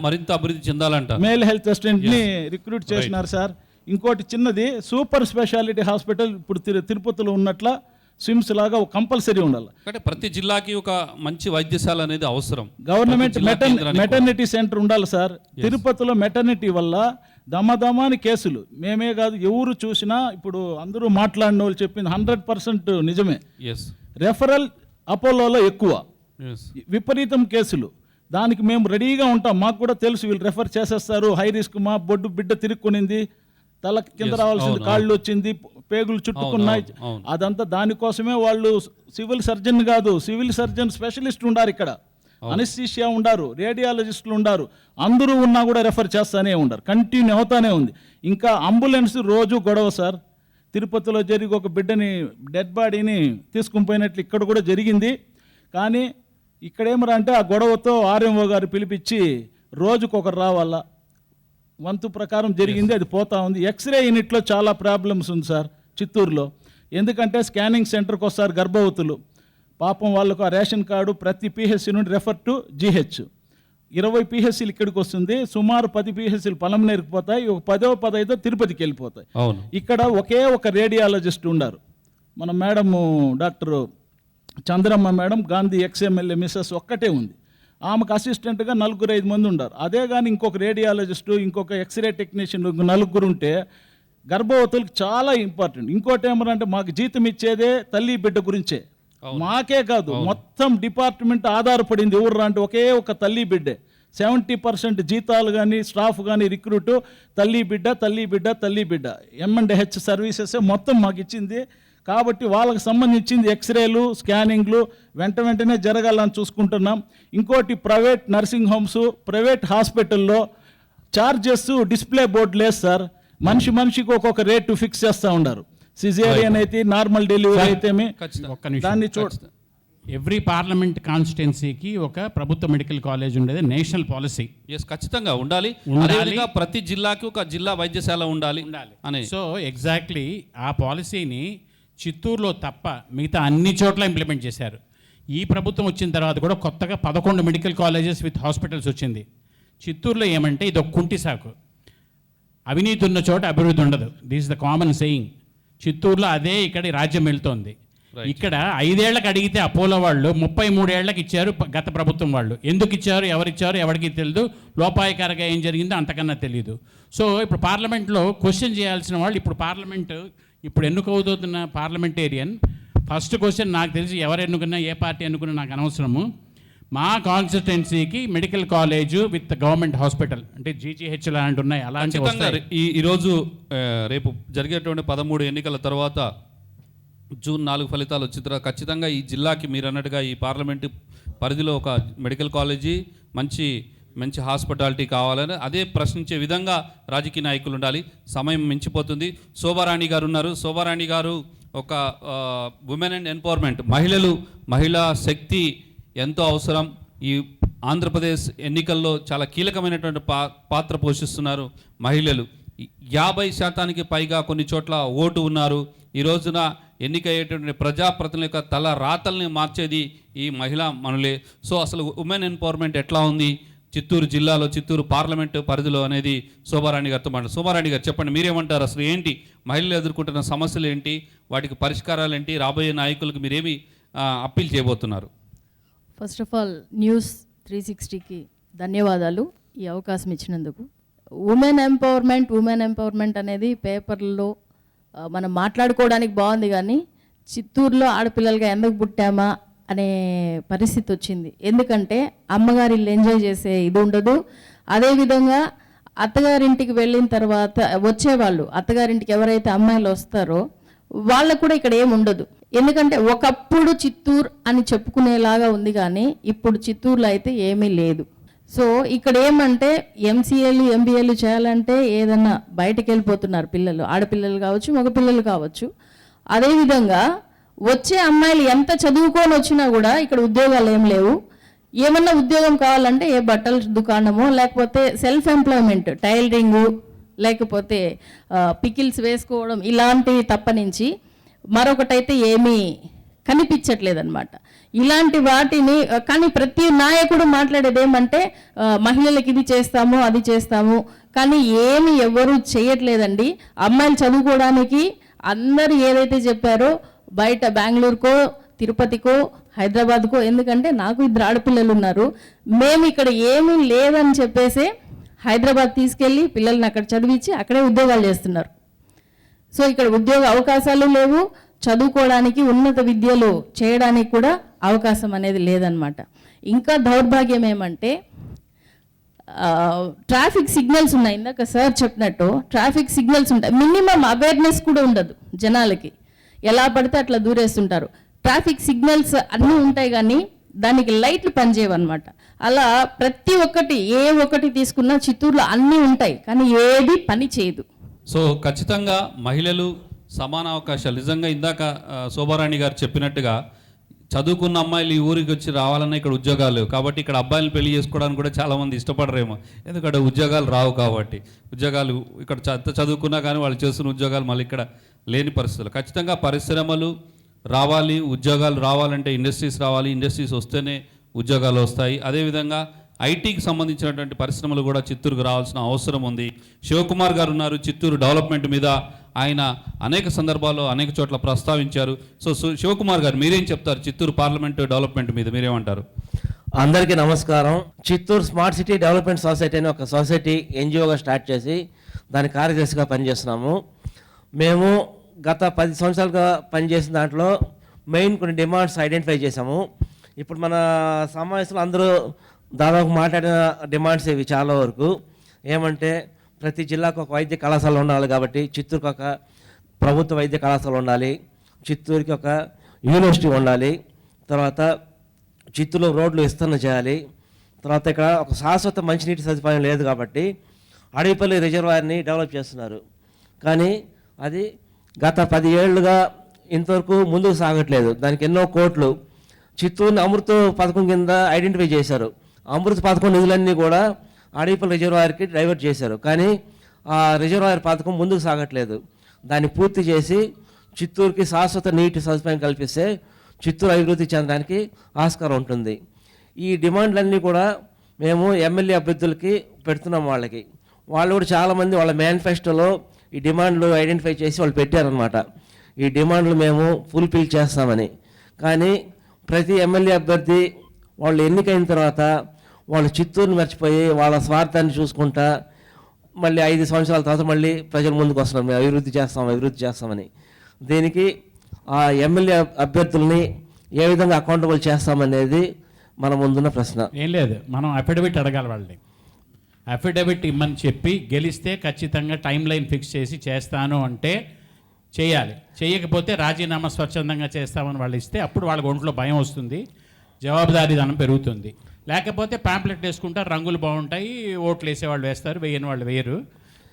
మరింత అభివృద్ధి చెందాలంట. మేల్ హెల్త్ అసిస్టెంట్ని రిక్రూట్ చేసినారు సార్. ఇంకోటి చిన్నది, సూపర్ స్పెషాలిటీ హాస్పిటల్ ఇప్పుడు తిరుపతిలో ఉన్నట్ల స్విమ్స్ లాగా ఒక కంపల్సరీ ఉండాలి. అంటే ప్రతి జిల్లాకి ఒక మంచి వైద్యశాల అనేది అవసరం. గవర్నమెంట్ మెటర్నిటీ సెంటర్ ఉండాలి సార్. తిరుపతిలో మెటర్నిటీ వల్ల దమదమాని కేసులు, మేమే కాదు ఎవరు చూసినా ఇప్పుడు అందరూ మాట్లాడిన వాళ్ళు చెప్పింది 100% నిజమే. రెఫరల్ అపోలోలో ఎక్కువ, విపరీతం కేసులు. దానికి మేము రెడీగా ఉంటాం. మాకు కూడా తెలుసు వీళ్ళు రెఫర్ చేసేస్తారు, హై రిస్క్, మా బిడ్డ తిరుక్కునింది, తల కింద రావాల్సింది, కాళ్ళు వచ్చింది, పేగులు చుట్టుకున్నాయి, అదంతా దానికోసమే వాళ్ళు సివిల్ సర్జన్ కాదు, సివిల్ సర్జన్ స్పెషలిస్ట్ ఉండారు ఇక్కడ, అనస్థీషియా ఉండారు, రేడియాలజిస్టులు ఉండారు, అందరూ ఉన్నా కూడా రెఫర్ చేస్తూనే ఉండారు, కంటిన్యూ అవుతానే ఉంది. ఇంకా అంబులెన్స్ రోజు గొడవ సార్. తిరుపతిలో జరిగి ఒక బిడ్డని డెడ్ బాడీని తీసుకుని పోయినట్లు ఇక్కడ కూడా జరిగింది. కానీ ఇక్కడేమరా అంటే ఆ గొడవతో ఆర్ఎంఓ గారు పిలిపించి రోజుకొకరు రావాలా, వంతు ప్రకారం జరిగింది, అది పోతా ఉంది. ఎక్స్రే యూనిట్లో చాలా ప్రాబ్లమ్స్ ఉంది సార్ చిత్తూరులో. ఎందుకంటే స్కానింగ్ సెంటర్కి వస్తారు గర్భవతులు, పాపం వాళ్ళకు ఆ రేషన్ కార్డు ప్రతి పిహెచ్సి నుండి రెఫర్ టు జిహెచ్. 20 పిహెచ్సీలు ఇక్కడికి వస్తుంది, సుమారు 10 పిహెచ్సీలు పలంనేరుకు పోతాయి, ఒక 10వ 15వ తిరుపతికి వెళ్ళిపోతాయి. ఇక్కడ ఒకే ఒక రేడియాలజిస్ట్ ఉండారు, మన madam doctor Chandramma madam, Gandhi ex MLA Mrs ఒక్కటే ఉంది. ఆమెకు అసిస్టెంట్గా 4-5 మంది ఉన్నారు. అదే కానీ ఇంకొక రేడియాలజిస్టు, ఇంకొక ఎక్స్రే టెక్నీషియన్ 4 ఉంటే గర్భవతులకు చాలా ఇంపార్టెంట్. ఇంకోటి ఏమనంటే మాకు జీతం ఇచ్చేదే తల్లి బిడ్డ గురించే, మాకే కాదు మొత్తం డిపార్ట్మెంట్ ఆధారపడింది ఎవరు అంటే ఒకే ఒక తల్లి బిడ్డే. 70% జీతాలు కానీ స్టాఫ్ కానీ రిక్రూటు తల్లి బిడ్డ తల్లి బిడ్డ తల్లి బిడ్డ. M&H సర్వీసెస్ మొత్తం మాకు ఇచ్చింది. కాబట్టి వాళ్ళకి సంబంధించింది ఎక్స్రేలు స్కానింగ్లు వెంటనే జరగాలని చూసుకుంటున్నాం. ఇంకోటి ప్రైవేట్ నర్సింగ్ హోమ్స్, ప్రైవేట్ హాస్పిటల్లో ఛార్జెస్ డిస్ప్లే బోర్డు లేదు సార్. మనిషికి ఒక్కొక్క రేటు ఫిక్స్ చేస్తూ ఉన్నారు. సిజేరియన్ అయితే, నార్మల్ డెలివరీ అయితే దాన్ని ఎవ్రీ పార్లమెంట్ కాన్స్టిట్యున్సీకి ఒక ప్రభుత్వ మెడికల్ కాలేజ్ ఉండేది నేషనల్ పాలసీ. ఖచ్చితంగా ఉండాలి. ప్రతి జిల్లాకి ఒక జిల్లా వైద్యశాల ఉండాలి అని. సో ఎగ్జాక్ట్లీ ఆ పాలసీని చిత్తూరులో తప్ప మిగతా అన్ని చోట్ల ఇంప్లిమెంట్ చేశారు. ఈ ప్రభుత్వం వచ్చిన తర్వాత కూడా కొత్తగా 11 మెడికల్ కాలేజెస్ విత్ హాస్పిటల్స్ వచ్చింది. చిత్తూరులో ఏమంటే ఇది ఒక కుంటి సాకు, అవినీతి ఉన్న చోట అభివృద్ధి ఉండదు. This is the common saying. చిత్తూరులో అదే ఇక్కడ రాజ్యం వెళ్తోంది. ఇక్కడ 5 ఏళ్లకు అడిగితే అపోలో వాళ్ళు 33 ఏళ్లకు ఇచ్చారు గత ప్రభుత్వం వాళ్ళు. ఎందుకు ఇచ్చారు, ఎవరిచ్చారు ఎవరికి తెలియదు, లోపాయకారిగా ఏం జరిగిందో అంతకన్నా తెలియదు. సో ఇప్పుడు పార్లమెంట్లో క్వశ్చన్ చేయాల్సిన వాళ్ళు, ఇప్పుడు ఎన్నుకవుతున్న పార్లమెంటేరియన్ ఫస్ట్ క్వశ్చన్ నాకు తెలిసి ఎవరు ఎన్నుకున్నా ఏ పార్టీ ఎన్నుకున్నా నాకు అనవసరము. మా కాన్స్టిట్యున్సీకి medical college with government hospital అంటే జీజీహెచ్ లాంటి ఉన్నాయి, అలాంటి ఖచ్చితంగా ఈరోజు రేపు జరిగేటువంటి 13 ఎన్నికల తర్వాత జూన్ 4 ఫలితాలు వచ్చిన తర్వాత ఖచ్చితంగా ఈ జిల్లాకి మీరు అన్నట్టుగా ఈ పార్లమెంటు పరిధిలో ఒక మెడికల్ కాలేజీ, మంచి హాస్పిటాలిటీ కావాలని అదే ప్రశ్నించే విధంగా రాజకీయ నాయకులు ఉండాలి. సమయం మించిపోతుంది. శోభారాణి గారు ఉన్నారు. శోభారాణి గారు ఒక ఉమెన్ అండ్ ఎంపవర్మెంట్, మహిళా శక్తి ఎంతో అవసరం. ఈ ఆంధ్రప్రదేశ్ ఎన్నికల్లో చాలా కీలకమైనటువంటి పాత్ర పోషిస్తున్నారు మహిళలు. 50% పైగా కొన్ని చోట్ల ఓటు ఉన్నారు. ఈ రోజున ఎన్నికయ్యేటువంటి ప్రజాప్రతినిధుల యొక్క తల రాతల్ని మార్చేది ఈ మహిళా మనులే. సో అసలు ఉమెన్ ఎంపవర్మెంట్ ఎట్లా ఉంది చిత్తూరు జిల్లాలో, చిత్తూరు పార్లమెంటు పరిధిలో అనేది శోభారాణి గారితో మాట్లాడు. శోభారాణి గారు చెప్పండి, మీరేమంటారు? అసలు ఏంటి మహిళలు ఎదుర్కొంటున్న సమస్యలు ఏంటి, వాటికి పరిష్కారాలు ఏంటి, రాబోయే నాయకులకు మీరేమి అప్పీల్ చేయబోతున్నారు? ఫస్ట్ ఆఫ్ ఆల్ న్యూస్ 360కి ధన్యవాదాలు ఈ అవకాశం ఇచ్చినందుకు. ఉమెన్ ఎంపవర్మెంట్ అనేది పేపర్లో మనం మాట్లాడుకోవడానికి బాగుంది, కానీ చిత్తూరులో ఆడపిల్లలుగా ఎందుకు పుట్టామా అనే పరిస్థితి వచ్చింది. ఎందుకంటే అమ్మగారి ఇల్లు ఎంజాయ్ చేసే ఇది ఉండదు. అదేవిధంగా అత్తగారింటికి వెళ్ళిన తర్వాత వచ్చేవాళ్ళు, అత్తగారింటికి ఎవరైతే అమ్మాయిలు వస్తారో వాళ్ళకు కూడా ఇక్కడ ఏమి ఉండదు. ఎందుకంటే ఒకప్పుడు చిత్తూరు అని చెప్పుకునేలాగా ఉంది, కానీ ఇప్పుడు చిత్తూరులో అయితే ఏమీ లేదు. సో ఇక్కడ ఏమంటే ఎంసీఏలు ఎంబీఏలు చేయాలంటే ఏదన్నా బయటకు వెళ్ళిపోతున్నారు పిల్లలు, ఆడపిల్లలు కావచ్చు మగపిల్లలు కావచ్చు. అదేవిధంగా వచ్చే అమ్మాయిలు ఎంత చదువుకొని వచ్చినా కూడా ఇక్కడ ఉద్యోగాలు ఏం లేవు. ఏమన్నా ఉద్యోగం కావాలంటే ఏ బట్టల దుకాణమో, లేకపోతే సెల్ఫ్ ఎంప్లాయ్మెంట్, టైలరింగు, లేకపోతే పికిల్స్ వేసుకోవడం, ఇలాంటివి తప్పనించి మరొకటైతే ఏమీ కనిపించట్లేదన్నమాట. ఇలాంటి వాటిని కానీ ప్రతి నాయకుడు మాట్లాడేది ఏమంటే మహిళలకు ఇది చేస్తాము అది చేస్తాము, కానీ ఏమి ఎవరు చేయట్లేదండి. అమ్మాయిలు చదువుకోవడానికి అందరూ ఏదైతే చెప్పారో బయట బెంగళూరుకో, తిరుపతికో, హైదరాబాద్కో, ఎందుకంటే నాకు 2 ఆడపిల్లలు ఉన్నారు, మేము ఇక్కడ ఏమీ లేదని చెప్పేసి హైదరాబాద్ తీసుకెళ్ళి పిల్లల్ని అక్కడ చదివించి అక్కడే ఉద్యోగాలు చేస్తున్నారు. సో ఇక్కడ ఉద్యోగ అవకాశాలు లేవు, చదువుకోవడానికి ఉన్నత విద్యలు చేయడానికి కూడా అవకాశం అనేది లేదనమాట. ఇంకా దౌర్భాగ్యం ఏమంటే ట్రాఫిక్ సిగ్నల్స్ ఉన్నాయి. ఇందాక సార్ చెప్పినట్టు ట్రాఫిక్ సిగ్నల్స్ ఉంటాయి, మినిమం అవేర్నెస్ కూడా ఉండదు జనాలకి, ఎలా పడితే అట్లా దూరేస్తుంటారు. ట్రాఫిక్ సిగ్నల్స్ అన్నీ ఉంటాయి కానీ దానికి లైట్లు పనిచేయవన్నమాట. అలా ప్రతి ఒక్కటి ఏ ఒక్కటి తీసుకున్నా చిత్తూరులో అన్నీ ఉంటాయి కానీ ఏది పని చేయదు. సో ఖచ్చితంగా మహిళలు సమాన అవకాశాలు, నిజంగా ఇందాక శోభారాణి గారు చెప్పినట్టుగా చదువుకున్న అమ్మాయిలు ఈ ఊరికి వచ్చి రావాలన్నా ఇక్కడ ఉద్యోగాలు లేవు కాబట్టి ఇక్కడ అబ్బాయిలను పెళ్లి చేసుకోవడానికి కూడా చాలామంది ఇష్టపడరేమో, ఎందుకంటే ఉద్యోగాలు రావు కాబట్టి. ఉద్యోగాలు ఇక్కడ చదువుకున్నా కానీ వాళ్ళు చేస్తున్న ఉద్యోగాలు మళ్ళీ ఇక్కడ లేని పరిస్థితులు. ఖచ్చితంగా పరిశ్రమలు రావాలి, ఉద్యోగాలు రావాలంటే ఇండస్ట్రీస్ రావాలి, ఇండస్ట్రీస్ వస్తేనే ఉద్యోగాలు వస్తాయి. అదేవిధంగా ఐటీకి సంబంధించినటువంటి పరిశ్రమలు కూడా చిత్తూరుకు రావాల్సిన అవసరం ఉంది. శివకుమార్ గారు ఉన్నారు, చిత్తూరు డెవలప్మెంట్ మీద ఆయన అనేక సందర్భాల్లో అనేక చోట్ల ప్రస్తావించారు. సో శివకుమార్ గారు మీరేం చెప్తారు చిత్తూరు పార్లమెంటు డెవలప్మెంట్ మీద, మీరేమంటారు? అందరికీ నమస్కారం. Chittoor smart city development society అని ఒక సొసైటీ ఎన్జిఓగా స్టార్ట్ చేసి దాని కార్యదర్శిగా పనిచేస్తున్నాము. మేము గత 10 సంవత్సరాలుగా పనిచేసిన దాంట్లో మెయిన్ కొన్ని డిమాండ్స్ ఐడెంటిఫై చేసాము. ఇప్పుడు మన సమావేశంలో అందరూ దాదాపు మాట్లాడిన డిమాండ్స్ ఇవి చాలా వరకు. ఏమంటే ప్రతి జిల్లాకు ఒక వైద్య కళాశాల ఉండాలి కాబట్టి చిత్తూరుకి ఒక ప్రభుత్వ వైద్య కళాశాల ఉండాలి, చిత్తూరుకి ఒక యూనివర్సిటీ ఉండాలి, తర్వాత చిత్తూరులో రోడ్లు విస్తరణ చేయాలి, తర్వాత ఇక్కడ ఒక శాశ్వత మంచినీటి సదుపాయం లేదు కాబట్టి అడవిపల్లి రిజర్వాయర్ని డెవలప్ చేస్తున్నారు. కానీ అది గత 10 ఏళ్ళుగా ఇంతవరకు ముందుకు సాగట్లేదు. దానికి ఎన్నో కోట్లు చిత్తూరుని అమృత పథకం కింద ఐడెంటిఫై చేశారు. అమృత పథకం నిధులన్నీ కూడా అడవిపల్లి రిజర్వాయర్కి డైవర్ట్ చేశారు. కానీ ఆ రిజర్వాయర్ పథకం ముందుకు సాగట్లేదు. దాన్ని పూర్తి చేసి చిత్తూరుకి శాశ్వత నీటి సదుపాయం కల్పిస్తే చిత్తూరు అభివృద్ధి చెందడానికి ఆస్కారం ఉంటుంది. ఈ డిమాండ్లన్నీ కూడా మేము ఎమ్మెల్యే అభ్యర్థులకి పెడుతున్నాం. వాళ్ళు కూడా చాలామంది వాళ్ళ మేనిఫెస్టోలో ఈ డిమాండ్లు ఐడెంటిఫై చేసి వాళ్ళు పెట్టారనమాట. ఈ డిమాండ్లు మేము ఫుల్ఫిల్ చేస్తామని. కానీ ప్రతి ఎమ్మెల్యే అభ్యర్థి వాళ్ళు ఎన్నికైన తర్వాత వాళ్ళు చిత్తూరుని మర్చిపోయి వాళ్ళ స్వార్థాన్ని చూసుకుంటా మళ్ళీ 5 సంవత్సరాల తర్వాత మళ్ళీ ప్రజల ముందుకు వస్తున్నాం, మేము అభివృద్ధి చేస్తామని. దీనికి ఆ ఎమ్మెల్యే అభ్యర్థుల్ని ఏ విధంగా అకౌంటబుల్ చేస్తామనేది మన ముందున్న ప్రశ్న. ఏం లేదు, మనం అఫిడవిట్ అడగాలి వాళ్ళని. అఫిడవిట్ ఇమ్మని చెప్పి గెలిస్తే ఖచ్చితంగా టైం లైన్ ఫిక్స్ చేసి చేస్తాను అంటే చేయాలి. చేయకపోతే రాజీనామా స్వచ్ఛందంగా చేస్తామని వాళ్ళు ఇస్తే అప్పుడు వాళ్ళకి ఒంట్లో భయం వస్తుంది, జవాబుదారీదనం పెరుగుతుంది. లేకపోతే ప్యాంప్లెట్ వేసుకుంటారు, రంగులు బాగుంటాయి, ఓట్లు వేసేవాళ్ళు వేస్తారు, వేయని వాళ్ళు వేయరు.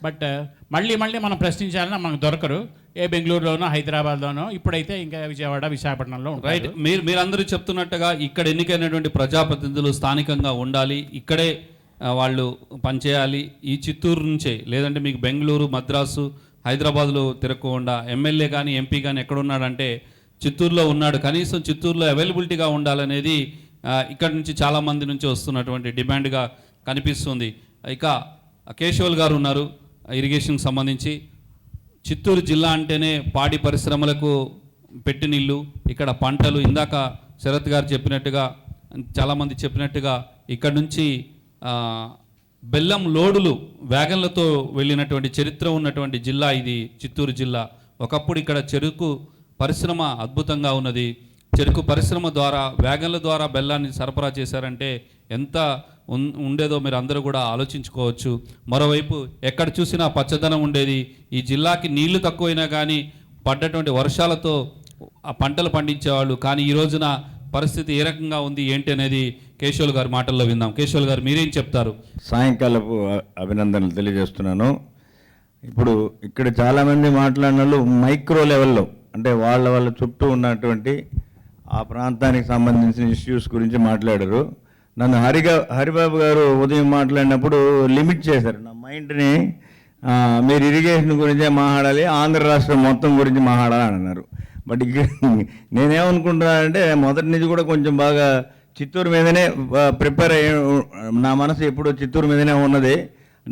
బట్ మళ్ళీ మనం ప్రశ్నించాలన్నా మనకు దొరకరు. ఏ బెంగళూరులోనో హైదరాబాద్లోనో, ఇప్పుడైతే ఇంకా విజయవాడ విశాఖపట్నంలో ఉంటారు. రైట్. మీరందరూ చెప్తున్నట్టుగా ఇక్కడ ఎన్నికైనటువంటి ప్రజాప్రతినిధులు స్థానికంగా ఉండాలి, ఇక్కడే వాళ్ళు పనిచేయాలి. ఈ చిత్తూరు నుంచే, లేదంటే మీకు బెంగళూరు, మద్రాసు, హైదరాబాద్లో తిరగకుండా ఎమ్మెల్యే కానీ ఎంపీ కానీ ఎక్కడున్నాడంటే చిత్తూరులో ఉన్నాడు. కనీసం చిత్తూరులో అవైలబిలిటీగా ఉండాలనేది ఇక్కడ నుంచి చాలామంది నుంచి వస్తున్నటువంటి డిమాండ్గా కనిపిస్తుంది. ఇక కేశవల్ గారు ఉన్నారు ఇరిగేషన్కి సంబంధించి. చిత్తూరు జిల్లా అంటేనే పాడి పరిశ్రమలకు పెట్టినిల్లు, ఇక్కడ పంటలు. ఇందాక శరత్ గారు చెప్పినట్టుగా, చాలామంది చెప్పినట్టుగా ఇక్కడ నుంచి బెల్లం లోడులు వ్యాగన్లతో వెళ్ళినటువంటి చరిత్ర ఉన్నటువంటి జిల్లా ఇది చిత్తూరు జిల్లా. ఒకప్పుడు ఇక్కడ చెరుకు పరిశ్రమ అద్భుతంగా ఉన్నది. చెరుకు పరిశ్రమ ద్వారా వ్యాగన్ల ద్వారా బెల్లాన్ని సరఫరా చేశారంటే ఎంత ఉండేదో మీరు అందరూ కూడా ఆలోచించుకోవచ్చు. మరోవైపు ఎక్కడ చూసినా పచ్చదనం ఉండేది. ఈ జిల్లాకి నీళ్లు తక్కువైనా కానీ పడ్డటువంటి వర్షాలతో ఆ పంటలు పండించేవాళ్ళు. కానీ ఈ రోజున పరిస్థితి ఏ రకంగా ఉంది ఏంటి అనేది కేశవల్ గారి మాటల్లో విందాం. కేశవల్ గారు మీరేం చెప్తారు? సాయంకాలపు అభినందనలు తెలియజేస్తున్నాను. ఇప్పుడు ఇక్కడ చాలామంది మాట్లాడిన వాళ్ళు మైక్రో లెవెల్లో, అంటే వాళ్ళ చుట్టూ ఉన్నటువంటి ఆ ప్రాంతానికి సంబంధించిన ఇష్యూస్ గురించి మాట్లాడారు. నన్ను హరిబాబు గారు ఉదయం మాట్లాడినప్పుడు లిమిట్ చేశారు నా మైండ్ని. మీరు ఇరిగేషన్ గురించే మాట్లాడాలి, ఆంధ్ర రాష్ట్రం మొత్తం గురించి మాట్లాడాలని అన్నారు. బట్ ఇక్కడ నేనేమనుకుంటున్నానంటే మొదటి నుంచి కూడా కొంచెం బాగా చిత్తూరు మీదనే ప్రిపేర్ అయ్యి, నా మనసు ఎప్పుడూ చిత్తూరు మీదనే ఉన్నది.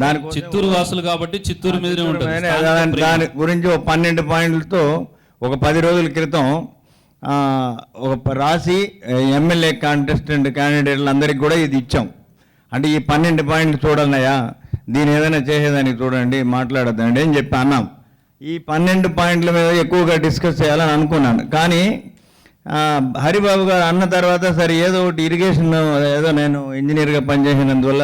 దాని చిత్తూరు వాసులు కాబట్టి చిత్తూరు మీదనే ఉంటుంది. దాని గురించి ఒక 12 పాయింట్లతో ఒక 10 రోజుల క్రితం ఒక రాసి ఎమ్మెల్యే కాంటెస్టెంట్ క్యాండిడేట్లు అందరికీ కూడా ఇది ఇచ్చాం. అంటే ఈ 12 పాయింట్లు చూడన్నయ్యా, దీని ఏదైనా చేసేదానికి చూడండి, మాట్లాడద్దండి అని చెప్పి అన్నాం. ఈ 12 పాయింట్ల మీద ఎక్కువగా డిస్కస్ చేయాలని అనుకున్నాను. కానీ హరిబాబు గారు అన్న తర్వాత సరే ఏదో ఒకటి ఇరిగేషన్, ఏదో నేను ఇంజనీర్గా పనిచేసినందువల్ల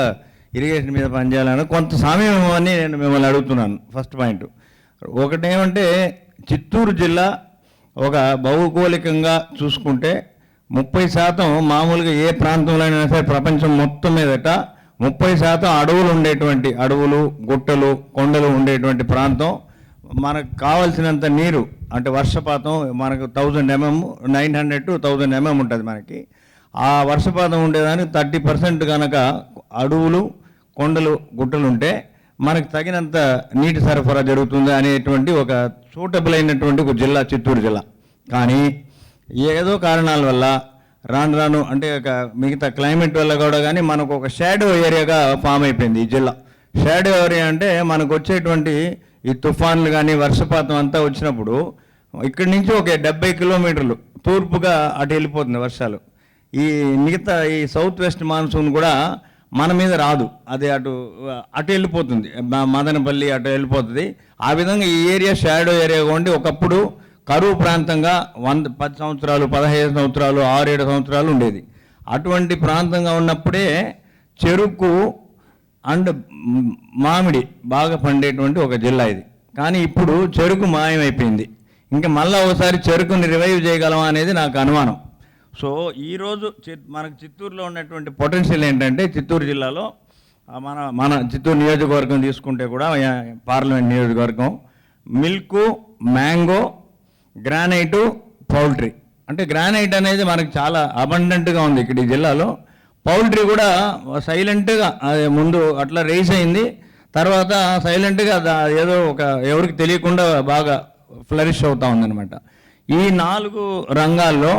ఇరిగేషన్ మీద పనిచేయాలని కొంత సమయం అని నేను మిమ్మల్ని అడుగుతున్నాను. ఫస్ట్ పాయింట్ ఒకటేమంటే, చిత్తూరు జిల్లా ఒక భౌగోళికంగా చూసుకుంటే 30% మామూలుగా ఏ ప్రాంతంలో అయినా సరే ప్రపంచం మొత్తం మీదట 30% అడవులు ఉండేటువంటి, అడవులు, గుట్టలు, కొండలు ఉండేటువంటి ప్రాంతం. మనకు కావాల్సినంత నీరు అంటే వర్షపాతం మనకు 1000 mm, 900 to 1000 mm ఉంటుంది మనకి. ఆ వర్షపాతం ఉండేదానికి 30% కనుక అడవులు, కొండలు, గుట్టలు ఉంటే మనకు తగినంత నీటి సరఫరా జరుగుతుంది అనేటువంటి ఒక సూటబుల్ అయినటువంటి ఒక జిల్లా చిత్తూరు జిల్లా. కానీ ఏదో కారణాల వల్ల రాను అంటే ఒక మిగతా క్లైమేట్ వల్ల కూడా కానీ మనకు ఒక షాడో ఏరియాగా ఫామ్ అయిపోయింది ఈ జిల్లా. షాడో ఏరియా అంటే మనకు వచ్చేటువంటి ఈ తుఫాన్లు కానీ వర్షపాతం అంతా వచ్చినప్పుడు ఇక్కడి నుంచి ఒక 70 కిలోమీటర్లు తూర్పుగా అటు వెళ్ళిపోతుంది వర్షాలు. ఈ మిగతా ఈ సౌత్ వెస్ట్ మాన్సూన్ కూడా మన మీద రాదు, అది అటు వెళ్ళిపోతుంది, మదనపల్లి అటు వెళ్ళిపోతుంది. ఆ విధంగా ఈ ఏరియా షాడో ఏరియాగా ఉండి ఒకప్పుడు కరువు ప్రాంతంగా 10 సంవత్సరాలు, 15 సంవత్సరాలు, 6-7 సంవత్సరాలు ఉండేది. అటువంటి ప్రాంతంగా ఉన్నప్పుడే చెరుకు అండ్ మామిడి బాగా పండేటువంటి ఒక జిల్లా ఇది. కానీ ఇప్పుడు చెరుకు మాయమైపోయింది. ఇంకా మళ్ళీ ఒకసారి చెరుకుని రివైవ్ చేయగలమా అనేది నాకు అనుమానం. సో ఈరోజు మనకు చిత్తూరులో ఉన్నటువంటి పొటెన్షియల్ ఏంటంటే, చిత్తూరు జిల్లాలో మన చిత్తూరు నియోజకవర్గం తీసుకుంటే కూడా పార్లమెంట్ నియోజకవర్గం మిల్క్, మ్యాంగో, గ్రానైటు, పౌల్ట్రీ. అంటే గ్రానైట్ అనేది మనకు చాలా అబండెంట్గా ఉంది ఇక్కడ ఈ జిల్లాలో. పౌల్ట్రీ కూడా సైలెంట్గా ముందు అట్లా రేస్ అయింది, తర్వాత సైలెంట్గా ఏదో ఒక ఎవరికి తెలియకుండా బాగా ఫ్లరిష్ అవుతూ ఉందన్నమాట. ఈ 4 రంగాల్లో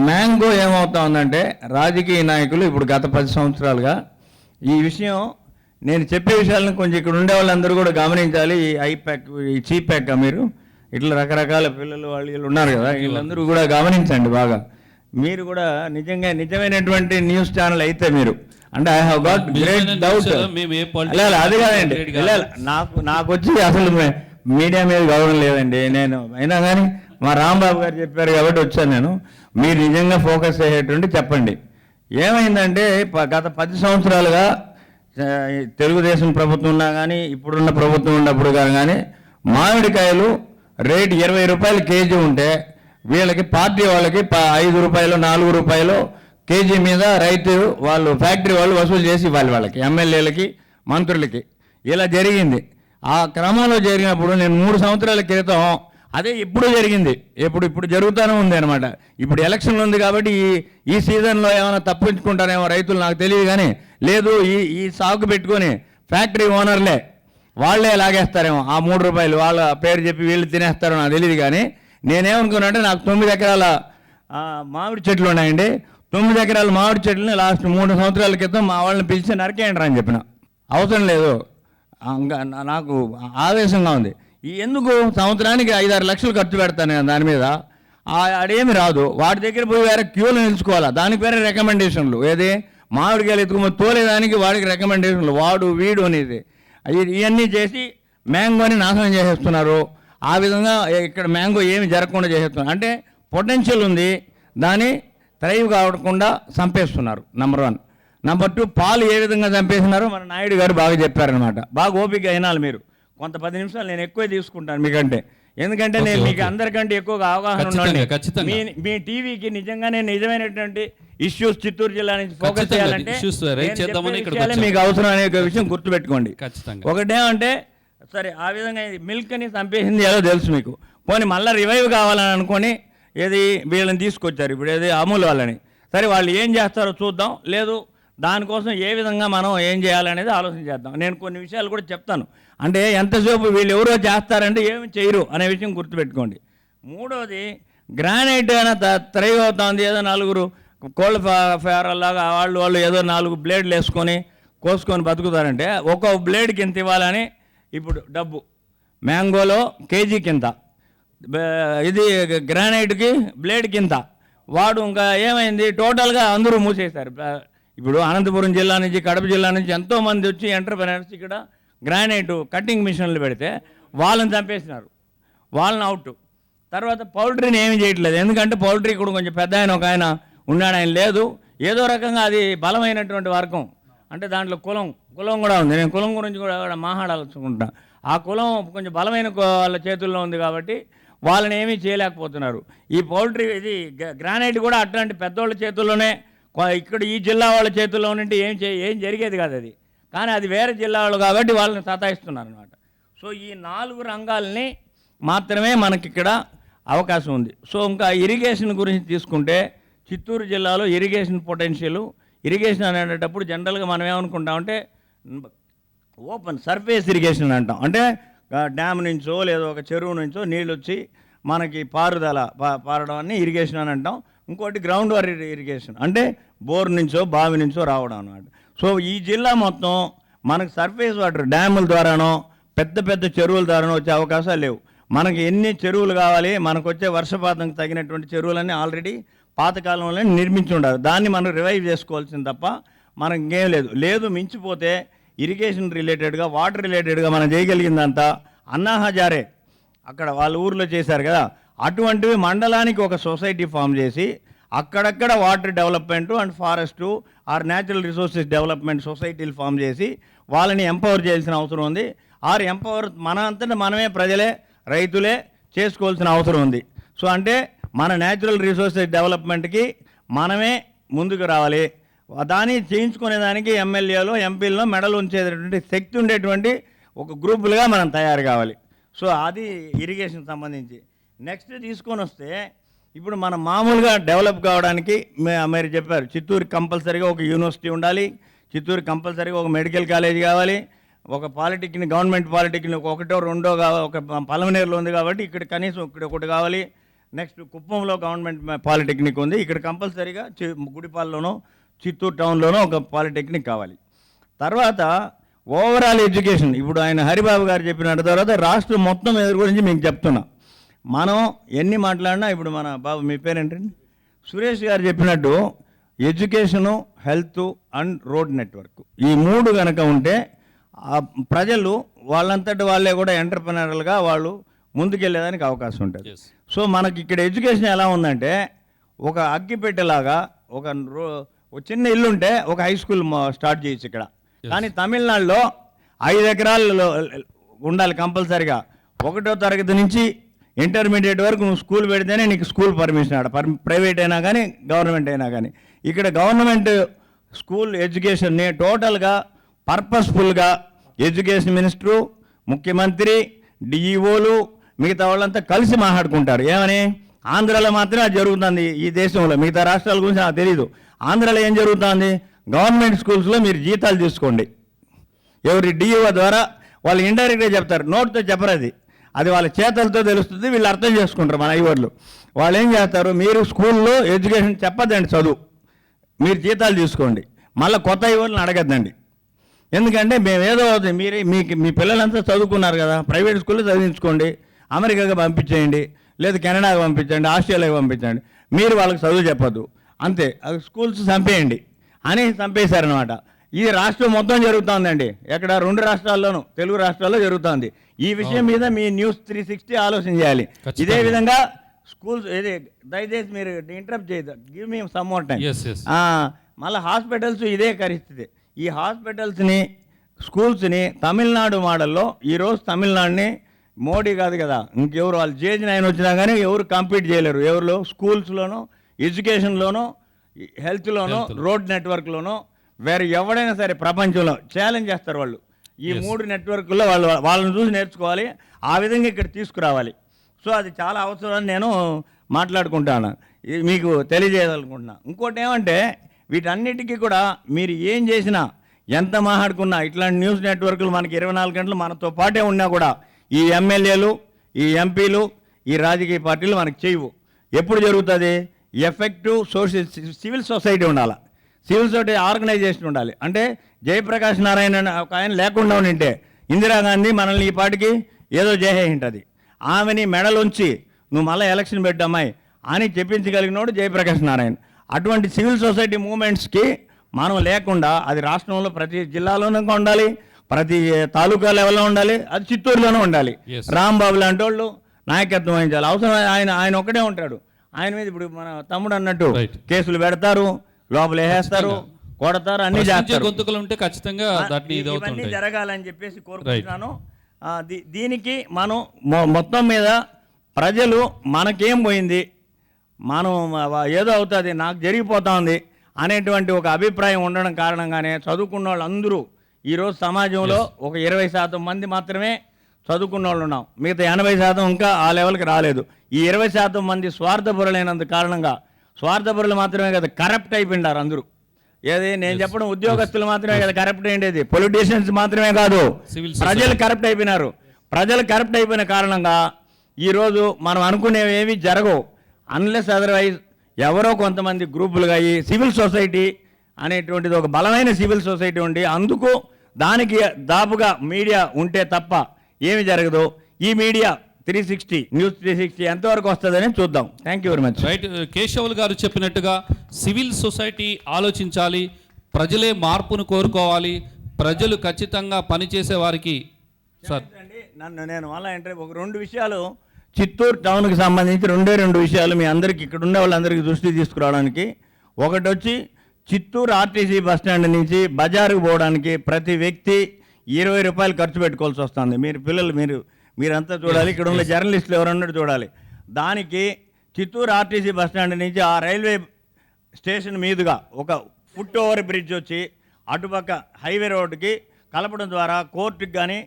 మ్యాంగో ఏమవుతా ఉందంటే, రాజకీయ నాయకులు ఇప్పుడు గత 10 సంవత్సరాలుగా ఈ విషయం, నేను చెప్పే విషయాలను కొంచెం ఇక్కడ ఉండే వాళ్ళందరూ కూడా గమనించాలి. ఈ ఐప్యాక్, ఈ చీప్యాక్, మీరు ఇట్లా రకరకాల పిల్లలు వాళ్ళు ఉన్నారు కదా, వీళ్ళందరూ కూడా గమనించండి బాగా. మీరు కూడా నిజమైనటువంటి న్యూస్ ఛానల్ అయితే మీరు, అంటే I have got great doubt. అది కాదండి, నాకు వచ్చి అసలు మీడియా మీద గౌరవం లేదండి. నేను అయినా కానీ మా రాంబాబు గారు చెప్పారు కాబట్టి వచ్చాను నేను. మీరు నిజంగా ఫోకస్ అయ్యేటువంటి చెప్పండి. ఏమైందంటే గత 10 సంవత్సరాలుగా తెలుగుదేశం ప్రభుత్వం ఉన్నా కానీ ఇప్పుడున్న ప్రభుత్వం ఉన్నప్పుడు కానీ మామిడికాయలు రేటు 20 రూపాయలు కేజీ ఉంటే వీళ్ళకి పార్టీ వాళ్ళకి 5 రూపాయలు 4 రూపాయలు కేజీ మీద రైతు వాళ్ళు ఫ్యాక్టరీ వాళ్ళు వసూలు చేసి ఇవ్వాలి వాళ్ళకి, ఎమ్మెల్యేలకి మంత్రులకి. ఇలా జరిగింది. ఆ క్రమంలో జరిగినప్పుడు నేను 3 సంవత్సరాల క్రితం అదే ఇప్పుడు జరిగింది, ఇప్పుడు జరుగుతూనే ఉంది అనమాట. ఇప్పుడు ఎలక్షన్ ఉంది కాబట్టి ఈ సీజన్లో ఏమైనా తప్పించుకుంటారేమో రైతులు నాకు తెలియదు, కానీ లేదు ఈ సాగు పెట్టుకొని ఫ్యాక్టరీ ఓనర్లే వాళ్ళే లాగేస్తారేమో ఆ 3 రూపాయలు, వాళ్ళ పేరు చెప్పి వీళ్ళు తినేస్తారో నాకు తెలియదు. కానీ నేనేమనుకున్నా అంటే నాకు 9 ఎకరాల మామిడి చెట్లు ఉన్నాయండి. 9 ఎకరాల మామిడి చెట్లని లాస్ట్ 3 సంవత్సరాల క్రితం మా వాళ్ళని పిలిచి నరికేయండి అని చెప్పిన. అవసరం లేదు, నాకు ఆవేశంగా ఉంది. ఎందుకు సంవత్సరానికి 5-6 లక్షలు ఖర్చు పెడతాను నేను దాని మీద, ఆడేమి రాదు. వాడి దగ్గర పోయి వేరే క్యూలో నిలుచుకోవాలా, దానికి వేరే రికమెండేషన్లు. ఏది మామిడికాయలు ఎత్తుకుని తోలేదానికి వాడికి రికమెండేషన్లు, వాడు వీడు అనేది ఇవన్నీ చేసి మ్యాంగోని నాశనం చేసేస్తున్నారు. ఆ విధంగా ఇక్కడ మ్యాంగో ఏమి జరగకుండా చేసేస్తున్నారు. అంటే పొటెన్షియల్ ఉంది, దాన్ని థ్రైవ్ కావకుండా చంపేస్తున్నారు. నెంబర్ 1. నెంబర్ 2, పాలు ఏ విధంగా చంపేస్తున్నారో మన నాయుడు గారు బాగా చెప్పారనమాట. బాగా ఓపిక అయినాలి మీరు. కొంత 10 నిమిషాలు నేను ఎక్కువే తీసుకుంటాను మీకంటే, ఎందుకంటే నేను మీకు అందరికంటే ఎక్కువగా అవగాహన ఉన్నాను. మీ టీవీకి నిజంగానే నిజమైనటువంటి ఇష్యూస్ చిత్తూరు జిల్లా నుంచి ఫోకస్ చేయాలంటే మీకు అవసరం అనే విషయం గుర్తుపెట్టుకోండి. ఒకటేమంటే సరే ఆ విధంగా మిల్క్ని చంపేసింది ఏదో తెలుసు మీకు, పోనీ మళ్ళీ రివైవ్ కావాలని అనుకొని ఏది వీళ్ళని తీసుకొచ్చారు ఇప్పుడు, ఏది అమూల్ వాళ్ళని. సరే వాళ్ళు ఏం చేస్తారో చూద్దాం, లేదు దానికోసం ఏ విధంగా మనం ఏం చేయాలనేది ఆలోచన చేద్దాం. నేను కొన్ని విషయాలు కూడా చెప్తాను. అంటే ఎంతసేపు వీళ్ళు ఎవరో చేస్తారంటే ఏమి చేయరు అనే విషయం గుర్తుపెట్టుకోండి. 3వది, గ్రానైట్ అయినా థ్రైవ్ అవుతుంది. ఏదో 4 కోళ్ళ ఫేరల్లాగా వాళ్ళు ఏదో 4 బ్లేడ్లు వేసుకొని కోసుకొని బతుకుతారంటే ఒక్కొక్క బ్లేడ్కి ఇంత ఇవ్వాలని ఇప్పుడు డబ్బు. మ్యాంగోలో కేజీ కింద, ఇది గ్రానైట్కి బ్లేడ్ కింద. వాడు ఇంకా ఏమైంది, టోటల్గా అందరూ మూసేశారు. ఇప్పుడు అనంతపురం జిల్లా నుంచి కడప జిల్లా నుంచి ఎంతోమంది వచ్చి ఎంటర్ప్రెనర్స్ ఇక్కడ గ్రానైట్ కటింగ్ మిషన్లు పెడితే వాళ్ళని చంపేసినారు, వాళ్ళని అవుట్. తర్వాత పౌల్ట్రీని ఏమి చేయట్లేదు, ఎందుకంటే పౌల్ట్రీ కూడా కొంచెం పెద్ద ఒక ఆయన ఉన్నాడు, ఆయన లేదు. ఏదో రకంగా అది బలమైనటువంటి వర్గం, అంటే దాంట్లో కులం కూడా ఉంది. నేను కులం గురించి కూడా మాట్లాడాలనుకుంటా. ఆ కులం కొంచెం బలమైన వాళ్ళ చేతుల్లో ఉంది కాబట్టి వాళ్ళని ఏమీ చేయలేకపోతున్నారు. ఈ పౌల్ట్రీ ఇది గ్రానైట్ కూడా అట్లాంటి పెద్దోళ్ళ చేతుల్లోనే, ఇక్కడ ఈ జిల్లా వాళ్ళ చేతుల్లో ఉంటే ఏం జరిగేది కాదు అది. కానీ అది వేరే జిల్లా వాళ్ళు కాబట్టి వాళ్ళని సతాయిస్తున్నారు అనమాట. సో ఈ 4 రంగాల్ని మాత్రమే మనకి ఇక్కడ అవకాశం ఉంది. సో ఇంకా ఇరిగేషన్ గురించి తీసుకుంటే చిత్తూరు జిల్లాలో ఇరిగేషన్ పొటెన్షియల్, ఇరిగేషన్ అనేటప్పుడు జనరల్గా మనం ఏమనుకుంటామంటే ఓపెన్ సర్ఫేస్ ఇరిగేషన్ అంటాం. అంటే డ్యామ్ నుంచో లేదా ఒక చెరువు నుంచో నీళ్ళు వచ్చి మనకి పారడం అని ఇరిగేషన్ అని అంటాం. ఇంకోటి గ్రౌండ్ వాటర్ ఇరిగేషన్, అంటే బోర్ నుంచో బావి నుంచో రావడం అన్నమాట. సో ఈ జిల్లా మొత్తం మనకు సర్ఫేస్ వాటర్ డ్యాముల ద్వారానో పెద్ద చెరువుల ద్వారానో వచ్చే అవకాశాలు లేవు. మనకి ఎన్ని చెరువులు కావాలి, మనకు వచ్చే వర్షపాతంకి తగినటువంటి చెరువులన్నీ ఆల్రెడీ పాతకాలంలో నిర్మించి ఉండాలి. దాన్ని మనం రివైవ్ చేసుకోవాల్సింది తప్ప మనకి ఇంకేం లేదు. మించిపోతే ఇరిగేషన్ రిలేటెడ్గా వాటర్ రిలేటెడ్గా మనం చేయగలిగిందంతా అన్నా హజారే అక్కడ వాళ్ళ ఊర్లో చేశారు కదా, అటువంటివి మండలానికి ఒక సొసైటీ ఫామ్ చేసి అక్కడక్కడ water development and forest or natural resources development సొసైటీలు ఫామ్ చేసి వాళ్ళని ఎంపవర్ చేయాల్సిన అవసరం ఉంది. ఆర్ ఎంపవర్ మన అంతటా మనమే ప్రజలే రైతులే చేసుకోవాల్సిన అవసరం ఉంది. సో అంటే మన న్యాచురల్ రిసోర్సెస్ డెవలప్మెంట్కి మనమే ముందుకు రావాలి. దాన్ని చేయించుకునేదానికి ఎమ్మెల్యేలో ఎంపీల్లో మెడలు ఉంచేటటువంటి శక్తి ఉండేటువంటి ఒక గ్రూపులుగా మనం తయారు కావాలి. సో అది ఇరిగేషన్ సంబంధించి. నెక్స్ట్ తీసుకొని వస్తే ఇప్పుడు మనం మామూలుగా డెవలప్ కావడానికి మీరు చెప్పారు చిత్తూరు కంపల్సరీగా ఒక యూనివర్సిటీ ఉండాలి, చిత్తూరు కంపల్సరీగా ఒక మెడికల్ కాలేజ్ కావాలి, ఒక పాలిటెక్నిక్ గవర్నమెంట్ పాలిటెక్నిక్ 1 2 ఒక పలమనేరులో ఉంది కాబట్టి ఇక్కడ కనీసం ఇక్కడ ఒకటి కావాలి. నెక్స్ట్ కుప్పంలో గవర్నమెంట్ పాలిటెక్నిక్ ఉంది, ఇక్కడ కంపల్సరీగా గుడిపాలలోనో చిత్తూరు టౌన్లోనో ఒక పాలిటెక్నిక్ కావాలి. తర్వాత ఓవరాల్ ఎడ్యుకేషన్ ఇప్పుడు ఆయన హరిబాబు గారు చెప్పిన తర్వాత రాష్ట్రం మొత్తం ఎదురు గురించి మీకు చెప్తున్నా. మనం ఎన్ని మాట్లాడినా ఇప్పుడు మన బాబు మీ పేరేంటండి సురేష్ గారు చెప్పినట్టు education, health and road network ఈ 3 కనుక ఉంటే ప్రజలు వాళ్ళంతటి వాళ్ళే కూడా ఎంటర్ప్రెనర్లుగా వాళ్ళు ముందుకెళ్ళేదానికి అవకాశం ఉంటుంది. సో మనకి ఇక్కడ ఎడ్యుకేషన్ ఎలా ఉందంటే ఒక అగ్గిపెట్టెలాగా ఒక చిన్న ఇల్లు ఉంటే ఒక హై స్కూల్ స్టార్ట్ చేయొచ్చు ఇక్కడ. కానీ తమిళనాడులో 5 ఎకరాలు ఉండాలి కంపల్సరిగా. 1వ తరగతి నుంచి ఇంటర్మీడియట్ వరకు నువ్వు స్కూల్ పెడితేనే నీకు స్కూల్ పర్మిషన్ ఆడ, ప్రైవేట్ అయినా కానీ గవర్నమెంట్ అయినా కానీ. ఇక్కడ గవర్నమెంట్ స్కూల్ ఎడ్యుకేషన్ని టోటల్గా పర్పస్ఫుల్గా ఎడ్యుకేషన్ మినిస్టరు, ముఖ్యమంత్రి, డిఈఓలు, మిగతా వాళ్ళంతా కలిసి మాట్లాడుకుంటారు. ఏమని? ఆంధ్రాలో మాత్రమే అది జరుగుతుంది ఈ దేశంలో, మిగతా రాష్ట్రాల గురించి నాకు తెలీదు. ఆంధ్రాలో ఏం జరుగుతుంది? గవర్నమెంట్ స్కూల్స్లో మీరు జీతాలు తీసుకోండి. ఎవరి డిఈఓ ద్వారా వాళ్ళు ఇండైరెక్ట్గా చెప్తారు, నోట్తో చెప్పరు, అది వాళ్ళ చేతలతో తెలుస్తుంది, వీళ్ళు అర్థం చేసుకుంటారు. మన ఐవర్లు వాళ్ళు ఏం చేస్తారు, మీరు స్కూల్లో ఎడ్యుకేషన్ చెప్పద్దండి, చదువు, మీరు జీతాలు తీసుకోండి, మళ్ళీ కొత్త ఐవర్లను అడగద్దండి. ఎందుకంటే మేము ఏదో మీరు మీ పిల్లలంతా చదువుకున్నారు కదా, ప్రైవేట్ స్కూల్లో చదివించుకోండి, అమెరికాకి పంపించేయండి, లేదు కెనడాకి పంపించండి, ఆస్ట్రేలియాకి పంపించండి, మీరు వాళ్ళకి చదువు చెప్పద్దు, అంతే, స్కూల్స్ చంపేయండి అని చంపేశారనమాట. ఇది రాష్ట్రం మొత్తం జరుగుతుందండి. ఎక్కడ? 2 రాష్ట్రాల్లోనూ, తెలుగు రాష్ట్రాల్లో జరుగుతుంది. ఈ విషయం మీద మీ న్యూస్ 360 ఆలోచన చేయాలి. ఇదే విధంగా స్కూల్స్ దయచేసి మీరు ఇంటరప్ట్ చేయదు, give me some more time. మళ్ళీ హాస్పిటల్స్ ఇదే పరిస్థితి. ఈ హాస్పిటల్స్ని, స్కూల్స్ని తమిళనాడు మోడల్లో ఈరోజు తమిళనాడుని మోడీ కాదు కదా, ఇంకెవరు వాళ్ళు JG9 వచ్చినా కానీ ఎవరు కంపీట్ చేయలేరు. ఎవరిలో? స్కూల్స్లోనూ, ఎడ్యుకేషన్లోనూ, హెల్త్లోనూ, రోడ్ నెట్వర్క్లోనూ, వేరే ఎవడైనా సరే ప్రపంచంలో ఛాలెంజ్ చేస్తారు వాళ్ళు. ఈ 3 నెట్వర్క్లో వాళ్ళని చూసి నేర్చుకోవాలి, ఆ విధంగా ఇక్కడ తీసుకురావాలి. సో అది చాలా అవసరం నేను మాట్లాడుకుంటాను, మీకు తెలియజేయాలనుకుంటున్నా. ఇంకోటి ఏమంటే వీటన్నిటికీ కూడా మీరు ఏం చేసినా, ఎంత మాట్లాడుకున్నా, ఇట్లాంటి న్యూస్ నెట్వర్క్లు మనకి 24 గంటలు మనతో పాటే ఉన్నా కూడా ఈ ఎమ్మెల్యేలు, ఈ ఎంపీలు, ఈ రాజకీయ పార్టీలు మనకు చేయవు. ఎప్పుడు జరుగుతుంది? ఎఫెక్టివ్ సివిల్ సొసైటీ ఉండాలి, సివిల్ సొసైటీ ఆర్గనైజేషన్ ఉండాలి. అంటే జయప్రకాష్ నారాయణ ఒక ఆయన లేకుండా ఉంటే ఇందిరాగాంధీ మనల్ని ఈ పాటికి ఏదో చేసే ఉంటుంది. ఆమెని మెడలోంచి నువ్వు మళ్ళీ ఎలక్షన్ పెట్టమ్మాయి అని చెప్పించగలిగినోడు జయప్రకాష్ నారాయణ. అటువంటి సివిల్ సొసైటీ మూమెంట్స్కి మనం లేకుండా, అది రాష్ట్రంలో ప్రతి జిల్లాలోనూ ఉండాలి, ప్రతి తాలూకా లెవెల్లో ఉండాలి, అది చిత్తూరులోనూ ఉండాలి. రాంబాబు లాంటి వాళ్ళు నాయకత్వం వహించాలి. అవసరం ఆయన ఒక్కడే ఉంటాడు. ఆయన మీద ఇప్పుడు మన తమ్ముడు అన్నట్టు కేసులు పెడతారు, లోపల వేసేస్తారు, కొడతారు, అన్ని చేస్తారు. గొంతుకలు ఉంటే ఖచ్చితంగా ఇవన్నీ జరగాలని చెప్పేసి కోరుకుంటున్నాను. దీనికి మనం మొత్తం మీద ప్రజలు మనకేం పోయింది, మనం ఏదో అవుతుంది, నాకు జరిగిపోతా ఉంది అనేటువంటి ఒక అభిప్రాయం ఉండడం కారణంగానే చదువుకున్న వాళ్ళు అందరూ ఈరోజు సమాజంలో ఒక 20% మంది మాత్రమే చదువుకున్న వాళ్ళు ఉన్నాం. మిగతా 80% ఇంకా ఆ లెవెల్కి రాలేదు. ఈ 20% మంది స్వార్థపరులైనందు కారణంగా, స్వార్థపరులు మాత్రమే కదా కరప్ట్ అయిపోయినారు అందరూ. ఏది నేను చెప్పడం, ఉద్యోగస్తులు మాత్రమే కదా కరప్ట్ అయ్యేది, పొలిటీషియన్స్ మాత్రమే కాదు, ప్రజలు కరప్ట్ అయిపోయినారు. ప్రజలు కరప్ట్ అయిపోయిన కారణంగా ఈరోజు మనం అనుకునేవి ఏమీ జరగవు. అన్లెస్ అదర్వైజ్ ఎవరో కొంతమంది గ్రూపులుగా ఈ సివిల్ సొసైటీ అనేటువంటిది ఒక బలమైన సివిల్ సొసైటీ ఉండి అందుకు దానికి దాపుగా మీడియా ఉంటే తప్ప ఏమి జరగదు. ఈ మీడియా 360 న్యూస్ 360 ఎంతవరకు వస్తుందని చూద్దాం. Thank you very much. Right, Keshavulu గారు చెప్పినట్టుగా సివిల్ సొసైటీ ఆలోచించాలి, ప్రజలే మార్పును కోరుకోవాలి, ప్రజలు ఖచ్చితంగా పనిచేసే వారికి. సార్ నేను మళ్ళీ అంటే ఒక 2 విషయాలు చిత్తూరు టౌన్కి సంబంధించి 2 విషయాలు మీ అందరికీ, ఇక్కడ ఉండే వాళ్ళందరికీ దృష్టి తీసుకురావడానికి. ఒకటి వచ్చి చిత్తూరు ఆర్టీసీ బస్టాండ్ నుంచి బజారుకు పోవడానికి ప్రతి వ్యక్తి 20 రూపాయలు ఖర్చు పెట్టుకోవాల్సి వస్తుంది. మీరు పిల్లలు మీరంతా చూడాలి, ఇక్కడ ఉన్న జర్నలిస్టులు ఎవరన్నట్టు చూడాలి. దానికి చిత్తూరు ఆర్టీసీ బస్టాండ్ నుంచి ఆ రైల్వే స్టేషన్ మీదుగా ఒక ఫుట్ ఓవర్ బ్రిడ్జ్ వచ్చి అటుపక్క హైవే రోడ్డుకి కలపడం ద్వారా కోర్టుకి కానీ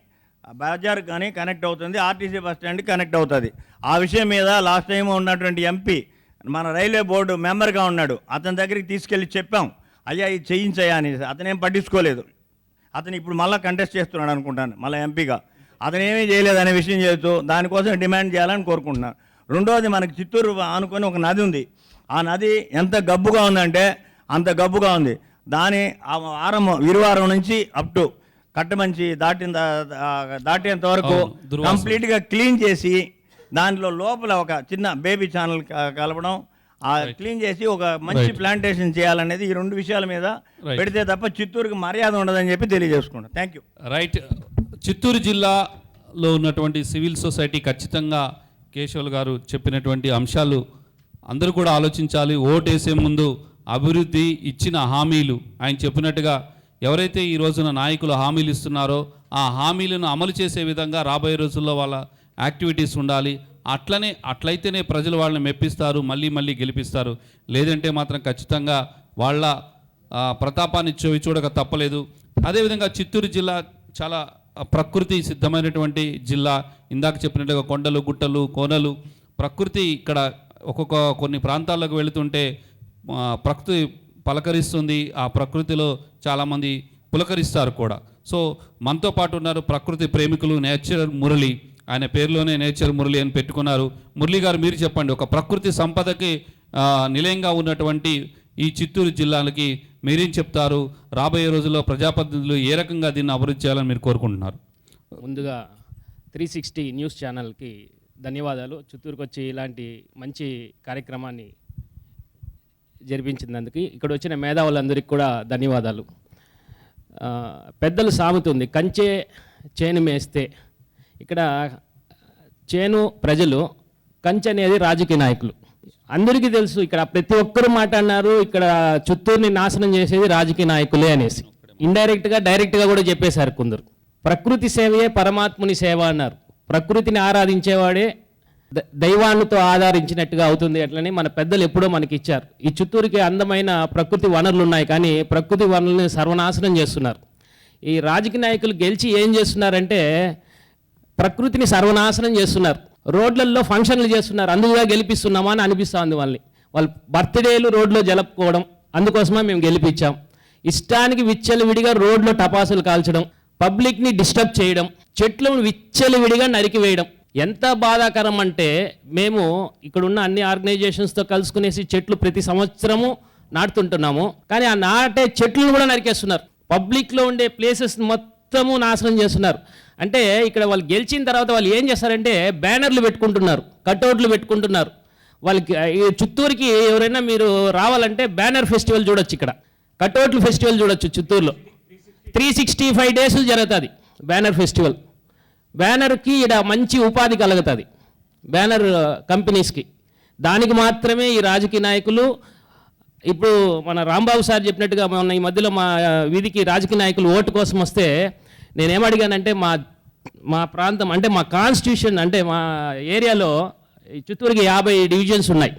బజార్కి కానీ కనెక్ట్ అవుతుంది, ఆర్టీసీ బస్టాండ్కి కనెక్ట్ అవుతుంది. ఆ విషయం మీద లాస్ట్ టైం ఉన్నటువంటి ఎంపీ మన రైల్వే బోర్డు మెంబర్గా ఉన్నాడు, అతని దగ్గరికి తీసుకెళ్ళి చెప్పాం, అయ్యా ఇది చేయించయ్యా అని. అతనేం పట్టించుకోలేదు. అతను ఇప్పుడు మళ్ళీ కంటెస్ట్ చేస్తున్నాడు అనుకుంటాను, మళ్ళీ ఎంపీగా. అతను ఏమీ చేయలేదు అనే విషయం చేస్తూ దానికోసం డిమాండ్ చేయాలని కోరుకుంటున్నాను. రెండోది, మనకి చిత్తూరు ఆనుకొని ఒక నది ఉంది. ఆ నది ఎంత గబ్బుగా ఉందంటే అంత గబ్బుగా ఉంది. దాని ఇరువారం నుంచి అప్ టు కట్టమంచి దాటేంత వరకు కంప్లీట్గా క్లీన్ చేసి దాంట్లో లోపల ఒక చిన్న బేబీ ఛానల్ కలపడం, క్లీన్ చేసి ఒక మంచి ప్లాంటేషన్ చేయాలనేది ఈ 2 విషయాల మీద పెడితే తప్ప చిత్తూరుకి మర్యాద ఉండదని చెప్పి తెలియజేసుకుంటాం. Thank you. రైట్, చిత్తూరు జిల్లాలో ఉన్నటువంటి సివిల్ సొసైటీ ఖచ్చితంగా కేశవులు గారు చెప్పినటువంటి అంశాలు అందరూ కూడా ఆలోచించాలి. ఓటు వేసే ముందు అభివృద్ధి, ఇచ్చిన హామీలు, ఆయన చెప్పినట్టుగా ఎవరైతే ఈ రోజున నాయకులు హామీలు ఇస్తున్నారో ఆ హామీలను అమలు చేసే విధంగా రాబోయే రోజుల్లో వాళ్ళ యాక్టివిటీస్ ఉండాలి. అట్లయితేనే ప్రజలు వాళ్ళని మెప్పిస్తారు, మళ్ళీ మళ్ళీ గెలిపిస్తారు. లేదంటే మాత్రం ఖచ్చితంగా వాళ్ళ ప్రతాపాన్ని చూడక తప్పలేదు. అదేవిధంగా చిత్తూరు జిల్లా చాలా ప్రకృతి సిద్ధమైనటువంటి జిల్లా. ఇందాక చెప్పినట్టుగా కొండలు, గుట్టలు, కోనలు, ప్రకృతి ఇక్కడ కొన్ని ప్రాంతాల్లోకి వెళుతుంటే ప్రకృతి పలకరిస్తుంది. ఆ ప్రకృతిలో చాలామంది పులకరిస్తారు కూడా. సో మనతో పాటు ఉన్నారు ప్రకృతి ప్రేమికులు నేచర్ మురళి. ఆయన పేరులోనే నేచర్ మురళి అని పెట్టుకున్నారు. మురళి గారు, మీరు చెప్పండి, ఒక ప్రకృతి సంపదకి నిలయంగా ఉన్నటువంటి ఈ చిత్తూరు జిల్లాలకి మీరేం చెప్తారు? రాబోయే రోజుల్లో ప్రజాప్రతినిధులు ఏ రకంగా దీన్ని అభివృద్ధి చేయాలని మీరు కోరుకుంటున్నారు? ముందుగా 360 న్యూస్ ఛానల్కి ధన్యవాదాలు. చిత్తూరుకు వచ్చి ఇలాంటి మంచి కార్యక్రమాన్ని జరిపించినందుకు ఇక్కడ వచ్చిన మేధావులందరికీ కూడా ధన్యవాదాలు. పెద్దలు సామెత ఉంది, కంచే చేను మేస్తే. ఇక్కడ చేను ప్రజలు, కంచె అనేది రాజకీయ నాయకులు. అందరికీ తెలుసు, ఇక్కడ ప్రతి ఒక్కరు మాట్లాడినారు, ఇక్కడ చిత్తూరుని నాశనం చేసేది రాజకీయ నాయకులే అనేసి. ఇండైరెక్ట్గా డైరెక్ట్గా కూడా చెప్పేశారు కొందరు. ప్రకృతి సేవయే పరమాత్ముని సేవ అన్నారు. ప్రకృతిని ఆరాధించేవాడే దైవాన్నితో ఆధారించినట్టుగా అవుతుంది. అట్లని మన పెద్దలు ఎప్పుడో మనకి ఇచ్చారు. ఈ చిత్తూరుకి అందమైన ప్రకృతి వనరులు ఉన్నాయి, కానీ ప్రకృతి వనరులను సర్వనాశనం చేస్తున్నారు. ఈ రాజకీయ నాయకులు గెలిచి ఏం చేస్తున్నారంటే ప్రకృతిని సర్వనాశనం చేస్తున్నారు. రోడ్లలో ఫంక్షన్లు చేస్తున్నారు, అందుకుగా గెలిపిస్తున్నామా అని అనిపిస్తుంది వాళ్ళని. వాళ్ళ బర్త్డేలు రోడ్లో జరుపుకోవడం, అందుకోసమే మేము గెలిపించాం. ఇష్టానికి విచ్చలవిడిగా రోడ్లో టపాసులు కాల్చడం, పబ్లిక్ని డిస్టర్బ్ చేయడం, చెట్లను విచ్చలవిడిగా నరికివేయడం. ఎంత బాధాకరం అంటే మేము ఇక్కడున్న అన్ని ఆర్గనైజేషన్స్తో కలుసుకునేసి చెట్లు ప్రతి సంవత్సరము నాటుతుంటున్నాము, కానీ ఆ నాటే చెట్లను కూడా నరికేస్తున్నారు. పబ్లిక్లో ఉండే ప్లేసెస్ మొత్తము నాశనం చేస్తున్నారు. అంటే ఇక్కడ వాళ్ళు గెలిచిన తర్వాత వాళ్ళు ఏం చేస్తారంటే బ్యానర్లు పెట్టుకుంటున్నారు, కట్అవుట్లు పెట్టుకుంటున్నారు. వాళ్ళకి చిత్తూరుకి ఎవరైనా మీరు రావాలంటే బ్యానర్ ఫెస్టివల్ చూడొచ్చు, ఇక్కడ కట్అవుట్ల ఫెస్టివల్ చూడొచ్చు. చిత్తూరులో 365 డేస్ జరుగుతుంది బ్యానర్ ఫెస్టివల్. బ్యానర్కి ఇక్కడ మంచి ఉపాధి కలుగుతుంది, బ్యానర్ కంపెనీస్కి. దానికి మాత్రమే ఈ రాజకీయ నాయకులు, ఇప్పుడు మన రాంబాబు సార్ చెప్పినట్టుగా మొన్న ఈ మధ్యలో మా వీధికి రాజకీయ నాయకులు ఓటు కోసం వస్తే నేనేమడిగానంటే మా ప్రాంతం అంటే మా కాన్స్టిట్యూషన్ అంటే మా ఏరియాలో చిత్తూరుకి 50 డివిజన్స్ ఉన్నాయి.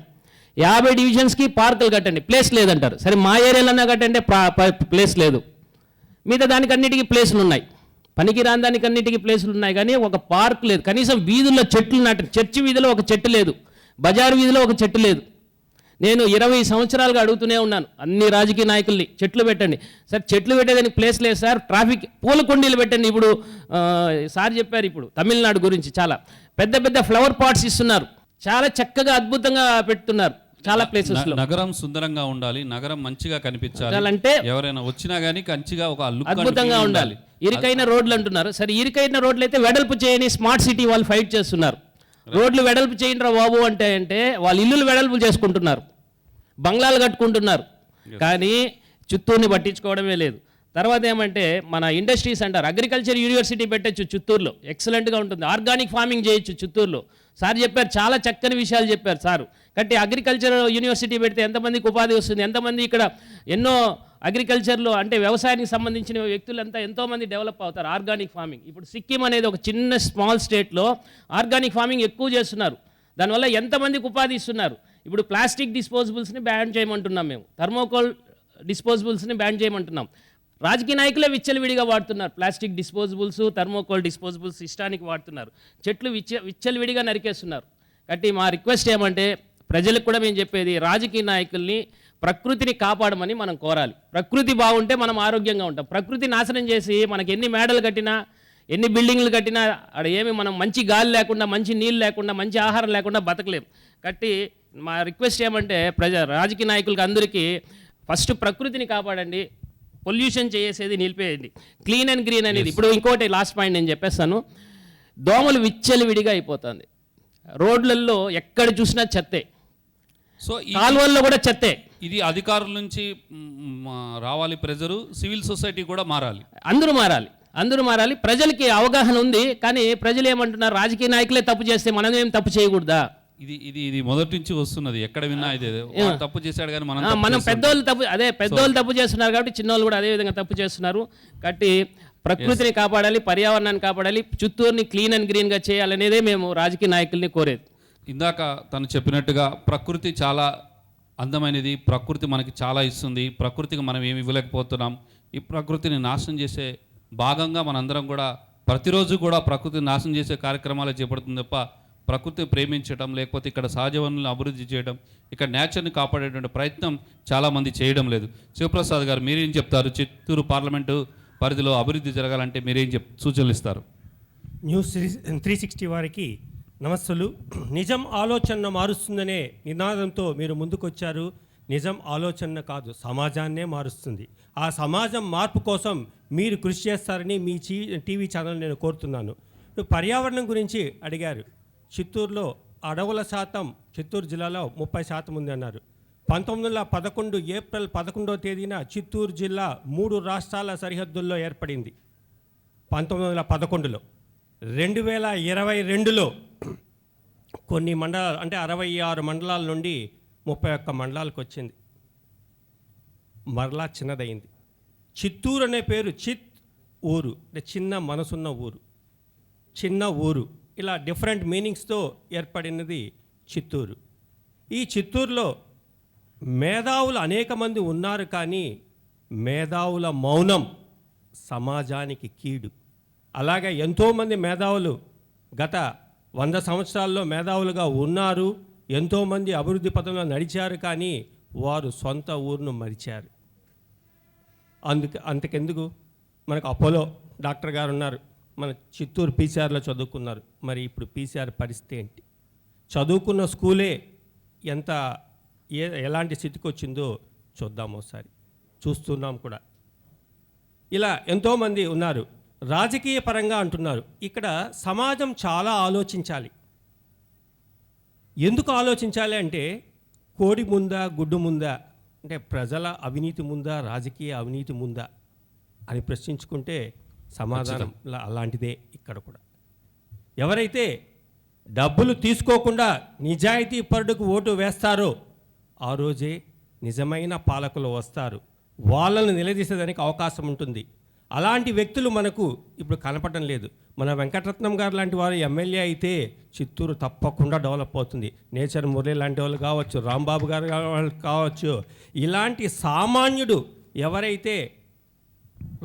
50 డివిజన్స్కి పార్కులు కట్టండి, ప్లేస్ లేదంటారు. సరే మా ఏరియాలో కట్టంటే ప్లేస్ లేదు. మిగతా దానికి అన్నిటికీ ప్లేసులు ఉన్నాయి, పనికి రాని దానికి అన్నిటికీ ప్లేసులు ఉన్నాయి, కానీ ఒక పార్క్ లేదు. కనీసం వీధుల్లో చెట్లు నాటి, చర్చి వీధిలో ఒక చెట్టు లేదు, బజారు వీధిలో ఒక చెట్టు లేదు. నేను 20 సంవత్సరాలుగా అడుగుతూనే ఉన్నాను అన్ని రాజకీయ నాయకుల్ని, చెట్లు పెట్టండి సార్. చెట్లు పెట్టేదానికి ప్లేస్ లేదు సార్, ట్రాఫిక్ పూల కుండీలు పెట్టండి. ఇప్పుడు సార్ చెప్పారు ఇప్పుడు తమిళనాడు గురించి, చాలా పెద్ద పెద్ద ఫ్లవర్ పాట్స్ ఇస్తున్నారు, చాలా చక్కగా అద్భుతంగా పెడుతున్నారు చాలా ప్లేసెస్ లో. నగరం సుందరంగా ఉండాలి, నగరం మంచిగా కనిపించాలి, అంటే ఎవరైనా వచ్చినా కానీ మంచిగా ఒక అద్భుతంగా ఉండాలి. ఇరుకైన రోడ్లు అంటున్నారు, సరే ఇరుకైన రోడ్లు అయితే వెడల్పు చేయని స్మార్ట్ సిటీ వాళ్ళు ఫైట్ చేస్తున్నారు. రోడ్లు వెడల్పు చేయండిరా బాబు అంటే వాళ్ళు ఇల్లులు వెడల్పు చేసుకుంటున్నారు, బంగ్లాలు కట్టుకుంటున్నారు, కానీ చిత్తూరుని పట్టించుకోవడమే లేదు. తర్వాత ఏమంటే మన ఇండస్ట్రీస్ అంటారు, అగ్రికల్చర్ యూనివర్సిటీ పెట్టచ్చు చిత్తూరులో, ఎక్సలెంట్గా ఉంటుంది. ఆర్గానిక్ ఫార్మింగ్ చేయొచ్చు చిత్తూరులో. సార్ చెప్పారు, చాలా చక్కని విషయాలు చెప్పారు సారు. కాబట్టి అగ్రికల్చర్ యూనివర్సిటీ పెడితే ఎంతమందికి ఉపాధి వస్తుంది, ఎంతమంది ఇక్కడ ఎన్నో అగ్రికల్చర్లో అంటే వ్యవసాయానికి సంబంధించిన వ్యక్తులంతా ఎంతోమంది డెవలప్ అవుతారు. ఆర్గానిక్ ఫార్మింగ్ ఇప్పుడు సిక్కిం అనేది ఒక చిన్న స్మాల్ స్టేట్లో ఆర్గానిక్ ఫార్మింగ్ ఎక్కువ చేస్తున్నారు, దానివల్ల ఎంతమందికి ఉపాధి ఇస్తున్నారు. ఇప్పుడు ప్లాస్టిక్ డిస్పోజబుల్స్ని బ్యాన్ చేయమంటున్నాం మేము, థర్మోకోల్ డిస్పోజబుల్స్ని బ్యాన్ చేయమంటున్నాం. రాజకీయ నాయకులే విచ్చలవిడిగా వాడుతున్నారు ప్లాస్టిక్ డిస్పోజబుల్స్, థర్మోకోల్ డిస్పోజబుల్స్ ఇష్టానికి వాడుతున్నారు, చెట్లు విచ్చలవిడిగా నరికేస్తున్నారు. కాబట్టి మా రిక్వెస్ట్ ఏమంటే ప్రజలకు కూడా మేము చెప్పేది, రాజకీయ నాయకుల్ని ప్రకృతిని కాపాడమని మనం కోరాలి. ప్రకృతి బాగుంటే మనం ఆరోగ్యంగా ఉంటాం. ప్రకృతి నాశనం చేసి మనకి ఎన్ని మేడలు కట్టినా, ఎన్ని బిల్డింగ్లు కట్టినా అక్కడ ఏమి మనం మంచి గాలి లేకుండా, మంచి నీళ్ళు లేకుండా, మంచి ఆహారం లేకుండా బతకలేం. కాబట్టి మా రిక్వెస్ట్ ఏమంటే రాజకీయ నాయకులకి అందరికీ ఫస్ట్ ప్రకృతిని కాపాడండి, పొల్యూషన్ చేసేది నిలిపేయండి, క్లీన్ అండ్ గ్రీన్ అనేది. ఇప్పుడు ఇంకోటి లాస్ట్ పాయింట్ నేను చెప్పేస్తాను, దోమలు విచ్చలవిడిగా అయిపోతుంది. రోడ్లలో ఎక్కడ చూసినా చెత్తే, సో కాలువల్లో కూడా చెత్తే. ఇది అధికారుల నుంచి రావాలి ప్రెజరు, సివిల్ సొసైటీ కూడా మారాలి, అందరూ మారాలి. ప్రజలకి అవగాహన ఉంది, కానీ ప్రజలు ఏమంటున్నారు, రాజకీయ నాయకులే తప్పు చేస్తే మనం ఏం తప్పు చేయకూడదా? ఇది ఇది ఇది మొదటి నుంచి వస్తున్నది, ఎక్కడ విన్నా ఇది వాడు తప్పు చేశాడు కానీ మనం మనం పెద్దోళ్ళు తప్పు, అదే పెద్దోళ్ళు తప్పు చేస్తున్నారు కాబట్టి చిన్నోళ్ళు కూడా అదే విధంగా తప్పు చేస్తున్నారు. కాబట్టి ప్రకృతిని కాపాడాలి, పర్యావరణాన్ని కాపాడాలి, చిత్తూరుని క్లీన్ అండ్ గ్రీన్గా చేయాలనేదే మేము రాజకీయ నాయకుల్ని కోరేది. ఇందాక తను చెప్పినట్టుగా ప్రకృతి చాలా అందమైనది, ప్రకృతి మనకి చాలా ఇస్తుంది, ప్రకృతికి మనం ఏమి ఇవ్వలేకపోతున్నాం. ఈ ప్రకృతిని నాశనం చేసే భాగంగా మనందరం కూడా ప్రతిరోజు కూడా ప్రకృతిని నాశనం చేసే కార్యక్రమాలు చేపడుతుంది తప్ప ప్రకృతిని ప్రేమించడం, లేకపోతే ఇక్కడ సహజ వనరులను అభివృద్ధి చేయడం, ఇక్కడ నేచర్ని కాపాడేటువంటి ప్రయత్నం చాలామంది చేయడం లేదు. శివప్రసాద్ గారు మీరేం చెప్తారు? చిత్తూరు పార్లమెంటు పరిధిలో అభివృద్ధి జరగాలంటే మీరేం సూచనలు ఇస్తారు? న్యూస్ 360 వారికి నమస్సులు. నిజం ఆలోచన మారుస్తుందనే నినాదంతో మీరు ముందుకొచ్చారు. నిజం ఆలోచన కాదు, సమాజాన్నే మారుస్తుంది. ఆ సమాజం మార్పు కోసం మీరు కృషి చేస్తారని మీ టీవీ ఛానల్ నేను కోరుతున్నాను. పర్యావరణం గురించి అడిగారు. చిత్తూరులో అడవుల శాతం చిత్తూరు జిల్లాలో 30% ఉంది అన్నారు. 1911 ఏప్రిల్ 11వ తేదీన చిత్తూరు జిల్లా 3 రాష్ట్రాల సరిహద్దుల్లో ఏర్పడింది 1911లో. 2022లో కొన్ని మండలాలు అంటే 66 మండలాల నుండి 31 మండలాలకు వచ్చింది. మరలా చిన్నదైంది. చిత్తూరు అనే పేరు చిత్ ఊరు అంటే చిన్న మనసున్న ఊరు, చిన్న ఊరు, ఇలా డిఫరెంట్ మీనింగ్స్తో ఏర్పడినది చిత్తూరు. ఈ చిత్తూరులో మేధావులు అనేక మంది ఉన్నారు, కానీ మేధావుల మౌనం సమాజానికి కీడు. అలాగే ఎంతోమంది మేధావులు గత 100 సంవత్సరాల్లో మేధావులుగా ఉన్నారు, ఎంతోమంది అభివృద్ధి పథంలో నడిచారు, కానీ వారు సొంత ఊరును మరిచారు. అంతకెందుకు, మనకు అపోలో డాక్టర్ గారు ఉన్నారు, మన చిత్తూరు పీసీఆర్లో చదువుకున్నారు. మరి ఇప్పుడు పీసీఆర్ పరిస్థితి ఏంటి? చదువుకున్న స్కూలే ఎలాంటి స్థితికి వచ్చిందో చూద్దాం ఒకసారి, చూస్తున్నాం కూడా. ఇలా ఎంతోమంది ఉన్నారు. రాజకీయ పరంగా అంటున్నారు. ఇక్కడ సమాజం చాలా ఆలోచించాలి. ఎందుకు ఆలోచించాలి అంటే, కోడి ముందా గుడ్డు ముందా, అంటే ప్రజల అవినీతి ముందా రాజకీయ అవినీతి ముందా అని ప్రశ్నించుకుంటే సమాధానం అలాంటిదే. ఇక్కడ కూడా ఎవరైతే డబ్బులు తీసుకోకుండా నిజాయితీ పరుడుకు ఓటు వేస్తారో ఆ రోజే నిజమైన పాలకులు వస్తారు, వాళ్ళని నిలదీసేదానికి అవకాశం ఉంటుంది. అలాంటి వ్యక్తులు మనకు ఇప్పుడు కనపడడం లేదు. మన వెంకటరత్నం గారు లాంటి వారు ఎమ్మెల్యే అయితే చిత్తూరు తప్పకుండా డెవలప్ అవుతుంది. నేచర్ మురళి లాంటి వాళ్ళు కావచ్చు, రాంబాబు గారు కావచ్చు, ఇలాంటి సామాన్యుడు ఎవరైతే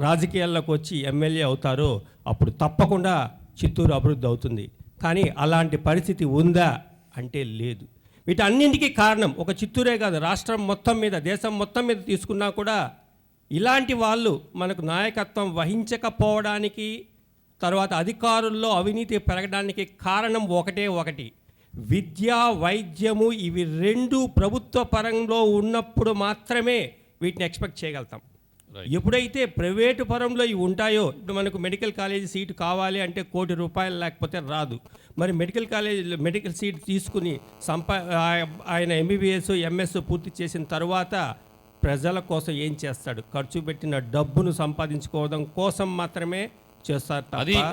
రాజకీయాల్లోకి వచ్చి ఎమ్మెల్యే అవుతారో అప్పుడు తప్పకుండా చిత్తూరు అభివృద్ధి అవుతుంది. కానీ అలాంటి పరిస్థితి ఉందా అంటే లేదు. వీటన్నింటికీ కారణం ఒక చిత్తూరే కాదు, రాష్ట్రం మొత్తం మీద, దేశం మొత్తం మీద తీసుకున్నా కూడా ఇలాంటి వాళ్ళు మనకు నాయకత్వం వహించకపోవడానికి, తర్వాత అధికారుల్లో అవినీతి పెరగడానికి కారణం ఒకటి, విద్య వైద్యము. ఇవి రెండు ప్రభుత్వ పరంలో ఉన్నప్పుడు మాత్రమే వీటిని ఎక్స్పెక్ట్ చేయగలుగుతాం. ఎప్పుడైతే ప్రైవేటు పరంలో ఇవి ఉంటాయో, ఇప్పుడు మనకు మెడికల్ కాలేజీ సీటు కావాలి అంటే ₹1 కోటి లేకపోతే రాదు. మరి మెడికల్ సీట్ తీసుకుని ఆయన MBBS MS పూర్తి చేసిన తర్వాత ప్రజల కోసం ఏం చేస్తాడు? ఖర్చు పెట్టిన డబ్బును సంపాదించుకోవడం కోసం మాత్రమే చేస్తారు.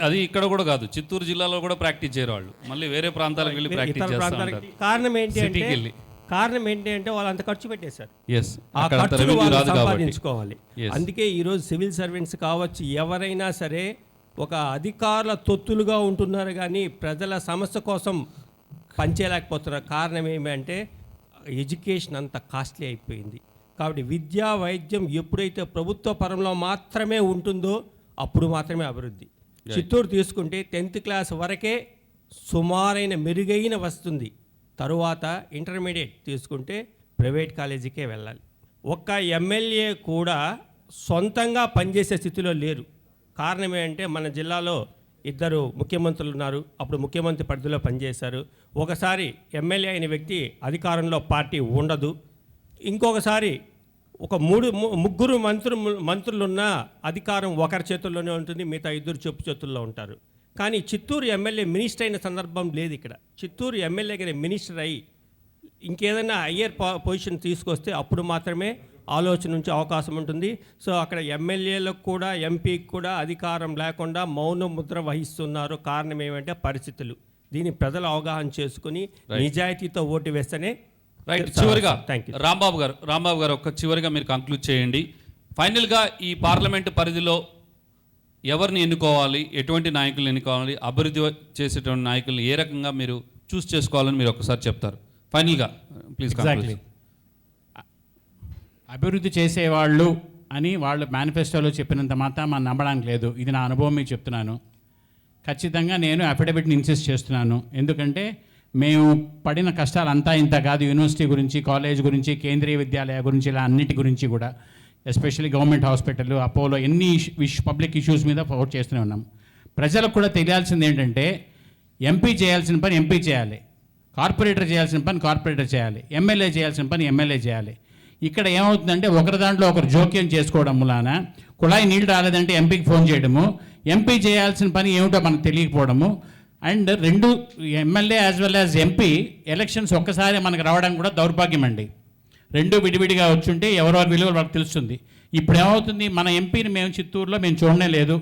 అది ఇక్కడ కూడా కాదు, చిత్తూరు జిల్లాలో కూడా ప్రాక్టీస్ చేయరు వాళ్ళు, మళ్ళీ వేరే ప్రాంతాలకు వెళ్ళి ప్రాక్టీస్ చేస్తారు. కారణం ఏంటి అంటే వాళ్ళు అంత ఖర్చు పెట్టేశారు. ఆ అక్కడ ఖర్చును వాళ్ళు రాదు కాబట్టి. సంపాదించుకోవాలి. అందుకే ఈరోజు సివిల్ సర్వెంట్స్ కావచ్చు, ఎవరైనా సరే ఒక అధికారుల తొత్తులుగా ఉంటున్నారు, కానీ ప్రజల సమస్య కోసం పనిచేయలేకపోతున్నారు. కారణం ఏమంటే ఎడ్యుకేషన్ అంత కాస్ట్లీ అయిపోయింది. కాబట్టి విద్యా వైద్యం ఎప్పుడైతే ప్రభుత్వ పరంలో మాత్రమే ఉంటుందో అప్పుడు మాత్రమే అభివృద్ధి. చిత్తూరు తీసుకుంటే 10th క్లాస్ వరకే సుమారైన మెరుగైన వస్తుంది. తరువాత ఇంటర్మీడియట్ తీసుకుంటే ప్రైవేట్ కాలేజీకే వెళ్ళాలి. ఒక్క ఎమ్మెల్యే కూడా సొంతంగా పనిచేసే స్థితిలో లేరు. కారణం ఏంటంటే మన జిల్లాలో 2 ముఖ్యమంత్రులు ఉన్నారు, అప్పుడు ముఖ్యమంత్రి పరిధిలో పనిచేశారు. ఒకసారి ఎమ్మెల్యే అయిన వ్యక్తి అధికారంలో పార్టీ ఉండదు, ఇంకొకసారి ఒక ముగ్గురు మంత్రులున్న అధికారం ఒకరి చేతుల్లోనే ఉంటుంది, మిగతా 2 చెప్పు చేతుల్లో ఉంటారు. కానీ చిత్తూరు ఎమ్మెల్యే మినిస్టర్ అయిన సందర్భం లేదు. ఇక్కడ చిత్తూరు ఎమ్మెల్యేగా మినిస్టర్ అయ్యి ఇంకేదైనా హయ్యర్ పొజిషన్ తీసుకొస్తే అప్పుడు మాత్రమే ఆలోచన నుంచి అవకాశం ఉంటుంది. సో అక్కడ ఎమ్మెల్యేలకు కూడా ఎంపీకి కూడా అధికారం లేకుండా మౌన ముద్ర వహిస్తున్నారు. కారణం ఏమంటే పరిస్థితులు. దీన్ని ప్రజలు అవగాహన చేసుకుని నిజాయితీతో ఓటు వేస్తేనే రైట్. చివరిగా థ్యాంక్ యూ. రాంబాబు గారు ఒక చివరిగా మీరు కంక్లూడ్ చేయండి. ఫైనల్గా ఈ పార్లమెంటు పరిధిలో ఎవరిని ఎన్నుకోవాలి, ఎటువంటి నాయకులను ఎన్నుకోవాలి, అభివృద్ధి చేసేటువంటి నాయకులను ఏ రకంగా మీరు చూస్ చేసుకోవాలని మీరు ఒకసారి చెప్తారు ఫైనల్గా ప్లీజ్. ఎగ్జాక్ట్లీ. అభివృద్ధి చేసేవాళ్ళు అని వాళ్ళు మేనిఫెస్టోలో చెప్పినంత మాత్రం మనం నమ్మడానికి లేదు. ఇది నా అనుభవం మీకు చెప్తున్నాను. ఖచ్చితంగా నేను అఫిడవిట్ని ఇన్సిస్ట్ చేస్తున్నాను. ఎందుకంటే మేము పడిన కష్టాలు అంతా ఇంత కాదు. యూనివర్సిటీ గురించి, కాలేజ్ గురించి, కేంద్రీయ విద్యాలయ గురించి, ఇలా అన్నిటి గురించి కూడా, ఎస్పెషల్లీ గవర్నమెంట్ హాస్పిటల్, అపోలో, ఎన్ని పబ్లిక్ ఇష్యూస్ మీద ఫోర్ట్ చేస్తూనే ఉన్నాం. ప్రజలకు కూడా తెలియాల్సింది ఏంటంటే ఎంపీ చేయాల్సిన పని ఎంపీ చేయాలి, కార్పొరేటర్ చేయాల్సిన పని కార్పొరేటర్ చేయాలి, ఎమ్మెల్యే చేయాల్సిన పని ఎమ్మెల్యే చేయాలి. ఇక్కడ ఏమవుతుందంటే ఒకరి దాంట్లో ఒకరు జోక్యం చేసుకోవడం మూలాన కుళాయి నీళ్ళు రాలేదంటే ఎంపీకి ఫోన్ చేయడము, ఎంపీ చేయాల్సిన పని ఏమిటో మనకు తెలియకపోవడము, అండ్ రెండు MLA as well as MP elections ఒక్కసారి మనకు రావడం కూడా దౌర్భాగ్యం అండి. రెండు విడివిడిగా వచ్చుంటే ఎవరెవరి విలువలు వాళ్ళకి తెలుస్తుంది. ఇప్పుడు ఏమవుతుంది, మన ఎంపీని మేము చిత్తూరులో మేము చూడనే లేదు.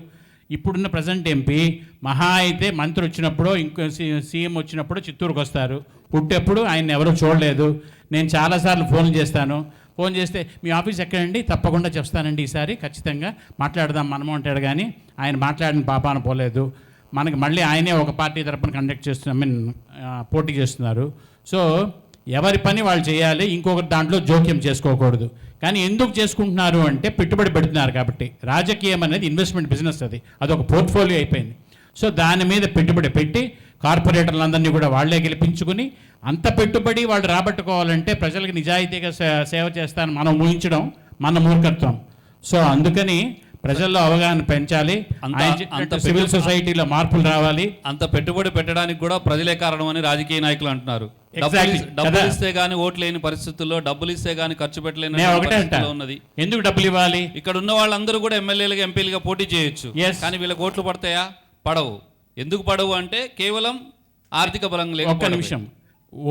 ఇప్పుడున్న ప్రజెంట్ ఎంపీ మహా అయితే మంత్రి వచ్చినప్పుడు, ఇంకో సీఎం వచ్చినప్పుడు చిత్తూరుకు వస్తారు. పుట్టేప్పుడు ఆయన ఎవరూ చూడలేదు. నేను చాలాసార్లు ఫోన్ చేస్తాను. ఫోన్ చేస్తే మీ ఆఫీస్ ఎక్కడండి, తప్పకుండా చెప్తానండి, ఈసారి ఖచ్చితంగా మాట్లాడదాం మనము అంటాడు. కానీ ఆయన మాట్లాడిన పాపాన పోలేదు. మనకి మళ్ళీ ఆయనే ఒక పార్టీ తరపున కండక్ట్ చేస్తున్న పోటీ చేస్తున్నారు. సో ఎవరి పని వాళ్ళు చేయాలి, ఇంకొకరి దాంట్లో జోక్యం చేసుకోకూడదు. కానీ ఎందుకు చేసుకుంటున్నారు అంటే పెట్టుబడి పెడుతున్నారు కాబట్టి. రాజకీయం అనేది ఇన్వెస్ట్మెంట్ బిజినెస్, అదొక పోర్ట్ఫోలియో అయిపోయింది. సో దాని మీద పెట్టుబడి పెట్టి కార్పొరేటర్లందరినీ కూడా వాళ్లే గెలిపించుకుని అంత పెట్టుబడి వాళ్ళు రాబట్టుకోవాలంటే ప్రజలకు నిజాయితీగా సేవ చేస్తారని మనం ఊహించడం మన మూర్ఖత్వం. సో అందుకని ప్రజల్లో అవగాహన పెంచాలి, సివిల్ సొసైటీలో మార్పులు రావాలి. అంత పెట్టుబడి పెట్టడానికి కూడా ప్రజలే కారణం అని రాజకీయ నాయకులు అంటున్నారు. డబ్బులు ఇస్తే గానీ ఓట్లు లేని పరిస్థితుల్లో, డబ్బులు ఇస్తే గానీ ఖర్చు పెట్టలేని పరిస్థితుల్లో ఉన్నది. ఎందుకు డబ్బులు ఇవ్వాలి? ఇక్కడ ఉన్న వాళ్ళందరూ కూడా ఎమ్మెల్యేలుగా ఎంపీలుగా పోటీ చేయొచ్చు, కానీ వీళ్ళకి ఓట్లు పడతాయా? పడవు. ఎందుకు పడవు అంటే కేవలం ఆర్థిక బలం లేక. ఒక్క నిమిషం,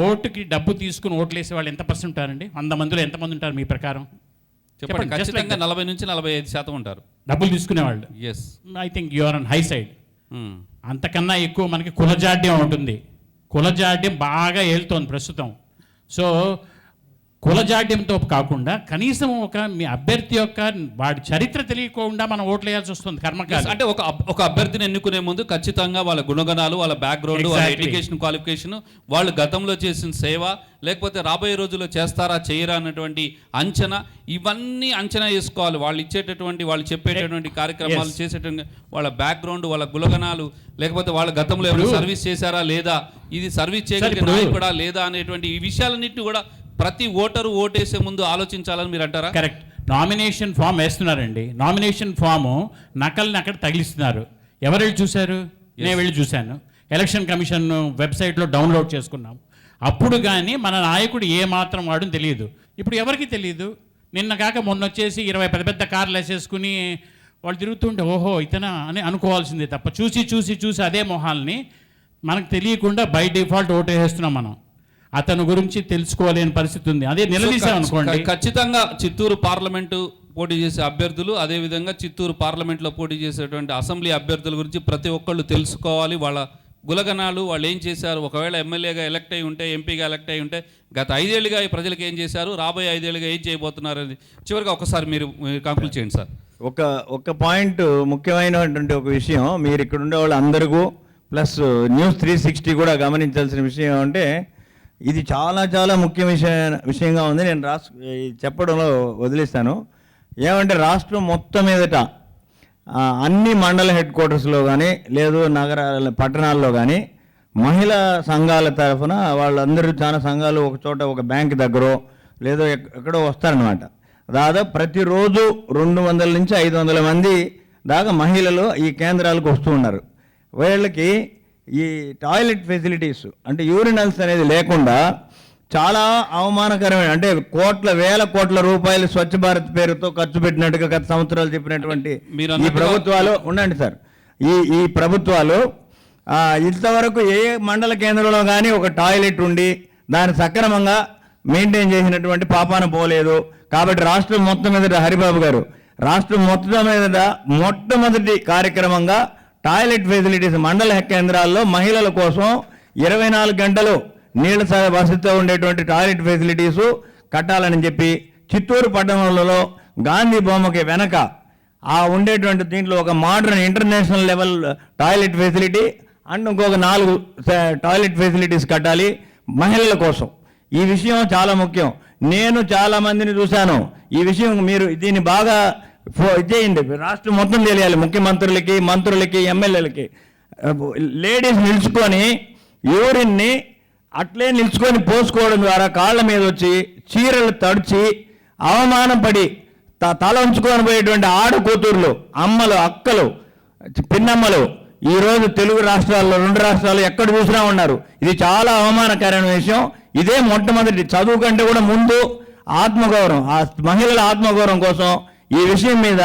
ఓటుకి డబ్బు తీసుకుని ఓట్లు వేసే వాళ్ళు ఎంత పర్సెంట్ ఉంటారండి? 100 మందిలో ఎంతమంది ఉంటారు మీ ప్రకారం? చెప్పండి. ఖచ్చితంగా 40 నుంచి 45% ఉంటారు డబ్బులు తీసుకునేవాళ్ళు. Yes, I think you are on high side. అంతకన్నా ఎక్కువ మనకి కులజాడ్యం ఉంటుంది. కులజాడ్యం బాగా ఏలుతోంది ప్రస్తుతం. సో కులజాడ్యంతో కాకుండా కనీసం మీ అభ్యర్థి యొక్క వాడి చరిత్ర తెలియకుండా మనం ఓట్లు వేయాల్సి వస్తుంది. కర్మకాలి అంటే ఒక అభ్యర్థిని ఎన్నుకునే ముందు ఖచ్చితంగా వాళ్ళ గుణగణాలు, వాళ్ళ బ్యాక్గ్రౌండ్, వాళ్ళ ఎడ్యుకేషన్ క్వాలిఫికేషన్, వాళ్ళు గతంలో చేసిన సేవ, లేకపోతే రాబోయే రోజుల్లో చేస్తారా చేయరా అన్నటువంటి అంచనా, ఇవన్నీ అంచనా వేసుకోవాలి. వాళ్ళు ఇచ్చేటటువంటి, వాళ్ళు చెప్పేటటువంటి కార్యక్రమాలు, చేసేటువంటి వాళ్ళ బ్యాక్గ్రౌండ్, వాళ్ళ గుణగణాలు, లేకపోతే వాళ్ళ గతంలో ఎవరు సర్వీస్ చేశారా లేదా, ఇది సర్వీస్ చేయగలిగే నాయకుడా లేదా అనేటువంటి ఈ విషయాలన్నింటినీ కూడా ప్రతి ఓటరు ఓటేసే ముందు ఆలోచించాలని మీరు అంటారా? కరెక్ట్. నామినేషన్ ఫామ్ వేస్తున్నారండి. నామినేషన్ ఫాము నకల్ని అక్కడ తగిలిస్తున్నారు. ఎవరు వెళ్ళి చూశారు? నేను వెళ్ళి చూశాను. ఎలక్షన్ కమిషన్ వెబ్సైట్లో డౌన్లోడ్ చేసుకున్నాం. అప్పుడు కానీ మన నాయకుడు ఏ మాత్రం వాడని తెలియదు. ఇప్పుడు ఎవరికి తెలియదు. నిన్న కాక మొన్న వచ్చేసి 20 పెద్ద పెద్ద కార్లు వేసేసుకుని వాళ్ళు తిరుగుతుంటే ఓహో ఇతనా అని అనుకోవాల్సిందే తప్ప చూసి చూసి చూసి అదే మొహాల్ని మనకు తెలియకుండా బై డిఫాల్ట్ ఓటు వేస్తున్నాం. మనం అతని గురించి తెలుసుకోలేని పరిస్థితి ఉంది. అదే నిలదీశాం అనుకోండి. ఖచ్చితంగా చిత్తూరు పార్లమెంటు పోటీ చేసే అభ్యర్థులు, అదేవిధంగా చిత్తూరు పార్లమెంట్లో పోటీ చేసేటువంటి అసెంబ్లీ అభ్యర్థుల గురించి ప్రతి ఒక్కళ్ళు తెలుసుకోవాలి. వాళ్ళ గులగణాలు, వాళ్ళు ఏం చేశారు, ఒకవేళ ఎమ్మెల్యేగా ఎలక్ట్ అయి ఉంటే, ఎంపీగా ఎలక్ట్ అయి ఉంటే, గత 5 ఏళ్ళుగా ఈ ప్రజలకు ఏం చేశారు, రాబోయే 5 ఏళ్ళుగా ఏం చేయబోతున్నారు అనేది చివరిగా ఒకసారి మీరు కంక్లూడ్ చేయండి సార్. ఒక పాయింట్, ముఖ్యమైనటువంటి ఒక విషయం మీరు ఇక్కడ ఉండే వాళ్ళు అందరికీ ప్లస్ న్యూస్ 360 కూడా గమనించాల్సిన విషయం ఏమంటే, ఇది చాలా చాలా ముఖ్య విషయంగా ఉంది. నేను చెప్పడంలో వదిలేస్తాను. ఏమంటే రాష్ట్రం మొత్తం మీదట అన్ని మండల హెడ్ క్వార్టర్స్లో కానీ లేదు నగరాల పట్టణాల్లో కానీ మహిళా సంఘాల తరఫున వాళ్ళందరూ చాలా సంఘాలు ఒక చోట ఒక బ్యాంక్ దగ్గర లేదో ఎక్కడో వస్తారనమాట. దాదాపు ప్రతిరోజు 200 నుంచి 500 మంది దాకా మహిళలు ఈ కేంద్రాలకు వస్తూ ఉన్నారు. వీళ్ళకి ఈ టాయిలెట్ ఫెసిలిటీస్ అంటే యూరినల్స్ అనేది లేకుండా చాలా అవమానకరమైన, అంటే వేల కోట్ల రూపాయలు స్వచ్ఛ భారత్ పేరుతో ఖర్చు పెట్టినట్టుగా గత సంవత్సరాలు చెప్పినటువంటి ఈ ప్రభుత్వాలు ఉండండి సార్, ఈ ప్రభుత్వాలు ఇంతవరకు ఏ మండల కేంద్రంలో కానీ ఒక టాయిలెట్ ఉండి దాన్ని సక్రమంగా మెయింటైన్ చేసినటువంటి పాపాన పోలేదు. కాబట్టి రాష్ట్రం మొత్తం మీద హరిబాబు గారు రాష్ట్రం మొత్తం మీద మొట్టమొదటి కార్యక్రమంగా టాయిలెట్ ఫెసిలిటీస్ మండల కేంద్రాల్లో మహిళల కోసం 24 గంటలు నీళ్ళ వసతితో ఉండేటువంటి టాయిలెట్ ఫెసిలిటీసు కట్టాలని చెప్పి చిత్తూరు పట్టణంలో గాంధీ బొమ్మకి వెనక ఆ ఉండేటువంటి దీంట్లో ఒక modern international level toilet facility and ఇంకొక 4 టాయిలెట్ ఫెసిలిటీస్ కట్టాలి మహిళల కోసం. ఈ విషయం చాలా ముఖ్యం. నేను చాలా మందిని చూశాను. ఈ విషయం మీరు దీన్ని బాగా ఇచ్చేయండి, రాష్ట్రం మొత్తం తెలియాలి, ముఖ్యమంత్రులకి, మంత్రులకి, ఎమ్మెల్యేలకి. లేడీస్ నిలుచుకొని యూరిన్ని అట్లే నిలుచుకొని పోసుకోవడం ద్వారా కాళ్ళ మీద వచ్చి చీరలు తడిచి అవమానం పడి తల ఉంచుకొని పోయేటువంటి ఆడకూతుర్లు, అమ్మలు, అక్కలు, పిన్నమ్మలు ఈరోజు తెలుగు రాష్ట్రాల్లో 2 రాష్ట్రాలు ఎక్కడ చూసినా ఉన్నారు. ఇది చాలా అవమానకరమైన విషయం. ఇదే మొట్టమొదటి చదువు కంటే కూడా ముందు ఆత్మగౌరవం, ఆ మహిళల ఆత్మగౌరవం కోసం ఈ విషయం మీద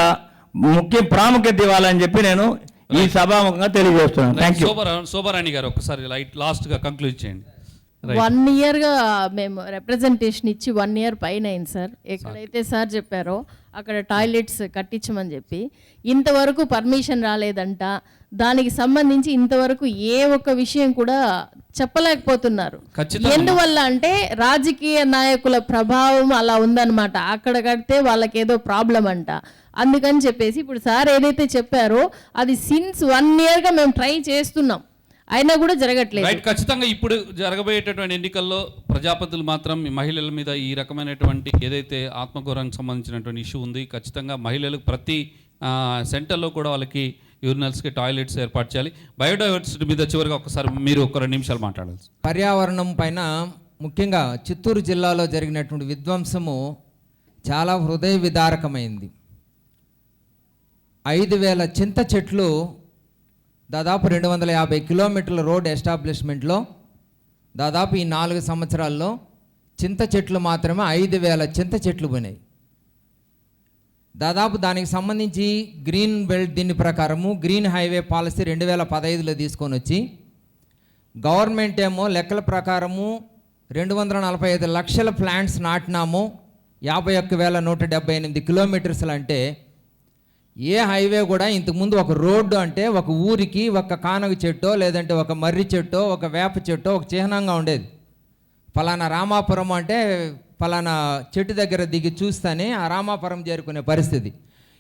ముఖ్య ప్రాముఖ్యత ఇవ్వాలని చెప్పి నేను ఈ సభాముఖంగా తెలియజేస్తున్నాను. Thank you. శోభారాణి గారు ఒకసారి లాస్ట్గా కంక్లూడ్ చేయండి. 1 ఇయర్గా మేము రిప్రజెంటేషన్ ఇచ్చి 1 ఇయర్ పైన అయింది సార్. ఎక్కడైతే సార్ చెప్పారో అక్కడ టాయిలెట్స్ కట్టించమని చెప్పి ఇంతవరకు పర్మిషన్ రాలేదంట. దానికి సంబంధించి ఇంతవరకు ఏ ఒక్క విషయం కూడా చెప్పలేకపోతున్నారు. ఎందువల్ల అంటే రాజకీయ నాయకుల ప్రభావం అలా ఉందన్నమాట. అక్కడ కడితే వాళ్ళకి ఏదో ప్రాబ్లం అంట. అందుకని చెప్పేసి ఇప్పుడు సార్ ఏదైతే చెప్పారో అది సిన్స్ 1 ఇయర్గా మేము ట్రై చేస్తున్నాం, అయినా కూడా జరగట్లేదు. రైట్, ఖచ్చితంగా ఇప్పుడు జరగబోయేటటువంటి ఎన్నికల్లో ప్రజాపతులు మాత్రం మహిళల మీద ఈ రకమైనటువంటి ఏదైతే ఆత్మగౌరవానికి సంబంధించినటువంటి ఇష్యూ ఉంది, ఖచ్చితంగా మహిళలకు ప్రతి సెంటర్లో కూడా వాళ్ళకి యూరినల్స్కి టాయిలెట్స్ ఏర్పాటు చేయాలి. బయోడైవర్సిటీ మీద చివరిగా ఒకసారి మీరు ఒక 2 నిమిషాలు మాట్లాడాలి. పర్యావరణం పైన ముఖ్యంగా చిత్తూరు జిల్లాలో జరిగినటువంటి విధ్వంసము చాలా హృదయ విదారకమైంది. 5,000 చింత చెట్లు, దాదాపు 250 కిలోమీటర్ల రోడ్ ఎస్టాబ్లిష్మెంట్లో దాదాపు ఈ 4 సంవత్సరాల్లో చింత చెట్లు మాత్రమే 5,000 చింత చెట్లు పోయినాయి. దాదాపు దానికి సంబంధించి గ్రీన్ బెల్ట్ దీని ప్రకారము గ్రీన్ హైవే పాలసీ 2015లో తీసుకొని వచ్చి గవర్నమెంట్ ఏమో లెక్కల ప్రకారము 245 లక్షల ప్లాంట్స్ నాటినాము, 51,178 కిలోమీటర్స్లు. అంటే ఏ హైవే కూడా ఇంతకుముందు ఒక రోడ్డు అంటే ఒక ఊరికి ఒక కానగ చెట్టో లేదంటే ఒక మర్రి చెట్టో ఒక వేప చెట్టో ఒక చిహ్నంగా ఉండేది. ఫలానా రామాపురం అంటే ఫలానా చెట్టు దగ్గర దిగి చూస్తేనే ఆ రామాపురం చేరుకునే పరిస్థితి.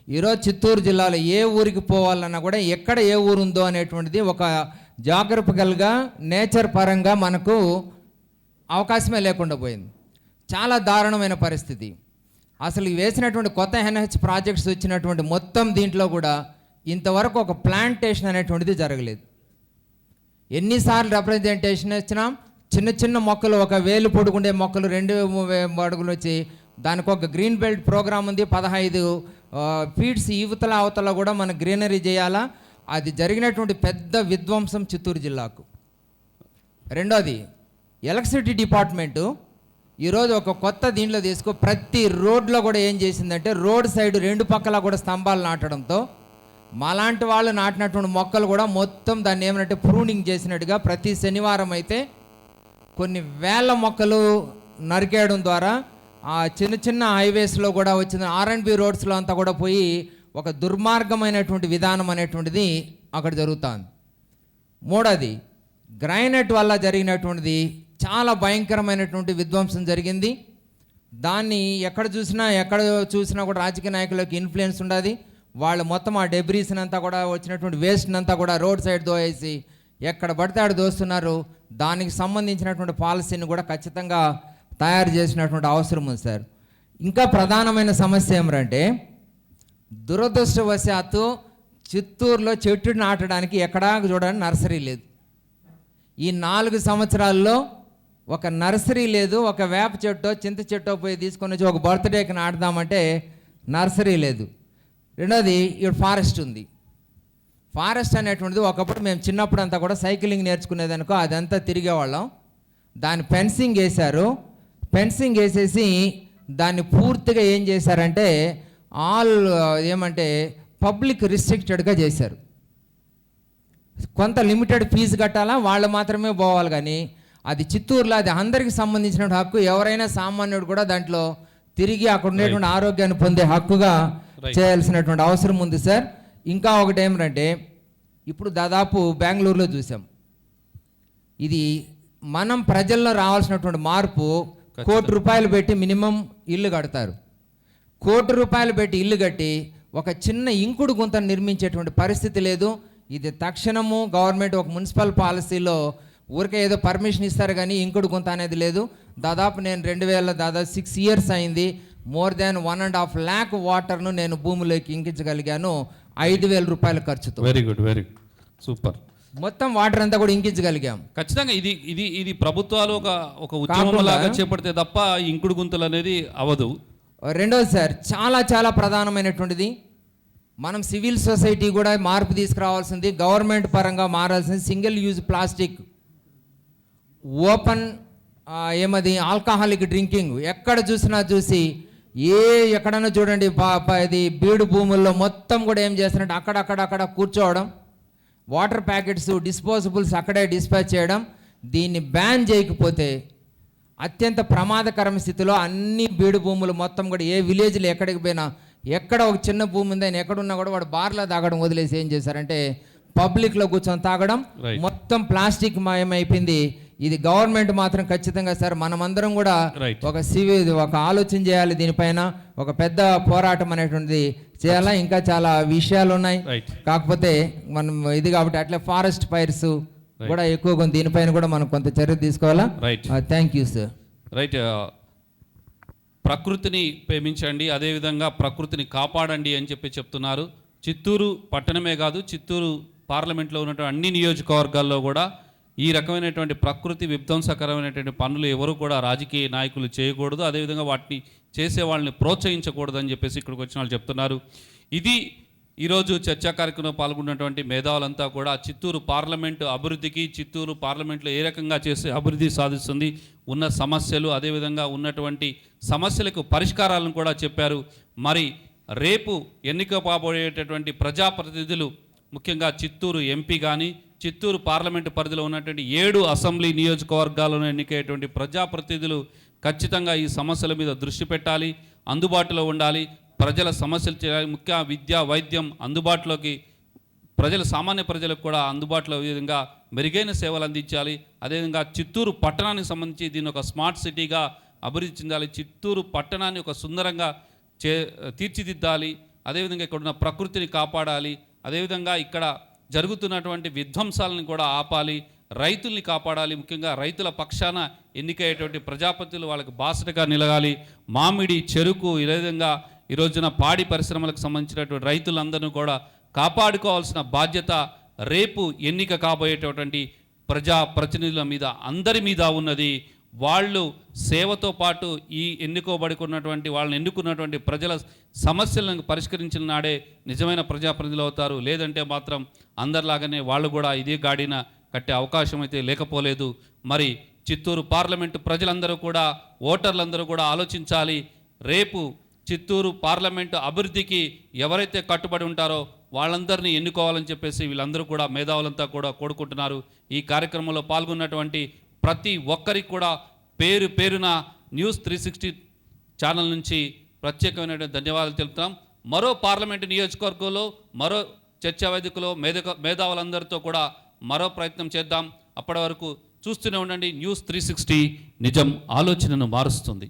ఈరోజు చిత్తూరు జిల్లాలో ఏ ఊరికి పోవాలన్నా కూడా ఎక్కడ ఏ ఊరు ఉందో అనేటువంటిది ఒక జాగ్రఫికల్గా నేచర్ పరంగా మనకు అవకాశమే లేకుండా పోయింది. చాలా దారుణమైన పరిస్థితి. అసలు వేసినటువంటి కొత్త ఎన్హెచ్ ప్రాజెక్ట్స్ వచ్చినటువంటి మొత్తం దీంట్లో కూడా ఇంతవరకు ఒక ప్లాంటేషన్ అనేటువంటిది జరగలేదు. ఎన్నిసార్లు రిప్రజెంటేషన్ ఇచ్చినాం, చిన్న చిన్న మొక్కలు, 1,000 పొడుగుండే మొక్కలు 2 అడుగులు వచ్చి దానికి ఒక గ్రీన్ బెల్ట్ ప్రోగ్రామ్ ఉంది. 15 ఫీట్స్ యువతల అవతల కూడా మన గ్రీనరీ చేయాలా. అది జరిగినటువంటి పెద్ద విధ్వంసం చిత్తూరు జిల్లాకు. రెండోది ఎలక్ట్రిసిటీ డిపార్ట్మెంటు ఈరోజు ఒక కొత్త దీంట్లో తీసుకో ప్రతి రోడ్లో కూడా ఏం చేసిందంటే రోడ్ సైడ్ 2 పక్కల కూడా స్తంభాలు నాటడంతో మాలాంటి వాళ్ళు నాటినటువంటి మొక్కలు కూడా మొత్తం దాన్ని ఏమంటే ప్రూనింగ్ చేసినట్టుగా ప్రతి శనివారం అయితే కొన్ని వేల మొక్కలు నరికేయడం ద్వారా ఆ చిన్న చిన్న హైవేస్లో కూడా వచ్చిన R&B రోడ్స్లో అంతా కూడా పోయి ఒక దుర్మార్గమైనటువంటి విధానం అనేటువంటిది అక్కడ జరుగుతుంది. మూడోది గ్రైనేట్ వల్ల జరిగినటువంటిది చాలా భయంకరమైనటువంటి విధ్వంసం జరిగింది. దాన్ని ఎక్కడ చూసినా కూడా రాజకీయ నాయకులకు ఇన్ఫ్లుయెన్స్ ఉండదు. వాళ్ళు మొత్తం ఆ డెబ్రీస్ని అంతా కూడా వచ్చినటువంటి వేస్ట్ని అంతా కూడా రోడ్ సైడ్ దోయేసి ఎక్కడ పడితే ఆడ దోస్తున్నారు. దానికి సంబంధించినటువంటి పాలసీని కూడా ఖచ్చితంగా తయారు చేసినటువంటి అవసరం ఉంది సార్. ఇంకా ప్రధానమైన సమస్య ఏమిటంటే దురదృష్టవశాత్తు చిత్తూరులో చెట్టు నాటడానికి ఎక్కడా చూడడానికి నర్సరీ లేదు. ఈ 4 సంవత్సరాల్లో ఒక నర్సరీ లేదు. ఒక వేప చెట్టో చింత చెట్టో పోయి తీసుకొని వచ్చి ఒక బర్త్డేకి నాటుదామంటే నర్సరీ లేదు. రెండోది ఇక్కడ ఫారెస్ట్ ఉంది. ఫారెస్ట్ అనేటువంటిది ఒకప్పుడు మేము చిన్నప్పుడు అంతా కూడా సైక్లింగ్ నేర్చుకునేదనుకో అదంతా తిరిగేవాళ్ళం. దాన్ని ఫెన్సింగ్ వేశారు. ఫెన్సింగ్ వేసేసి దాన్ని పూర్తిగా ఏం చేశారంటే ఏమంటే పబ్లిక్ రిస్ట్రిక్టెడ్గా చేశారు. కొంత లిమిటెడ్ ఫీజు కట్టాలా, వాళ్ళు మాత్రమే పోవాలి. కానీ అది చిత్తూరులో అది అందరికి సంబంధించిన హక్కు. ఎవరైనా సామాన్యుడు కూడా దాంట్లో తిరిగి అక్కడ ఉండేటువంటి ఆరోగ్యాన్ని పొందే హక్కుగా చేయాల్సినటువంటి అవసరం ఉంది సార్. ఇంకా ఒకటి ఏమిటంటే ఇప్పుడు దాదాపు బెంగళూరులో చూసాం ఇది మనం ప్రజల్లో రావాల్సినటువంటి మార్పు, ₹1,00,00,000 పెట్టి మినిమం ఇల్లు కడతారు. ₹1,00,00,000 పెట్టి ఇల్లు కట్టి ఒక చిన్న ఇంకుడు గుంతను నిర్మించేటువంటి పరిస్థితి లేదు. ఇది తక్షణము గవర్నమెంట్ ఒక మున్సిపల్ పాలసీలో ఊరికే ఏదో పర్మిషన్ ఇస్తారు కానీ ఇంకుడు గుంత అనేది లేదు. దాదాపు నేను 6 years అయింది. మోర్ దాన్ 1.5 lakh వాటర్ను నేను భూమిలోకి ఇంకించగలిగాను ₹5,000 ఖర్చుతో. Very good, very super. మొత్తం వాటర్ అంతా కూడా ఇంకించగలిగాం. ఖచ్చితంగా ఇది ప్రభుత్వాలు ఒక ఉద్యమం లాగా చేపడితే తప్ప ఇంకుడు గుంతలు అనేది అవదు. రెండోది సార్, చాలా ప్రధానమైనటువంటిది, మనం సివిల్ సొసైటీ కూడా మార్పు తీసుకురావాల్సింది. గవర్నమెంట్ పరంగా మారాల్సింది. Single use plastic, open alcoholic drinking ఎక్కడ చూసి ఎక్కడన్నా చూడండి, ఇది బీడు భూముల్లో మొత్తం కూడా ఏం చేస్తున్నట్టు అక్కడ కూర్చోవడం, వాటర్ ప్యాకెట్స్ డిస్పోజబుల్స్ అక్కడే డిస్పాచ్ చేయడం. దీన్ని బ్యాన్ చేయకపోతే అత్యంత ప్రమాదకరమైన స్థితిలో అన్ని బీడు భూములు మొత్తం కూడా ఏ విలేజ్లో ఎక్కడికి పోయినా, ఎక్కడ ఒక చిన్న భూమి ఉందని ఎక్కడున్నా కూడా వాడు బార్లో తాగడం వదిలేసి ఏం చేశారంటే పబ్లిక్లో కూర్చొని తాగడం, మొత్తం ప్లాస్టిక్ మయమైపోయింది. ఇది గవర్నమెంట్ మాత్రం ఖచ్చితంగా సార్ మనమందరం కూడా ఒక ఆలోచన చేయాలి దీనిపైన, ఒక పెద్ద పోరాటం అనేటువంటిది చేయాలా. ఇంకా చాలా విషయాలు ఉన్నాయి, కాకపోతే మనం ఇది కాబట్టి అట్లే ఫారెస్ట్ ఫైర్స్ కూడా ఎక్కువగా దీనిపైన కూడా మనం కొంత చర్య తీసుకోవాలా. Thank you sir. రైట్. ప్రకృతిని ప్రేమించండి, అదేవిధంగా ప్రకృతిని కాపాడండి అని చెప్తున్నారు. చిత్తూరు పట్టణమే కాదు, చిత్తూరు పార్లమెంట్లో ఉన్నటువంటి అన్ని నియోజకవర్గాల్లో కూడా ఈ రకమైనటువంటి ప్రకృతి విధ్వంసకరమైనటువంటి పనులు ఎవరు కూడా రాజకీయ నాయకులు చేయకూడదు, అదేవిధంగా వాటిని చేసే వాళ్ళని ప్రోత్సహించకూడదు అని చెప్పేసి ఇక్కడికి వచ్చిన వాళ్ళు చెప్తున్నారు. ఇది ఈరోజు చర్చా కార్యక్రమంలో పాల్గొన్నటువంటి మేధావులంతా కూడా చిత్తూరు పార్లమెంటు అభివృద్ధికి, చిత్తూరు పార్లమెంట్లో ఏ రకంగా చేసి అభివృద్ధి సాధిస్తుంది, ఉన్న సమస్యలు, అదేవిధంగా ఉన్నటువంటి సమస్యలకు పరిష్కారాలను కూడా చెప్పారు. మరి రేపు ఎన్నిక కాబోయేటటువంటి ప్రజాప్రతినిధులు, ముఖ్యంగా చిత్తూరు ఎంపీ కానీ చిత్తూరు పార్లమెంటు పరిధిలో ఉన్నటువంటి 7 అసెంబ్లీ నియోజకవర్గాలను ఎన్నికయ్యేటువంటి ప్రజాప్రతినిధులు ఖచ్చితంగా ఈ సమస్యల మీద దృష్టి పెట్టాలి, అందుబాటులో ఉండాలి, ప్రజల సమస్యలు చేయాలి. ముఖ్య విద్య, వైద్యం అందుబాటులోకి, సామాన్య ప్రజలకు కూడా అందుబాటులో విధంగా మెరుగైన సేవలు అందించాలి. అదేవిధంగా చిత్తూరు పట్టణానికి సంబంధించి దీన్ని ఒక స్మార్ట్ సిటీగా అభివృద్ధి చెందాలి, చిత్తూరు పట్టణాన్ని ఒక సుందరంగా తీర్చిదిద్దాలి, అదేవిధంగా ఇక్కడ ఉన్న ప్రకృతిని కాపాడాలి, అదేవిధంగా ఇక్కడ జరుగుతున్నటువంటి విధ్వంసాలను కూడా ఆపాలి, రైతుల్ని కాపాడాలి. ముఖ్యంగా రైతుల పక్షాన ఎన్నికయ్యేటువంటి ప్రజాపతిలు వాళ్ళకి బాసటగా నిలగాలి. మామిడి, చెరుకు, ఈ విధంగా ఈ రోజున పాడి పరిశ్రమలకు సంబంధించినటువంటి రైతులందరినీ కూడా కాపాడుకోవాల్సిన బాధ్యత రేపు ఎన్నిక కాబోయేటటువంటి ప్రజాప్రతినిధుల మీద, అందరి మీద ఉన్నది. వాళ్ళు సేవతో పాటు ఈ ఎన్నుకోబడుకున్నటువంటి వాళ్ళని ఎన్నుకున్నటువంటి ప్రజల సమస్యలను పరిష్కరించిన నాడే నిజమైన ప్రజాప్రతినిధులు అవుతారు. లేదంటే మాత్రం అందరిలాగానే వాళ్ళు కూడా ఇదే గాడిన కట్టే అవకాశం అయితే లేకపోలేదు. మరి చిత్తూరు పార్లమెంటు ప్రజలందరూ కూడా, ఓటర్లందరూ కూడా ఆలోచించాలి. రేపు చిత్తూరు పార్లమెంటు అభివృద్ధికి ఎవరైతే కట్టుబడి ఉంటారో వాళ్ళందరినీ ఎన్నుకోవాలని చెప్పేసి వీళ్ళందరూ కూడా మేధావులంతా కూడా కోరుకుంటున్నారు. ఈ కార్యక్రమంలో పాల్గొన్నటువంటి ప్రతి ఒక్కరికి కూడా పేరున న్యూస్ 360 ఛానల్ నుంచి ప్రత్యేకమైన ధన్యవాదాలు తెలుపుతాం. మరో పార్లమెంటు నియోజకవర్గంలో మరో చర్చా వేదికలో మేధావులందరితో కూడా మరో ప్రయత్నం చేద్దాం. అప్పటి వరకు చూస్తూనే ఉండండి న్యూస్ 360, నిజం ఆలోచనను మారుస్తుంది.